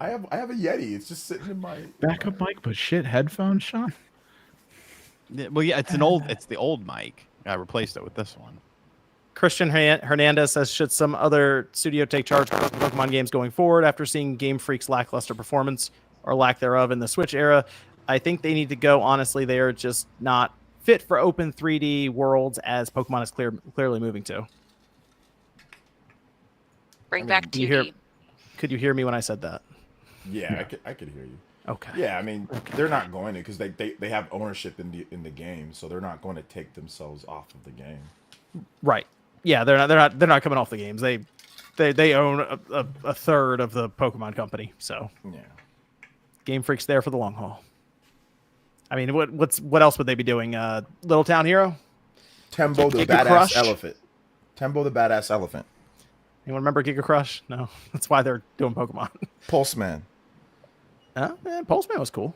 I have a Yeti. It's just sitting in my Backup mic, but shit, headphones, Sean. Well, yeah, it's the old mic. I replaced it with this one. Christian Hernandez says, should some other studio take charge of Pokemon games going forward after seeing Game Freak's lackluster performance or lack thereof in the Switch era? I think they need to go. Honestly, they are just not fit for open 3D worlds as Pokemon is clearly moving to. Bring back do you hear- 2D. Could you hear me when I said that? Yeah, I could hear you. Okay. Yeah, I mean, they're not going to because they have ownership in the game, so they're not going to take themselves off of the game. Right. Yeah, they're not coming off the games. They own a third of the Pokemon company, so Yeah. Game Freak's there for the long haul. I mean, what else would they be doing? Little Town Hero? Tembo the Giga badass Crush? elephant. Tembo the badass elephant. Anyone remember Giga Crush? No, that's why they're doing Pokemon. Pulseman. Pulseman was cool.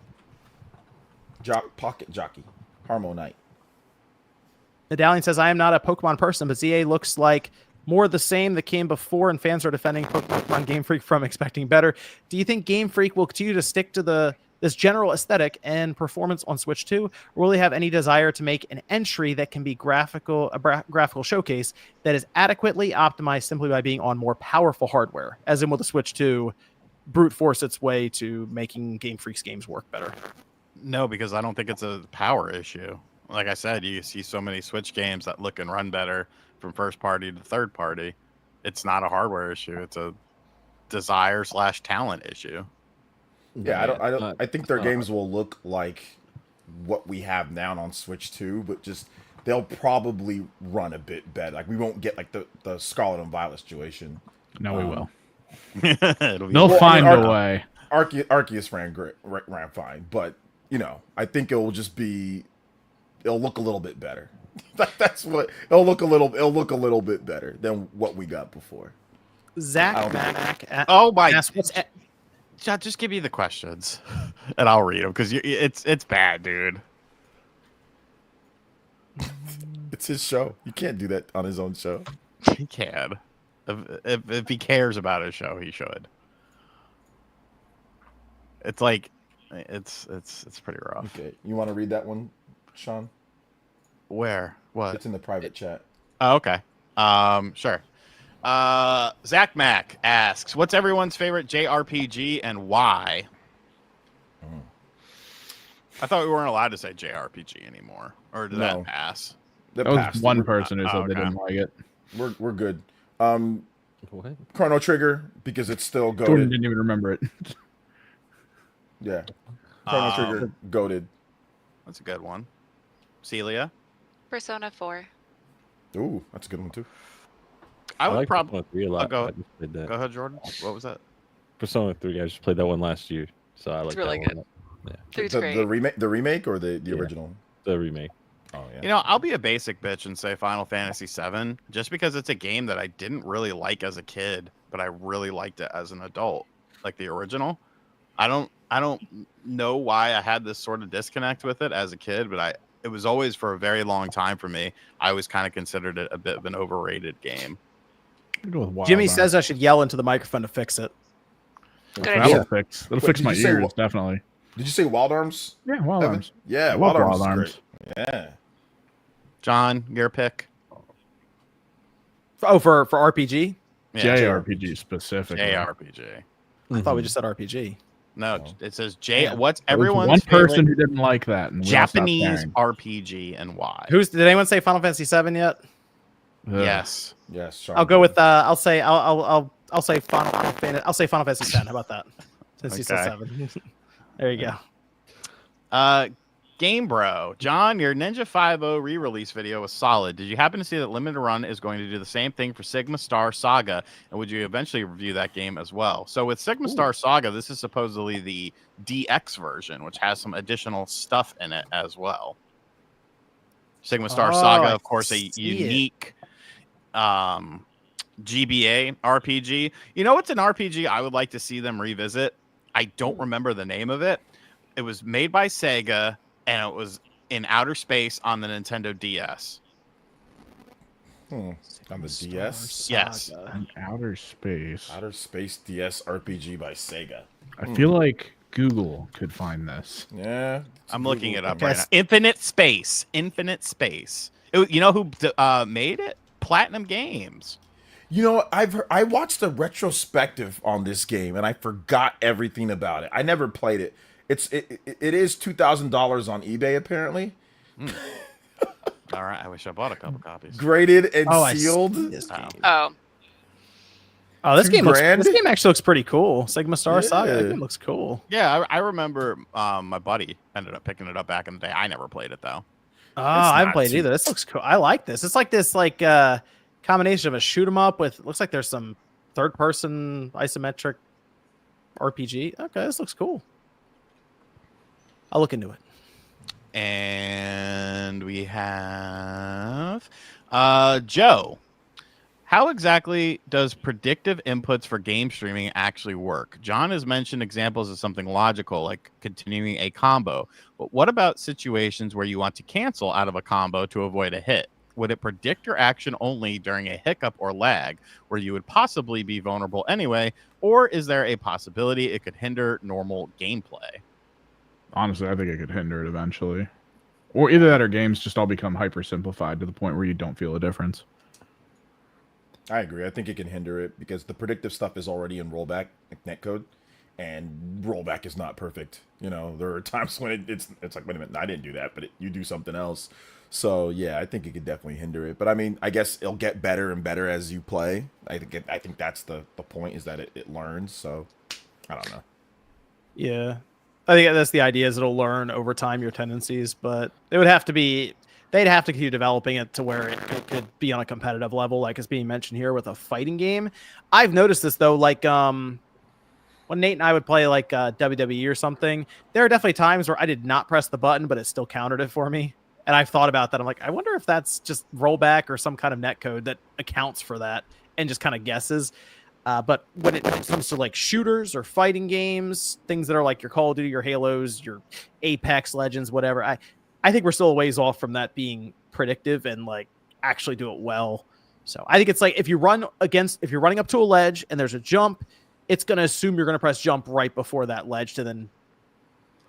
Pocket Jockey. Harmonite. Medallion says, I am not a Pokemon person, but ZA looks like more the same that came before, and fans are defending Pokemon Game Freak from expecting better. Do you think Game Freak will continue to stick to this general aesthetic and performance on Switch 2, or will they have any desire to make an entry that can be graphical showcase that is adequately optimized simply by being on more powerful hardware, as in will the Switch 2 brute force its way to making Game Freak's games work better? No, because I don't think it's a power issue. Like I said, you see so many Switch games that look and run better from first party to third party. It's not a hardware issue. It's a desire/talent issue. Yeah, I think their games will look like what we have now on Switch 2, but just they'll probably run a bit better. Like we won't get like the Scarlet and Violet situation. No, we will. They'll find a way. Arceus ran fine, but I think it'll look a little bit better. That's what it'll look a little bit better than what we got before. Zach Mack. Oh my! What's just give me the questions, and I'll read them because it's bad, dude. It's his show. You can't do that on his own show. He can. If he cares about his show, he should. It's like, it's pretty rough. Okay, you want to read that one, Sean? Where? What? It's in the private chat. Oh, okay. Sure. Zach Mack asks, what's everyone's favorite JRPG and why? I thought we weren't allowed to say JRPG anymore, or did that pass? That was one person who said they didn't like it. We're good. What? Chrono Trigger, because it's still goated. Jordan didn't even remember it. Yeah. Chrono Trigger, goated. That's a good one. Celia? Persona 4. Ooh, that's a good one too. I would like probably... Persona 3 a lot. go I just played that. Go ahead, Jordan. What was that? Persona 3. I just played that one last year, so I like really that good. one. Yeah, Three's great. The remake or the original? the remake. Oh yeah. I'll be a basic bitch and say Final Fantasy VII, just because it's a game that I didn't really like as a kid, but I really liked it as an adult, like the original. I don't know why I had this sort of disconnect with it as a kid, but it was always for a very long time for me. I always kind of considered it a bit of an overrated game. Jimmy says I should yell into the microphone to fix it. That'll fix my did you say ears, definitely. Did you say Wild Arms? Yeah, Wild Evan? Arms. Yeah, I Wild love Arms. Wild is Arms. great. Yeah. John, your pick? Oh, for RPG? Yeah, JRPG specifically. JRPG. I thought we just said RPG. No, it says J. Yeah. What's There was everyone's one person favorite who didn't like that. And we all stopped Japanese caring. RPG and why? Did anyone say Final Fantasy 7 yet? Ugh. Yes. Yes. Sean. I'll go with I'll say Final Fantasy 10. How about that? Since you said Okay. 7. There you go. Game Bro, John, your Ninja 5.0 re-release video was solid. Did you happen to see that Limited Run is going to do the same thing for Sigma Star Saga? And would you eventually review that game as well? So with Sigma Star Saga, this is supposedly the DX version, which has some additional stuff in it as well. Sigma Star Saga, I of course, a see it. unique GBA RPG. You know what's an RPG I would like to see them revisit? I don't remember the name of it. It was made by Sega, and it was in outer space on the Nintendo DS. On the DS? Yes. In outer space. Outer Space DS RPG by Sega. I feel like Google could find this. Yeah. I'm looking it up Okay. right now. Infinite Space. Infinite Space. You know who made it? Platinum Games. You know, I watched a retrospective on this game and I forgot everything about it. I never played it. It is $2,000 on eBay apparently. All right, I wish I bought a couple copies. Graded and I see sealed. this game. Oh, Oh, this game $2,000? actually looks pretty cool. Sigma Star Saga. That Yeah. game looks cool. Yeah, I remember my buddy ended up picking it up back in the day. I never played it though. Oh, I haven't not played it too- either. This looks cool. I like this. It's like this combination of a shoot 'em up with looks like there's some third person isometric RPG. Okay, this looks cool. I'll look into it. And we have Joe. How exactly does predictive inputs for game streaming actually work? John has mentioned examples of something logical, like continuing a combo. But what about situations where you want to cancel out of a combo to avoid a hit? Would it predict your action only during a hiccup or lag, where you would possibly be vulnerable anyway? Or is there a possibility it could hinder normal gameplay? Honestly, I think it could hinder it eventually. Or either that or games just all become hyper simplified to the point where you don't feel a difference. I agree. I think it can hinder it because the predictive stuff is already in rollback, like netcode, and rollback is not perfect. You know, there are times when it's like, wait a minute, I didn't do that, but you do something else. So yeah, I think it could definitely hinder it. But I mean, I guess it'll get better and better as you play. I think that's the point, is that it learns. So I don't know. Yeah. I think that's the idea, is it'll learn over time your tendencies, but it would have to be, they'd have to keep developing it to where it could be on a competitive level, like it's being mentioned here with a fighting game. I've noticed this though, like when Nate and I would play like WWE or something, there are definitely times where I did not press the button, but it still countered it for me. And I've thought about that. I'm like, I wonder if that's just rollback or some kind of netcode that accounts for that and just kind of guesses. But when it comes to like shooters or fighting games, things that are like your Call of Duty, your Halos, your Apex Legends, whatever, I think we're still a ways off from that being predictive and like actually do it well. So I think it's like if you're running up to a ledge and there's a jump, it's going to assume you're going to press jump right before that ledge to then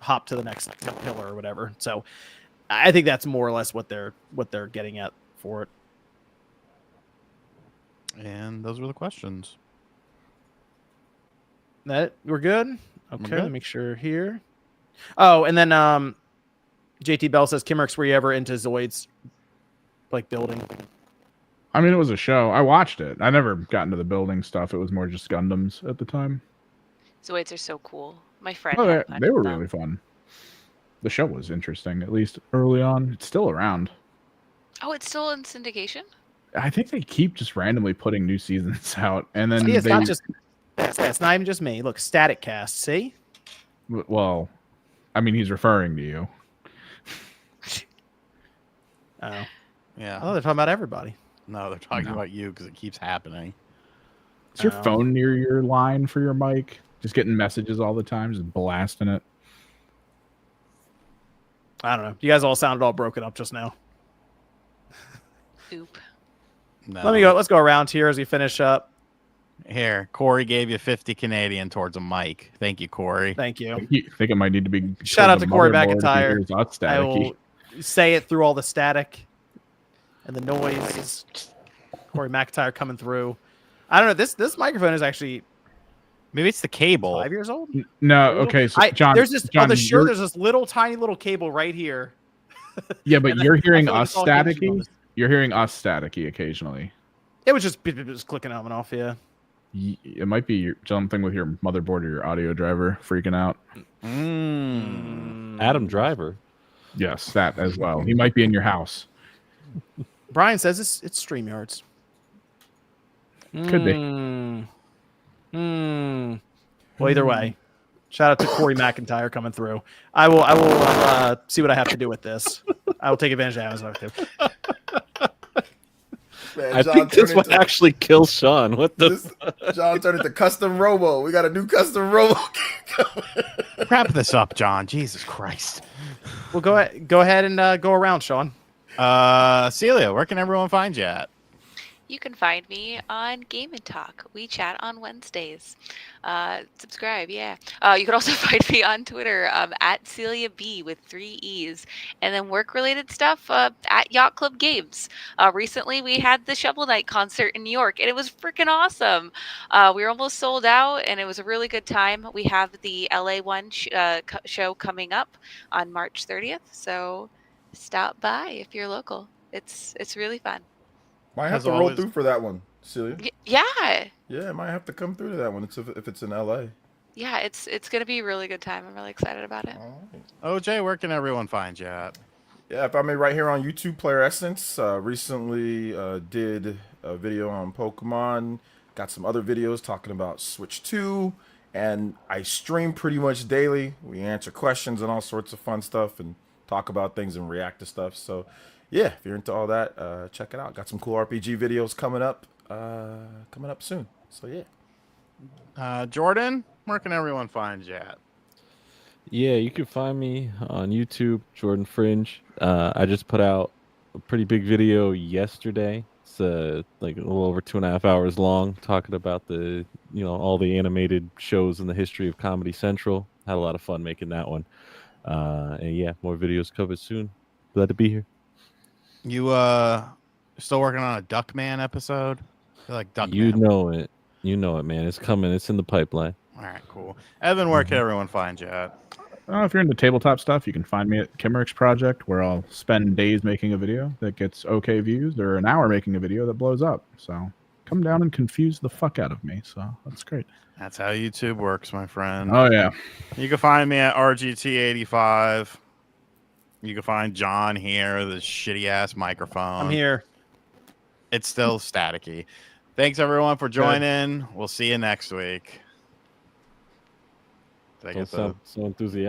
hop to the next pillar or whatever. So I think that's more or less what they're getting at for it. And those were the questions. That we're good. Okay, good. let me make sure here. Oh, and then JT Bell says, Kimmerix, were you ever into Zoid's like building? I mean, it was a show. I watched it. I never got into the building stuff. It was more just Gundams at the time. Zoids are so cool. My friend. Oh, had fun they were with them. really fun. The show was interesting, at least early on. It's still around. Oh, it's still in syndication? I think they keep just randomly putting new seasons out, and then See, it's not just that's not even just me. Look, Static Cast. See? Well, I mean, he's referring to you. Oh, Yeah. they're talking about everybody. No, they're talking No. about you because it keeps happening. Is your Oh. phone near your line for your mic? Just getting messages all the time, just blasting it. I don't know. You guys all sounded all broken up just now. Oop. No. Let me go. Let's go around here as we finish up. Here, Corey gave you 50 Canadian towards a mic. Thank you, Corey. Thank you. I think it might need to be. Shout out towards to the Corey motherboard if McIntyre. he hears us I staticky. will say it through all the static and the noise. Corey McIntyre coming through. I don't know. This microphone is actually Maybe it's the cable. 5 years old. No, okay, so John, there's this John, on the shirt. you're- There's this little tiny little cable right here. yeah, but and you're I hearing feel like us it's all hinged on staticky. this. You're hearing us staticky occasionally. It was just clicking on and off. Yeah. It might be something with your motherboard or your audio driver freaking out. Adam Driver. Yes, that as well. He might be in your house. Brian says it's StreamYards. Could be. Well, either way, shout out to Corey McIntyre coming through. I will see what I have to do with this. I will take advantage of Amazon too. Man, I think this might actually kill Sean. What the? John turned into custom robo. We got a new custom robo coming. Wrap this up, John. Jesus Christ. Well, go ahead and go around, Sean. Celia, where can everyone find you at? You can find me on Game and Talk. We chat on Wednesdays. Subscribe, yeah. You can also find me on Twitter at Celia B with 3 E's. And then work-related stuff at Yacht Club Games. Recently, we had the Shovel Knight concert in New York, and it was freaking awesome. We were almost sold out, and it was a really good time. We have the LA one show coming up on March 30th, so stop by if you're local. It's really fun. Might have As to roll always- through for that one. Celia? Yeah. Yeah, I might have to come through to that one. If it's in LA. Yeah, it's gonna be a really good time. I'm really excited about it. All right. OJ, where can everyone find you at? Yeah, if I may, right here on YouTube, Player Essence. Recently did a video on Pokemon. Got some other videos talking about Switch 2. And I stream pretty much daily. We answer questions and all sorts of fun stuff and talk about things and react to stuff. So, yeah, if you're into all that, check it out. Got some cool RPG videos coming up soon. So, yeah. Jordan, where can everyone find you at? Yeah, you can find me on YouTube, Jordan Fringe. I just put out a pretty big video yesterday. It's like a little over 2.5 hours long, talking about all the animated shows in the history of Comedy Central. Had a lot of fun making that one. And yeah, more videos covered soon. Glad to be here. You still working on a Duckman episode? I feel like Duckman. You know it, man. It's coming. It's in the pipeline. All right, cool. Evan, where can everyone find you at? If you're into tabletop stuff, you can find me at Kimmeric's Project, where I'll spend days making a video that gets okay views, or an hour making a video that blows up. So come down and confuse the fuck out of me. So that's great. That's how YouTube works, my friend. Oh yeah. You can find me at RGT85. You can find John here, the shitty ass microphone. I'm here. It's still staticky. Thanks everyone for joining. We'll see you next week. Did I Don't get the sound so enthusiastic.